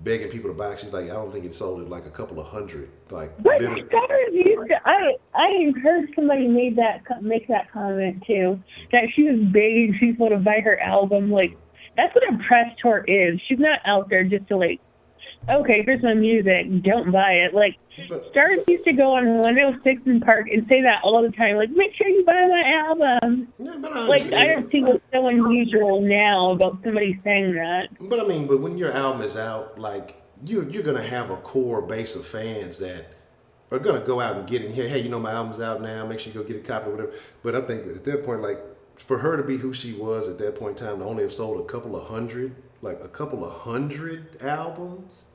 begging people to buy. She's like, I don't think it sold it like a couple of hundred. Like, but I heard somebody make that comment too, that she was begging people to buy her album. Like, that's what a press tour is. She's not out there just to like, okay, here's my music, don't buy it. Like, stars used to go on 106 and Park and say that all the time. Like, make sure you buy my album. Yeah, but I don't think it's so unusual now about somebody saying that. But I mean, but when your album is out, like, you're gonna have a core base of fans that are gonna go out and get it. Hey, my album's out now. Make sure you go get a copy or whatever. But I think at that point, like, for her to be who she was at that point in time, to only have sold a couple of hundred albums,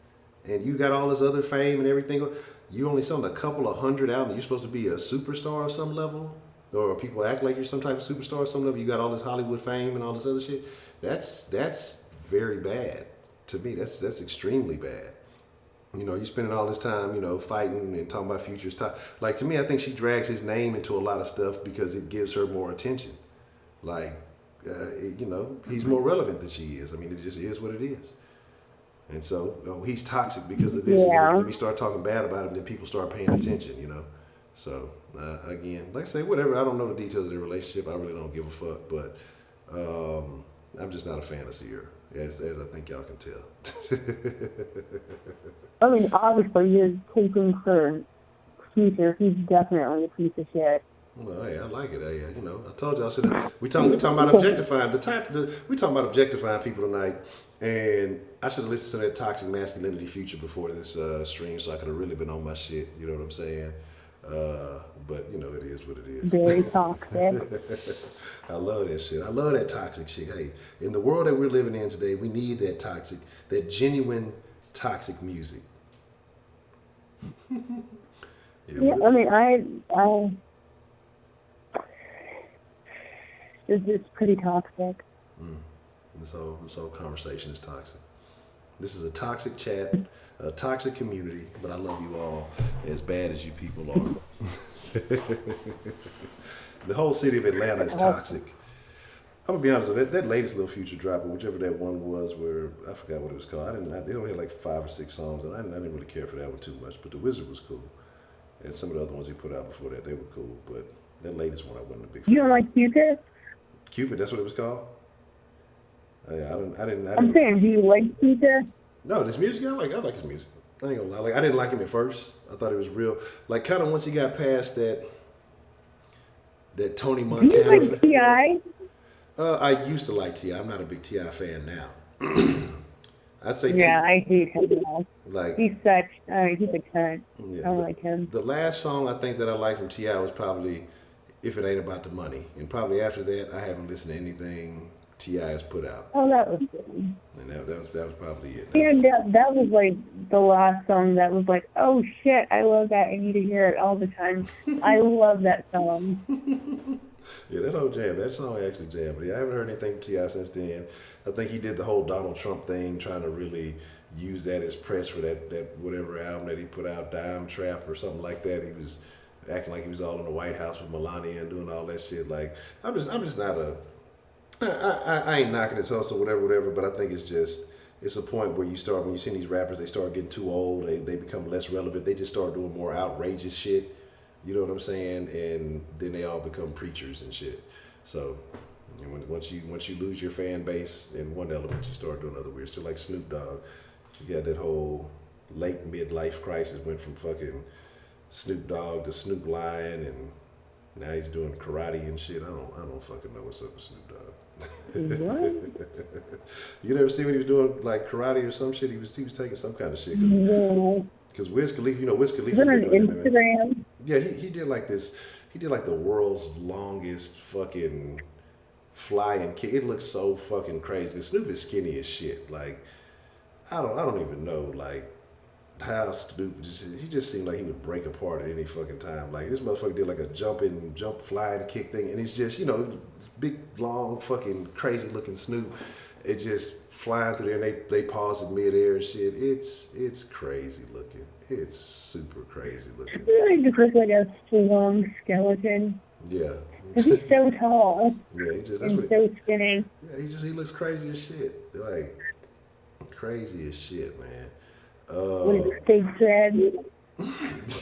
and you got all this other fame and everything, you only selling a couple of hundred albums. You're supposed to be a superstar of some level, or people act like you're some type of superstar of some level. You got all this Hollywood fame and all this other shit. That's very bad to me. That's extremely bad. You know, you spending all this time, you know, fighting and talking about futures. Like, to me, I think she drags his name into a lot of stuff because it gives her more attention. Like, you know, he's more relevant than she is. I mean, it just is what it is. And so, oh, he's toxic because of this. Yeah. Let me start talking bad about him, then people start paying attention, you know. So, again, like I say, whatever. I don't know the details of their relationship. I really don't give a fuck. But I'm just not a fan of Sierra, as I think y'all can tell. I mean, obviously, you're taking for future. He's definitely a piece of shit. Well, hey, I like it. You know, I told y'all. We talking about objectifying we talking about objectifying people tonight, and I should have listened to that toxic masculinity future before this stream, so I could have really been on my shit. You know what I'm saying? But you know, it is what it is. Very toxic. I love that shit. I love that toxic shit. Hey, in the world that we're living in today, we need that toxic, that genuine toxic music. Yeah, I mean, I it's just pretty toxic. This whole conversation is toxic. This is a toxic chat, a toxic community, but I love you all as bad as you people are. The whole city of Atlanta is toxic. I'm gonna be honest with that latest little Future drop, or whichever that one was, where I forgot what it was called. They only had like 5 or 6 songs, and I didn't really care for that one too much. But The Wizard was cool, and some of the other ones he put out before that, they were cool. But that latest one, I wasn't a big fan. You don't like Cupid? Cupid, that's what it was called. I didn't. I'm saying, do you like Cupid? No, this music, I like his music. I ain't gonna lie. Like, I didn't like him at first. I thought it was real. Like, kind of once he got past that Tony Do Montana. you like T.I.? I used to like T.I. I'm not a big T.I. fan now. I'd say Yeah, I hate him now. like He's he's a cunt. yeah, I don't like him. The last song I think that I liked from T.I. was probably If It Ain't About the Money. And probably after that, I haven't listened to anything T.I. has put out. Oh, that was good. And that was probably it. And that was like the last song that was like, oh shit, I love that. I need to hear it all the time. I love that song. Yeah, that whole jam, that song actually jammed. But yeah, I haven't heard anything from T.I. since then. I think he did the whole Donald Trump thing, trying to really use that as press for that whatever album that he put out, Dime Trap or something like that. He was acting like he was all in the White House with Melania and doing all that shit. Like, I'm just not I ain't knocking his hustle, whatever, but I think it's a point where when you see these rappers, they start getting too old, they become less relevant, they just start doing more outrageous shit, you know what I'm saying, and then they all become preachers and shit. So once you lose your fan base in one element, you start doing other weird stuff, like Snoop Dogg. You got that whole late midlife crisis, went from fucking Snoop Dogg to Snoop Lion, and now he's doing karate and shit. I don't fucking know what's up with Snoop Dogg. What? You never see when he was doing like karate or some shit? He was taking some kind of shit. No. Because Wiz Khalifa, Wiz Khalifa. Is it on Instagram? Yeah, he did like this. He did like the world's longest fucking flying kick. It looks so fucking crazy. Snoop is skinny as shit. Like, I don't even know like how Snoop he just seemed like he would break apart at any fucking time. Like, this motherfucker did like a jump flying kick thing, and it's just, you know, big long fucking crazy looking Snoop. It just flying through there, and they pause in midair and shit. It's crazy looking. It's super crazy looking. He just looks like a strong skeleton. Yeah. Because he's so tall. Yeah, that's and what so skinny. Yeah, he looks crazy as shit. Like, crazy as shit, man. With his fake dreads.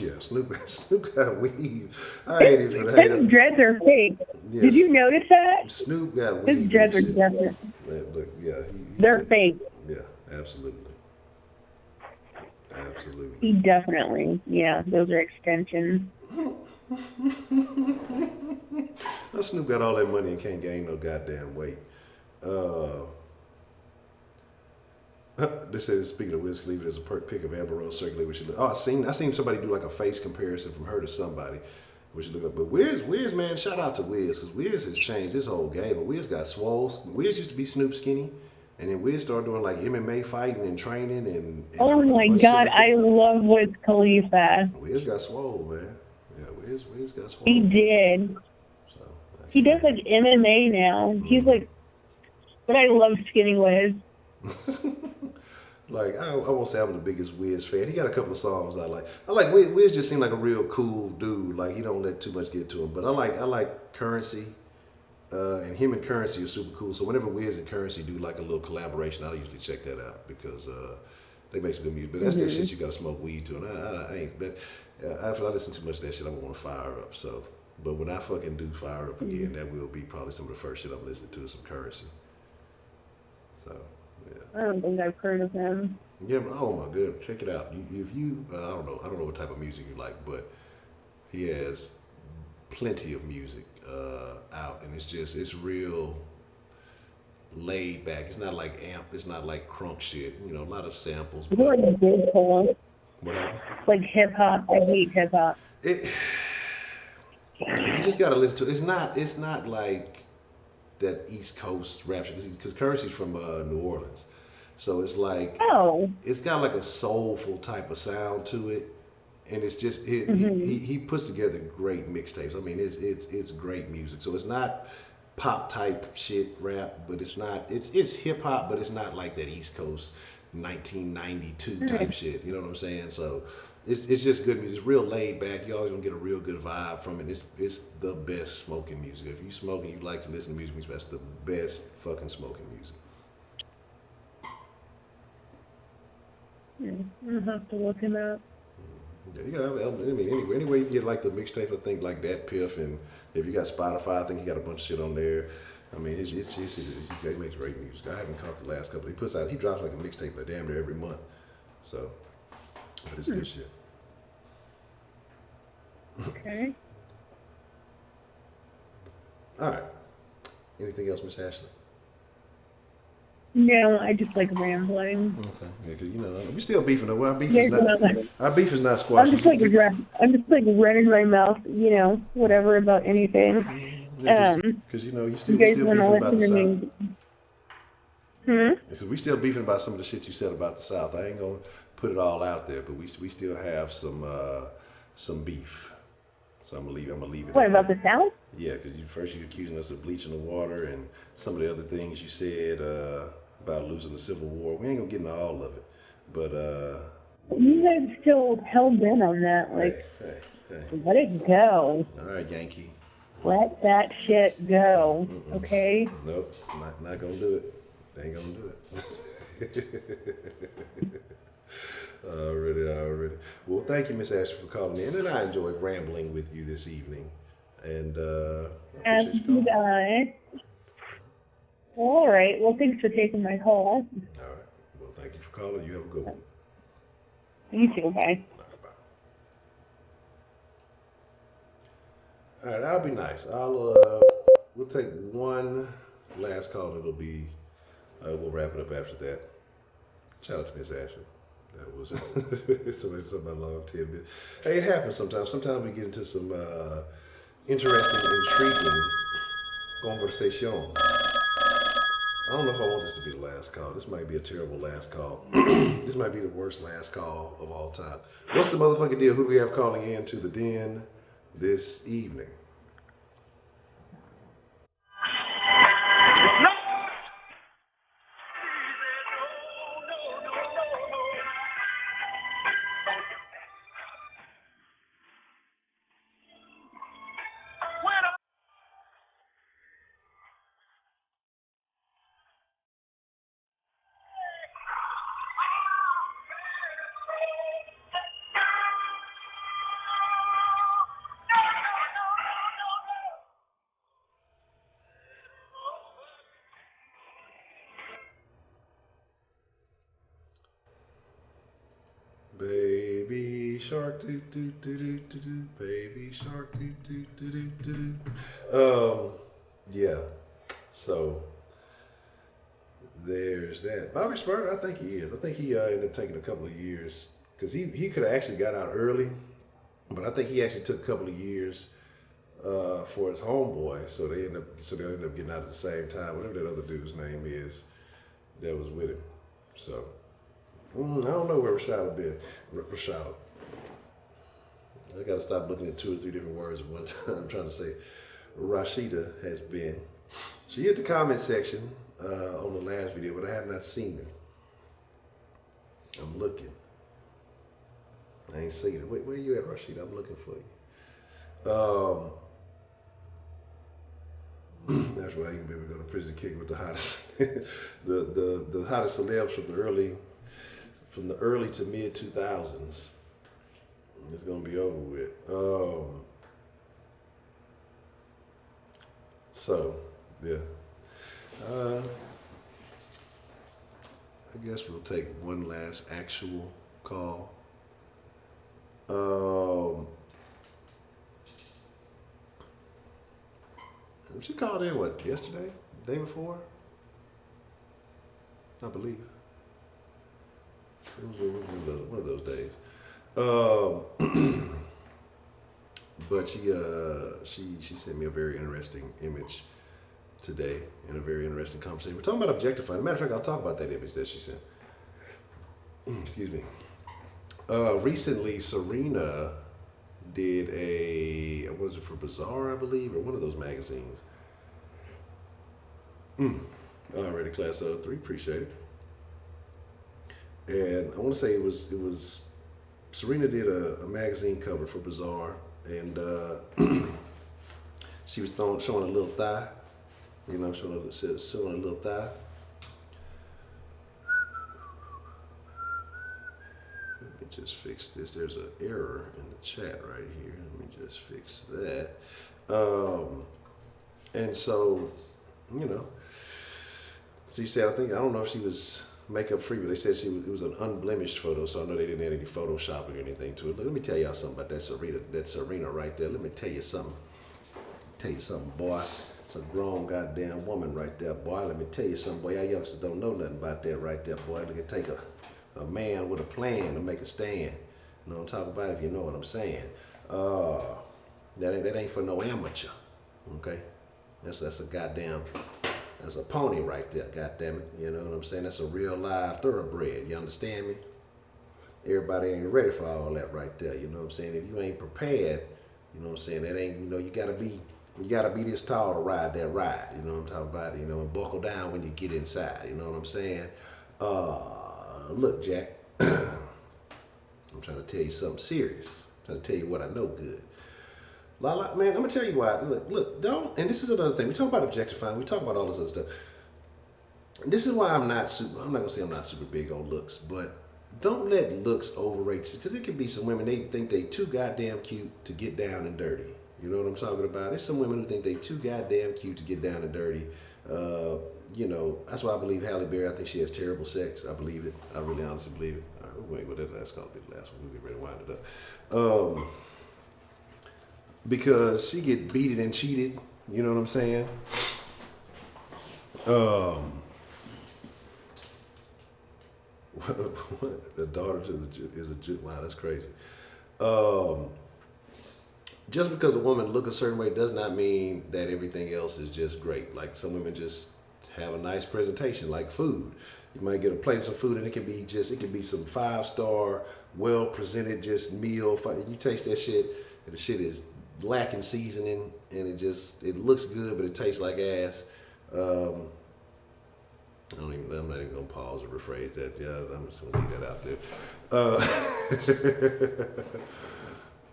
Yeah, Snoop got weave. I ain't even hate His him. dreads are fake. Yes. Did you notice that? Snoop got weave. His dreads are and shit. definitely. Look, yeah, They're fake. Yeah, absolutely. Absolutely. He definitely. Yeah, those are extensions. Well, Snoop got all that money and can't gain no goddamn weight. This says, speaking of Wiz Khalifa, there's a pic of Amber Rose circulating. I seen somebody do like a face comparison from her to somebody. We should look up. But Wiz, man, shout out to Wiz, because Wiz has changed his whole game. But Wiz got swole. Wiz used to be Snoop skinny, And then Wiz started doing like MMA fighting and training and Oh a my bunch of shit God, like I that. love Wiz Khalifa. Wiz got swole, man. Yeah, Wiz got swole. He did. So He does like MMA now. He's like, but I love Skinny Wiz. Like I won't say I'm the biggest Wiz fan. He got a couple of songs I like. I like Wiz. Wiz just seemed like a real cool dude. Like he don't let too much get to him. But I like Currency, and him and Currency are super cool. So whenever Wiz and Currency do like a little collaboration, I usually check that out because they make some good music. But that's that shit you gotta smoke weed to, and I ain't. But after I listen too much of that shit, I'm gonna want to fire up. So, but when I fucking do fire up again, that will be probably some of the first shit I'm listening to is some Currency. So. Yeah. I don't think I've heard of him. Yeah, but oh my god, check it out. If you, I don't know what type of music you like, but he has plenty of music out, and it's real laid back. It's not like amp. It's not like crunk shit. You know, a lot of samples. Is it like dancehall? What happened? Like hip hop? I hate hip hop. You just gotta listen to it. It's not like that East Coast rap shit because Currency's from New Orleans, so it's like it's got like a soulful type of sound to it, and it's just he puts together great mixtapes. I mean, it's great music. So it's not pop type shit rap, but it's hip hop, but it's not like that East Coast 1992 type shit. You know what I'm saying? So. It's just good music. It's real laid back. You always gonna get a real good vibe from it. It's the best smoking music. If you smoke and you like to listen to music, that's the best fucking smoking music. I'll have to look him up. Yeah, you gotta have, I mean, anyway you can get like the mixtape. I think like that Piff, and if you got Spotify, I think he got a bunch of shit on there. I mean, he makes great music. I haven't caught the last couple. He drops like a mixtape like damn near every month. So. But it's good shit. Okay. All right. Anything else, Miss Ashley? No, I just like rambling. Okay. Yeah, because we still beefing though. Our beef is not I'm squashed. just like running my mouth, whatever about anything. Because you still you guys beefing want to about listen the to South. me? Because we still beefing about some of the shit you said about the South. I ain't gonna put it all out there, but we still have some beef. So I'm gonna leave it. What about the South? Yeah, because you're accusing us of bleaching the water and some of the other things you said about losing the Civil War. We ain't gonna get into all of it, but you guys still hell bent on that. Like, hey. let it go. All right, Yankee. Let that shit go. Okay. Nope, not gonna do it. They ain't gonna do it. Already. Well, thank you, Miss Ashley, for calling in, and I enjoyed rambling with you this evening. And As did I. All right. Well, thanks for taking my call. All right. Well, thank you for calling. You have a good one. You too. Bye. All right. I'll be nice. We'll take one last call. It'll be. We'll wrap it up after that. Shout out to Miss Ashley. That was somebody talking about a long tidbit. Hey, it happens sometimes. Sometimes we get into some interesting, intriguing conversation. I don't know if I want this to be the last call. This might be a terrible last call. This might be the worst last call of all time. What's the motherfucking deal? Who do we have calling in to the den this evening? Baby shark do do do do do do. Baby shark do do do do do do. Yeah. So there's that. Bobby Spurgeon, I think he is. I think he ended up taking a couple of years because he could have actually got out early, but I think he actually took a couple of years for his homeboy. So they ended up getting out at the same time. Whatever that other dude's name is. that was with him. So I don't know where Rashada been. Rashada. I gotta stop looking at 2 or 3 different words at one time. I'm trying to say Rashida has been. She hit the comment section on the last video, but I have not seen her. I'm looking. I ain't seen her. Wait, where you at, Rashida? I'm looking for you. That's why you can be able to go to prison kick with the hottest, the hottest celebs from the early to mid 2000s. It's gonna be over with. So yeah. I guess we'll take one last actual call. She called in what, yesterday? The day before? I believe. It was one of those days. But she sent me a very interesting image today and a very interesting conversation. We're talking about objectifying. As a matter of fact, I'll talk about that image that she sent. Excuse me. Recently, Serena did what was it, for Bazaar, I believe, or one of those magazines. Already class of 3, appreciate it. And I want to say it was Serena did a magazine cover for Bazaar, and she was showing a little thigh, showing a little thigh. Let me just fix this. There's an error in the chat right here. Let me just fix that. And so, she said, I don't know if she was makeup free, but they said it was an unblemished photo, so I know they didn't add any photoshopping or anything to it. Let me tell y'all something about that Serena right there. Let me tell you something. Boy. It's a grown goddamn woman right there, boy. Let me tell you something, boy. Y'all youngsters don't know nothing about that right there, boy. Look, it take a man with a plan to make a stand. You know what I'm talking about, if you know what I'm saying. That ain't for no amateur, okay? That's a pony right there, goddamn it. You know what I'm saying? That's a real live thoroughbred, you understand me? Everybody ain't ready for all that right there, you know what I'm saying? If you ain't prepared, you know what I'm saying, that ain't, you gotta be this tall to ride that ride, you know what I'm talking about, and buckle down when you get inside, you know what I'm saying? Look, Jack, I'm trying to tell you something serious. I'm trying to tell you what I know good. Man, I'm gonna tell you why. Look, don't. And this is another thing. We talk about objectifying. We talk about all this other stuff. This is why I'm not gonna say I'm not super big on looks, but don't let looks overrate you, because it can be some women, they think they too goddamn cute to get down and dirty. You know what I'm talking about? There's some women who think they too goddamn cute to get down and dirty. That's why I believe Halle Berry. I think she has terrible sex. I believe it. I really honestly believe it. All right, wait, that's gonna be the last one. We'll get ready to wind it up. Because she get beaten and cheated, you know what I'm saying? The daughter is a Jew. Wow, that's crazy. Just because a woman look a certain way does not mean that everything else is just great. Like, some women just have a nice presentation, like food. You might get a plate of food and it can be some 5-star, well presented just meal. You taste that shit and the shit is lacking seasoning, and it looks good, but it tastes like ass. I'm not even gonna pause or rephrase that. Yeah, I'm just gonna leave that out there.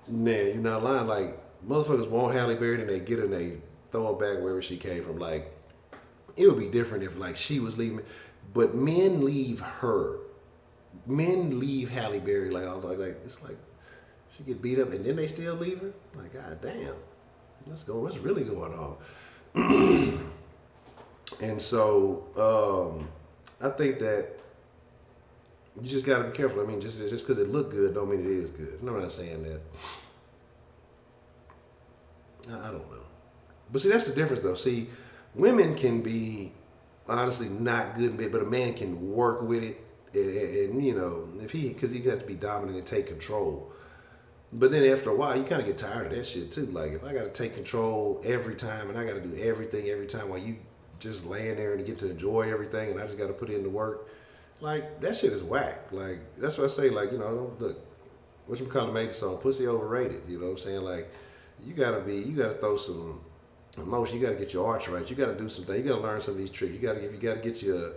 Man, you're not lying. Like, motherfuckers want Halle Berry and they get her and they throw her back wherever she came from. Like, it would be different if, like, she was leaving, but men leave her. Men leave Halle Berry like it's like she get beat up and then they still leave her. Like, god damn, what's really going on? And so I think that you just got to be careful. I mean, just because it look good don't mean it is good. I'm not saying that. I don't know. But see, that's the difference, though. See, women can be honestly not good, but a man can work with it, and because he has to be dominant and take control. But then after a while, you kind of get tired of that shit too. Like, if I got to take control every time and I got to do everything every time while you just laying there and get to enjoy everything, and I just got to put in the work. Like, that shit is whack. Like, that's what I say. Like, you know, look, whatchamacallit made the song, "Pussy Overrated." You know what I'm saying? Like, you gotta throw some emotion. You gotta get your arch right. You gotta do some things. You gotta learn some of these tricks. You gotta get your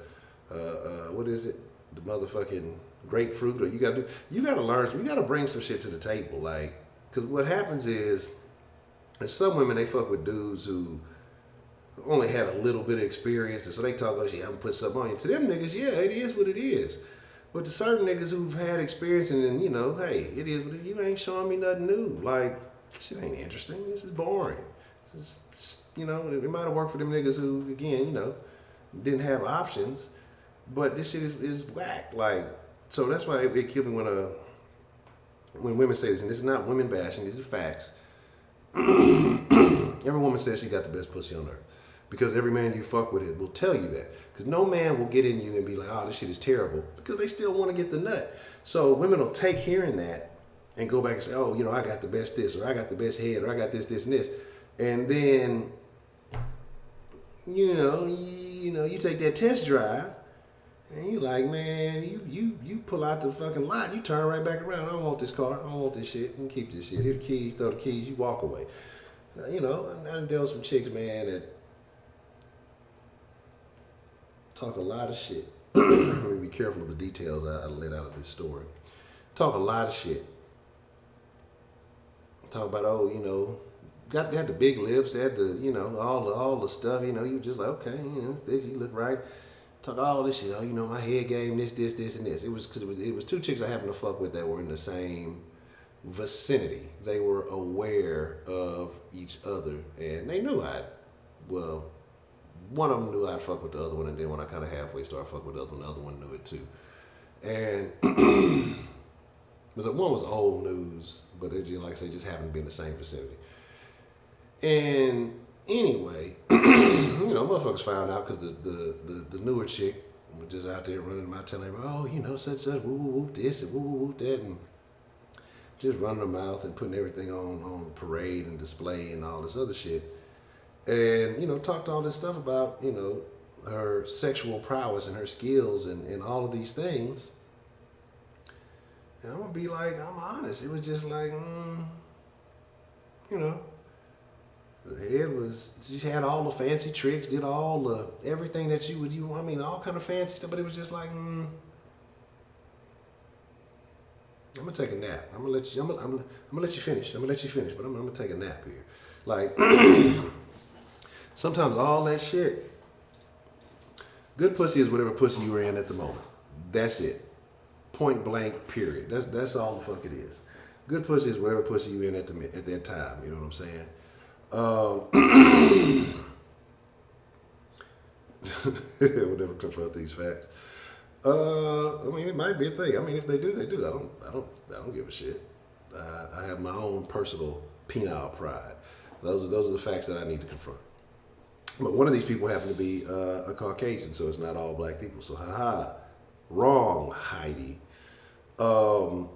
what is it? The motherfucking grapefruit, or you gotta learn. You gotta bring some shit to the table. Like, cause what happens is, there's some women, they fuck with dudes who only had a little bit of experience, and so they talk about shit. I'm gonna put something on you. To them niggas, yeah, it is what it is. But to certain niggas who've had experience, and then, you know, hey, it is what it is. You ain't showing me nothing new. Like, shit ain't interesting. This is boring. You know, it might have worked for them niggas who, again, you know, didn't have options. But this shit is whack. Like, so that's why it killed me when women say this, and this is not women bashing. These are facts. Every woman says she got the best pussy on earth, because every man you fuck with it will tell you that. Because no man will get in you and be like, oh, this shit is terrible, because they still want to get the nut. So women will take hearing that and go back and say, oh, you know, I got the best this, or I got the best head, or I got this, this, and this. And then, you take that test drive, and you like, man, you pull out the fucking lot, you turn right back around. I don't want this car. I don't want this shit. You keep this shit. Here the keys, throw the keys, you walk away. You know, I done dealt with some chicks, man, that talk a lot of shit. Be careful of the details I let out of this story. Talk a lot of shit. Talk about, oh, you know, they had the big lips, they had the, you know, all the stuff, you know, you just like, okay, you know, thick, you look right. Talk all this shit, oh, you know, my head game, this, and this. It was because it was two chicks I happened to fuck with that were in the same vicinity. They were aware of each other, and they knew one of them knew I'd fuck with the other one, and then when I kind of halfway started fucking with the other one knew it too. And but the one was old news, but it just, like I say, just happened to be in the same vicinity. And anyway, you know, motherfuckers found out because the newer chick was just out there running my telling, oh, you know, such, woo, woo, woo, this, and woo, woo, woo, that, and just running her mouth and putting everything on parade and display and all this other shit. And, you know, talked all this stuff about, you know, her sexual prowess and her skills and all of these things. And I'm going to be like, I'm honest. It was just like, you know, the head was, she had all the fancy tricks, did all the, everything that all kind of fancy stuff, but it was just like, I'm gonna take a nap. I'm gonna let you finish, but I'm gonna take a nap here. Like, sometimes all that shit, good pussy is whatever pussy you were in at the moment. That's it. Point blank, period. That's all the fuck it is. Good pussy is whatever pussy you in at that time. You know what I'm saying? We'll never confront these facts. I mean, it might be a thing. I mean, if they do, they do. I don't give a shit. I have my own personal penile pride. Those are the facts that I need to confront. But one of these people happened to be a Caucasian, so it's not all black people. So, wrong, Heidi. And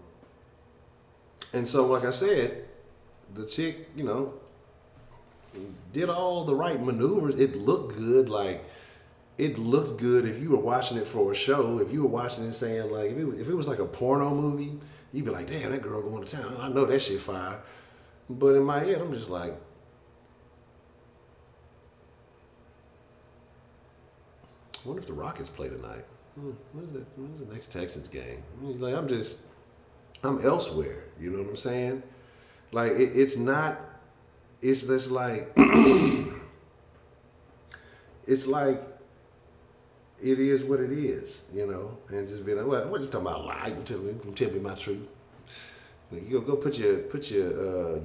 so, like I said, the chick, you know, did all the right maneuvers. It looked good. Like, it looked good if you were watching it for a show. If you were watching it saying, like, if it was like a porno movie, you'd be like, damn, that girl going to town. I know that shit fire. But in my head, I'm just like, I wonder if the Rockets play tonight. When's the next Texans game? I mean, like, I'm elsewhere. You know what I'm saying? Like, it's just like, it's like, it is what it is, you know, and just be like, what are you talking about? Lie? You tell me my truth. You go put your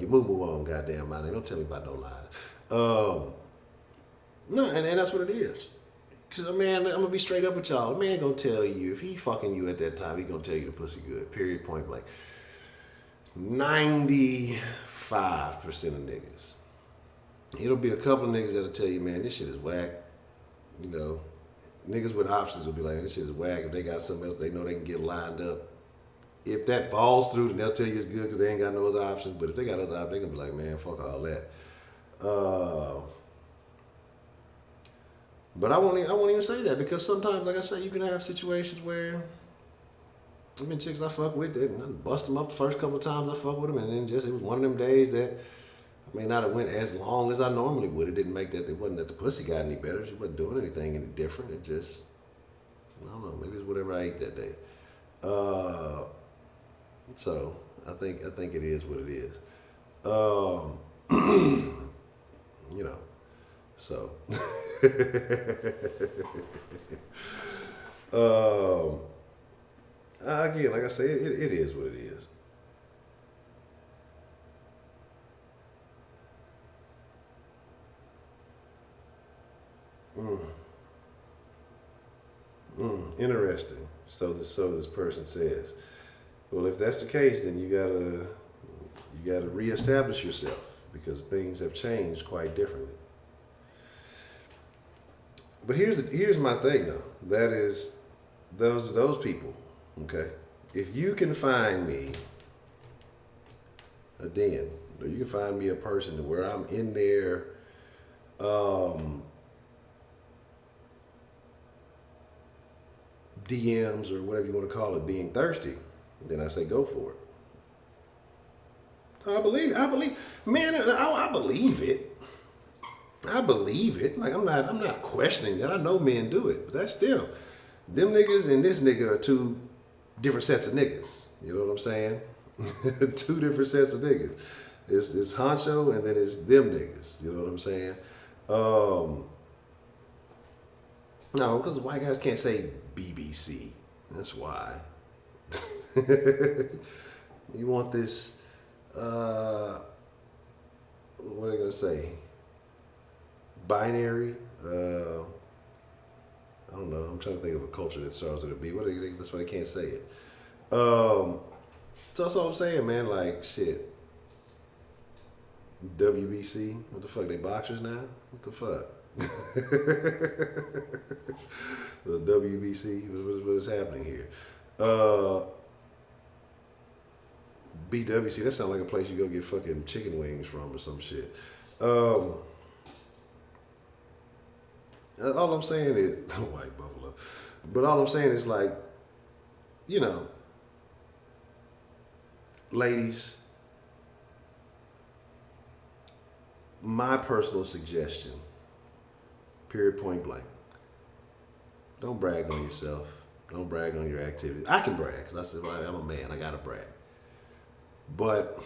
moo-moo on, goddamn man. Don't tell me about no lies. No, and that's what it is. Cause man, I'm gonna be straight up with y'all. A man gonna tell you if he fucking you at that time, he gonna tell you the pussy good. Period. Point blank. 95% of niggas. It'll be a couple of niggas that'll tell you, man, this shit is whack. You know, niggas with options will be like, this shit is whack. If they got something else, they know they can get lined up. If that falls through, then they'll tell you it's good because they ain't got no other options. But if they got other options, they're gonna be like, man, fuck all that. But I won't even say that because sometimes, like I said, you can have situations where I mean, chicks I fuck with, they bust them up the first couple of times I fuck with them, and then just it was one of them days that I may not have went as long as I normally would. It didn't make that it wasn't that the pussy got any better. She wasn't doing anything any different. It just I don't know. Maybe it's whatever I ate that day. So I think it is what it is. You know, so. Again, like I say, it is what it is. Interesting. So this person says, well, if that's the case, then you gotta reestablish yourself because things have changed quite differently. But here's my thing though. That is those people. Okay, if you can find me a den, or you can find me a person where I'm in there, DMs or whatever you want to call it, being thirsty, then I say go for it. I believe, man, I believe it. I believe it. Like I'm not questioning that. I know men do it, but that's still them niggas and this nigga are two different sets of niggas. You know what I'm saying? Two different sets of niggas. It's Honcho and then it's them niggas. You know what I'm saying? No, because the white guys can't say BBC. That's why. You want this, what are they going to say? Binary? I don't know. I'm trying to think of a culture that starts with a B. That's why they can't say it. So that's all I'm saying, man. Like, shit. WBC? What the fuck? They boxers now? What the fuck? The WBC? What is happening here? BWC? That sounds like a place you go get fucking chicken wings from or some shit. All I'm saying is white buffalo, but all I'm saying is like, you know, ladies, my personal suggestion, period, point blank, don't brag on yourself. Don't brag on your activities. I can brag because I'm a man. I gotta brag. But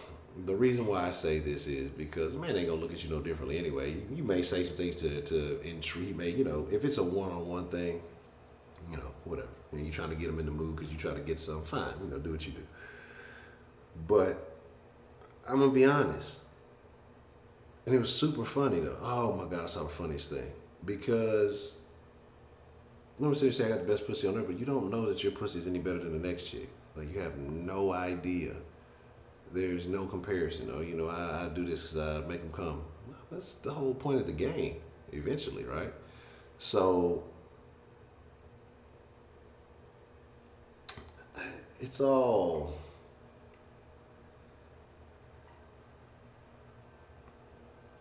the reason why I say this is because a man ain't gonna look at you no differently anyway. You may say some things to intrigue, you know, if it's a one-on-one thing, you know, whatever. And you're trying to get them in the mood because you try to get something, fine, you know, do what you do. But I'm gonna be honest. And it was super funny though. Oh my God, I saw the funniest thing. Because remember you say I got the best pussy on earth, but you don't know that your pussy is any better than the next chick. Like you have no idea. There's no comparison. Or, you know, I do this because I make them come. That's the whole point of the game, eventually, right? So it's all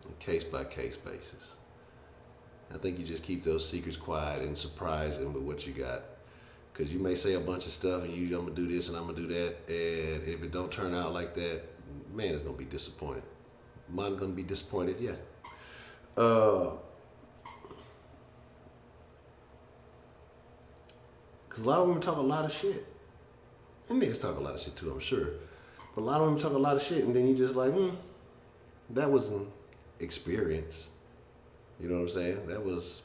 a case-by-case basis. I think you just keep those secrets quiet and surprise them with what you got. Because you may say a bunch of stuff and I'm going to do this and I'm going to do that. And if it don't turn out like that, man is going to be disappointed. Mine going to be disappointed, yeah. Because a lot of women talk a lot of shit. And niggas talk a lot of shit too, I'm sure. But a lot of women talk a lot of shit and then you just like, that was an experience. You know what I'm saying? That was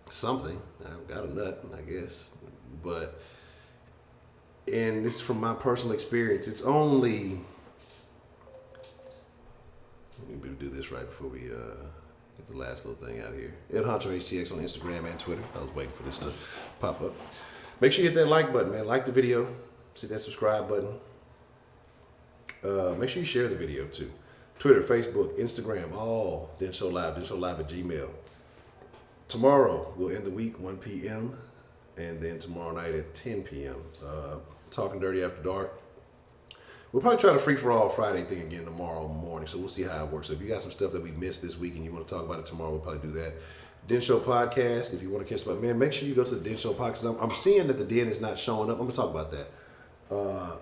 something. I got a nut, I guess. But, and this is from my personal experience, it's only, let me do this right before we get the last little thing out of here. Honcho HTX on Instagram and Twitter. I was waiting for this to pop up. Make sure you hit that like button, man. Like the video. Hit that subscribe button. Make sure you share the video too. Twitter, Facebook, Instagram, all Show Live at Gmail. Tomorrow, we'll end the week 1 p.m. and then tomorrow night at 10 p.m. Talking Dirty After Dark. We'll probably try to free-for-all Friday thing again tomorrow morning, so we'll see how it works. So if you got some stuff that we missed this week and you want to talk about it tomorrow, we'll probably do that. Den Show Podcast. If you want to catch my man, make sure you go to the Den Show Podcast. I'm seeing that the Den is not showing up. I'm gonna talk about that.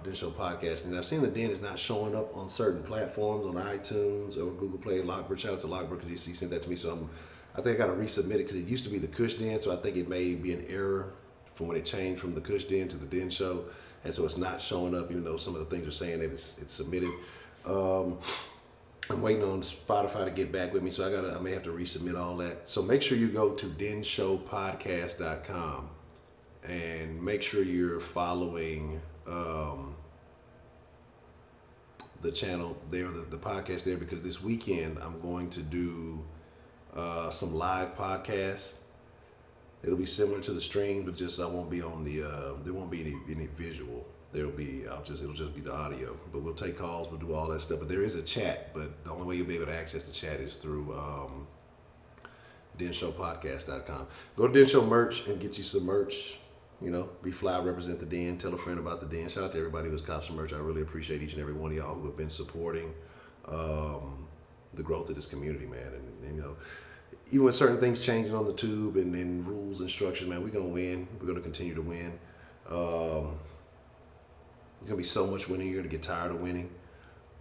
Den Show Podcast, and I've seen the Den is not showing up on certain platforms, on iTunes or Google Play. Lockbird, shout out to Lockbird because he sent that to me. So I think I got to resubmit it because it used to be the Kush Den. So I think it may be an error from when it changed from the Kush Den to the Den Show, and so it's not showing up, even though some of the things are saying that it's submitted. I'm waiting on Spotify to get back with me, so I may have to resubmit all that. So make sure you go to denshowpodcast.com and make sure you're following the channel there, the podcast there, because this weekend I'm going to do some live podcasts. It'll be similar to the stream, but just I won't be on the. There won't be any visual. It'll just be the audio. But we'll take calls. We'll do all that stuff. But there is a chat. But the only way you'll be able to access the chat is through denshowpodcast.com. Go to Den Show merch and get you some merch. You know, be fly, represent the Den. Tell a friend about the Den. Shout out to everybody who's got some merch. I really appreciate each and every one of y'all who have been supporting the growth of this community, man. And you know, even with certain things changing on the tube and rules and structures, man, we're gonna win. We're gonna continue to win. There's gonna be so much winning, you're gonna get tired of winning.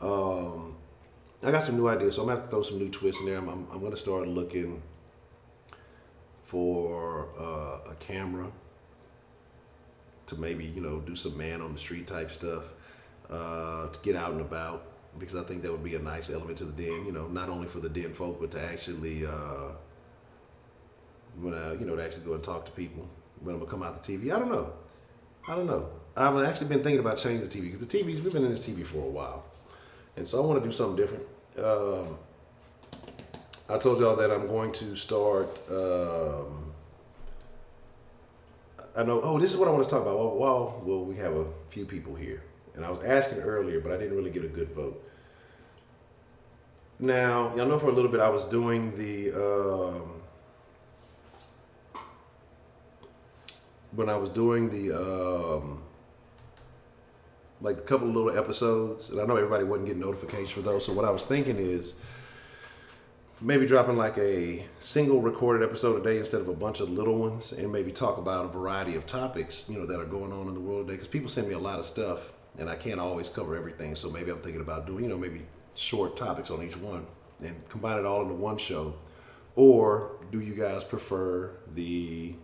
I got some new ideas, so I'm gonna have to throw some new twists in there. I'm gonna start looking for a camera to maybe, you know, do some man on the street type stuff, to get out and about, because I think that would be a nice element to the Den, you know, not only for the Den folk, but to actually, to actually go and talk to people when I'm gonna come out the TV. I don't know. I've actually been thinking about changing the TV, because the TVs, we've been in this TV for a while. And so I want to do something different. I told y'all that I'm going to start, this is what I want to talk about. Well, we have a few people here. And I was asking earlier, but I didn't really get a good vote. Now, y'all know for a little bit I was doing the, like a couple of little episodes, and I know everybody wasn't getting notifications for those. So what I was thinking is maybe dropping like a single recorded episode a day instead of a bunch of little ones, and maybe talk about a variety of topics, you know, that are going on in the world today. Because people send me a lot of stuff, and I can't always cover everything. So maybe I'm thinking about doing, you know, maybe short topics on each one and combine it all into one show. Or do you guys prefer the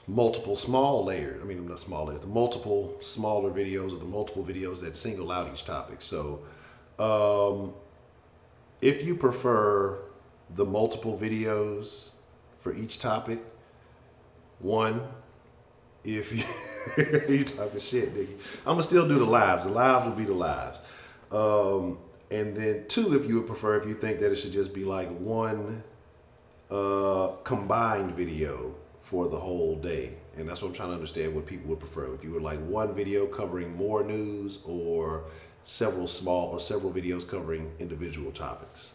multiple small layers? I mean, not small layers, the multiple smaller videos, or the multiple videos that single out each topic. So if you prefer the multiple videos for each topic, if you talking shit, nigga, I'm gonna still do the lives. The lives will be the lives. And then two, if you would prefer, if you think that it should just be like one combined video for the whole day. And that's what I'm trying to understand, what people would prefer. If you would like one video covering more news, or several videos covering individual topics.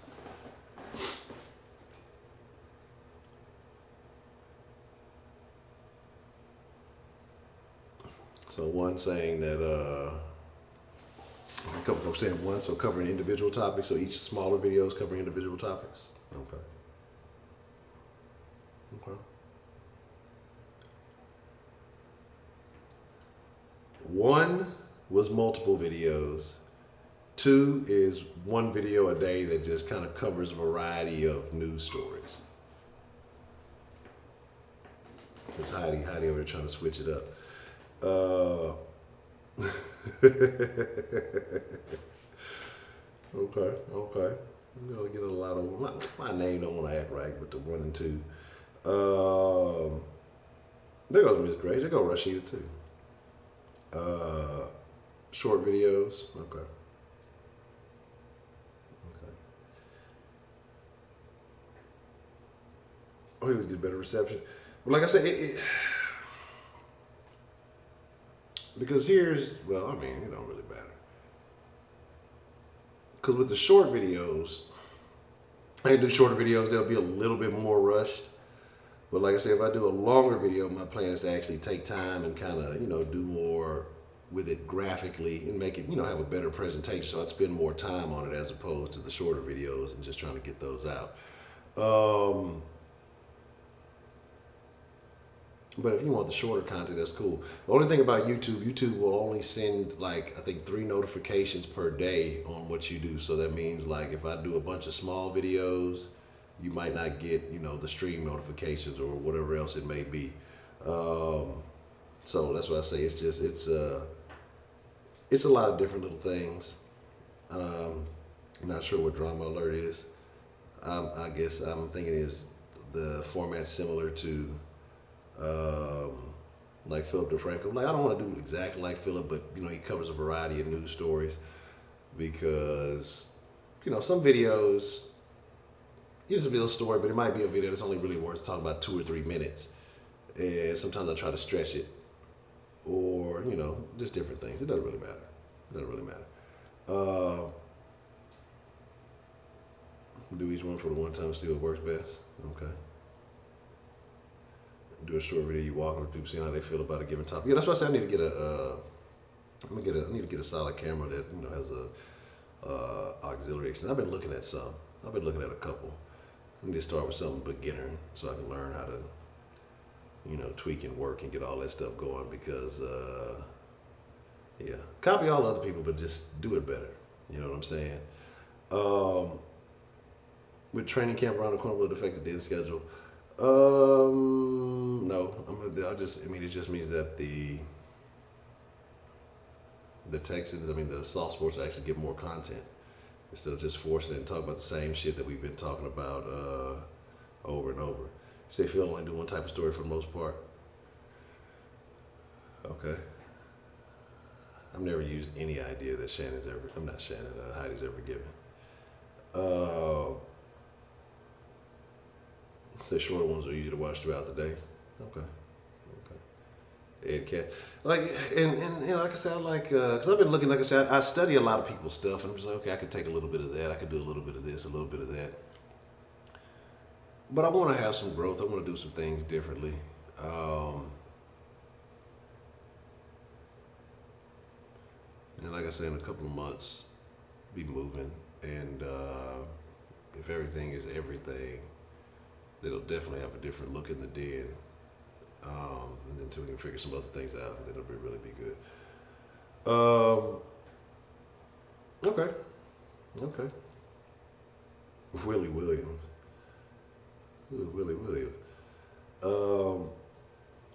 So one saying that, a couple folks saying one, so covering individual topics, so each smaller video is covering individual topics. Okay. One was multiple videos. Two is one video a day that just kind of covers a variety of news stories. So Heidi over there trying to switch it up. Okay. I'm gonna get a lot of my name don't want to act right, but the 1 and 2. There goes Miss Grace. There goes Rashida too. Short videos. Okay. Oh, he would get better reception. But like I said, because it don't really matter. Because with the short videos, I do shorter videos, they'll be a little bit more rushed. But like I said, if I do a longer video, my plan is to actually take time and kind of, do more with it graphically and make it, have a better presentation. So I'd spend more time on it as opposed to the shorter videos and just trying to get those out. But if you want the shorter content, that's cool. The only thing about YouTube will only send like I think 3 notifications per day on what you do. So that means like if I do a bunch of small videos, you might not get the stream notifications or whatever else it may be. So that's what I say. It's a lot of different little things. I'm not sure what Drama Alert is. I guess I'm thinking is the format similar to like Philip DeFranco. Like I don't want to do exactly like Philip, but he covers a variety of news stories because some videos it's a real story, but it might be a video that's only really worth talking about 2 or 3 minutes, and sometimes I try to stretch it, or just different things. It doesn't really matter. Do each one for the one time, see what works best. Okay. Do a short video, you walking with people, seeing how they feel about a given topic. Yeah, that's why I said I need to get I need to get a solid camera that has a auxiliary extension. I've been looking at some. I've been looking at a couple. I need to start with something beginner so I can learn how to tweak and work and get all that stuff going because copy all other people, but just do it better. You know what I'm saying? With training camp around the corner, will it affect the daily schedule? No. It just means that the Texans, the soft sports actually get more content instead of just forcing it and talk about the same shit that we've been talking about over and over. Say Phil only do one type of story for the most part. Okay. I've never used any idea that Heidi's ever given. Say short ones are easy to watch throughout the day. Okay. Ed Cat, like and like I said, I like because I've been looking. Like I said, I study a lot of people's stuff, and I'm just like, okay, I could take a little bit of that. I could do a little bit of this, a little bit of that. But I want to have some growth. I want to do some things differently. And like I said, in a couple of months, be moving, and if everything is everything, it'll definitely have a different look in the den. And then until we can figure some other things out, then it'll really be good. Okay. Willie Williams. Ooh, Willie Williams. All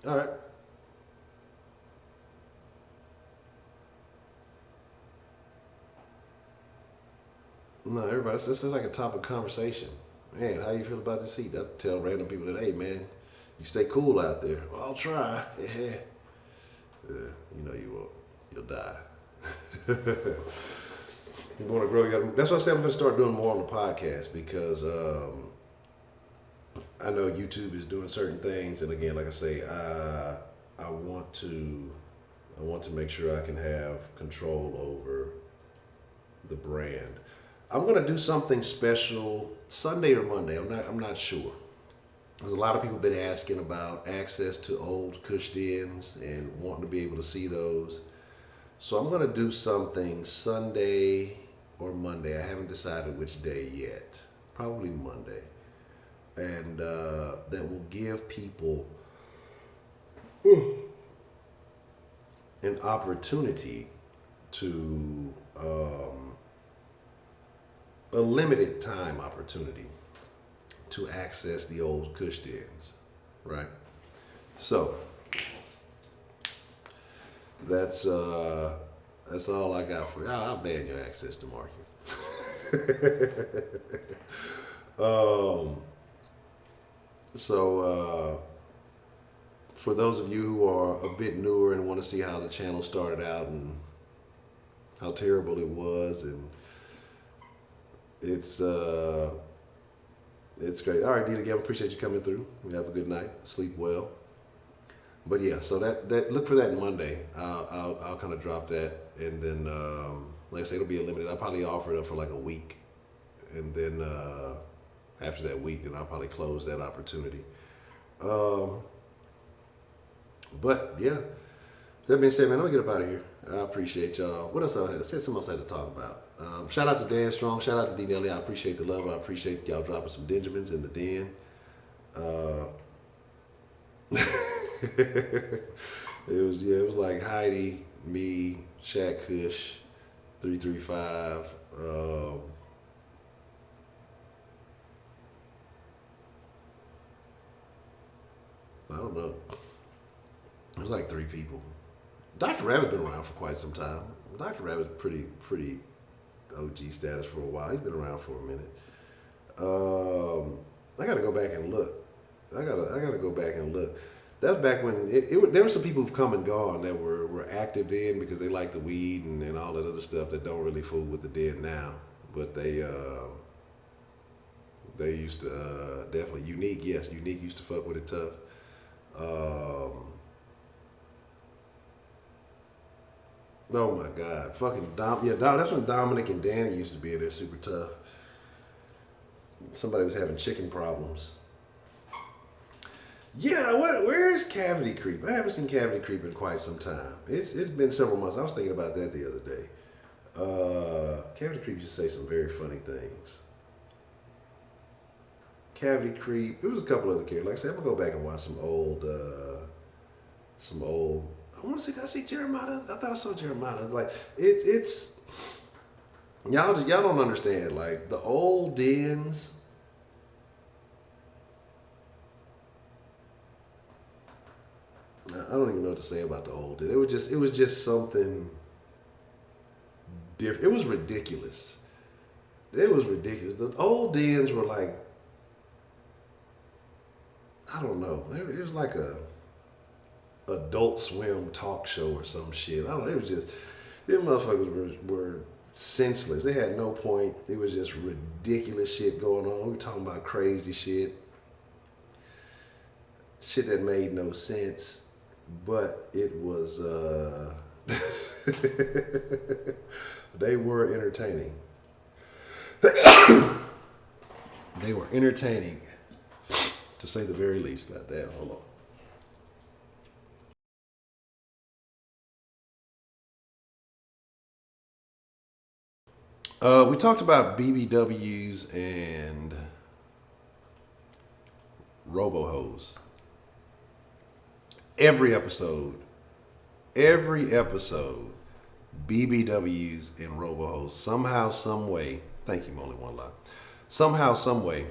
right. No, everybody, this is like a topic of conversation. Man, how you feel about this heat? I tell random people that, hey, man, you stay cool out there. Well, I'll try. Yeah. You won't. You'll die. You want to grow, that's why I said I'm going to start doing more on the podcast because I know YouTube is doing certain things. And again, like I say, I want to make sure I can have control over the brand. I'm gonna do something special Sunday or Monday. I'm not sure. There's a lot of people been asking about access to old Kush dens and wanting to be able to see those. So I'm gonna do something Sunday or Monday. I haven't decided which day yet. Probably Monday, and that will give people an opportunity to. A limited time opportunity to access the old Kush dens, right? So that's all I got for you. I'll ban your access to market. For those of you who are a bit newer and want to see how the channel started out and how terrible it was, and it's great. All right, Dita, again, appreciate you coming through. You have a good night. Sleep well. But yeah, so that look for that Monday. I'll kind of drop that, and then like I say, it'll be a limited. I'll probably offer it up for like a week, and then after that week, then I'll probably close that opportunity. But yeah, That being said, man, I'm gonna get up out of here. I appreciate y'all. What else I had? I said something else I had to talk about. Shout out to Dan Strong. Shout out to D Nelly. I appreciate the love. I appreciate y'all dropping some Benjamins in the den. It was like Heidi, me, Shaq Kush, 335. I don't know. It was like 3 people. Dr. Rabbit's been around for quite some time. Dr. Rabbit's pretty OG status for a while. He's been around for a minute. I gotta go back and look. I gotta go back and look. That's back when there were some people who've come and gone that were active then because they liked the weed and all that other stuff that don't really fool with the den now. But they used to definitely Unique. Yes, Unique used to fuck with it tough. Oh my God, fucking that's when Dominic and Danny used to be in there super tough. Somebody was having chicken problems. Yeah, where's Cavity Creep? I haven't seen Cavity Creep in quite some time. It's been several months. I was thinking about that the other day. Cavity Creep used to say some very funny things. Cavity Creep. There was a couple other characters. Like I said, I'm gonna go back and watch some old. I want to say, did I see Jeremiah? I thought I saw Jeremiah. Like it's y'all don't understand. Like the old dens. I don't even know what to say about the old den. It was just something different. It was ridiculous. It was ridiculous. The old dens were like, I don't know. It was like a Adult Swim talk show or some shit. I don't know. It was just, them motherfuckers were senseless. They had no point. It was just ridiculous shit going on. We were talking about crazy shit. Shit that made no sense. But it was, they were entertaining. They were entertaining, to say the very least. Goddamn, hold on. We talked about BBWs and RoboHos. Every episode, BBWs and RoboHos. Somehow, some way. Thank you, only one lie. Somehow, some way.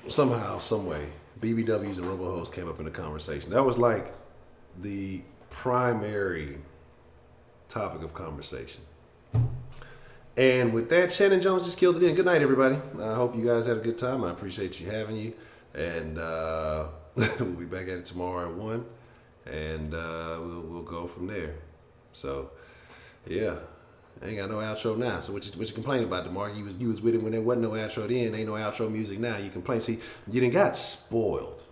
Somehow, some way, BBWs and RoboHos came up in the conversation. That was like the primary topic of conversation. And with that, Shannon Jones just killed it in. Good night, everybody. I hope you guys had a good time. I appreciate you having you. And we'll be back at it tomorrow at 1. And we'll go from there. So, yeah. I ain't got no outro now. So what you complaining about, DeMar? You was with it when there wasn't no outro then. Ain't no outro music now. You complain. See, you done got spoiled.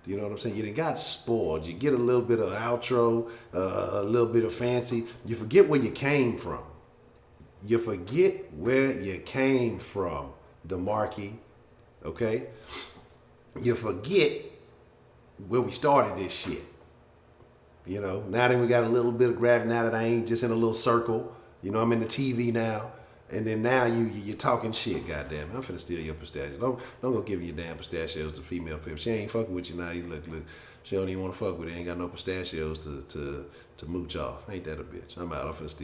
You know what I'm saying? You done got spoiled. You get a little bit of outro, a little bit of fancy. You forget where you came from. You forget where you came from, DeMarkey. Okay? You forget where we started this shit. You know, now that we got a little bit of gravity, now that I ain't just in a little circle. You know, I'm in the TV now, and then now you're talking shit. Goddamn it, I'm finna steal your pistachio. Don't go give your damn pistachios to female pimp. She ain't fucking with you now. You look. She don't even want to fuck with you. Ain't got no pistachios to mooch off. Ain't that a bitch? I'm out. I'm finna steal.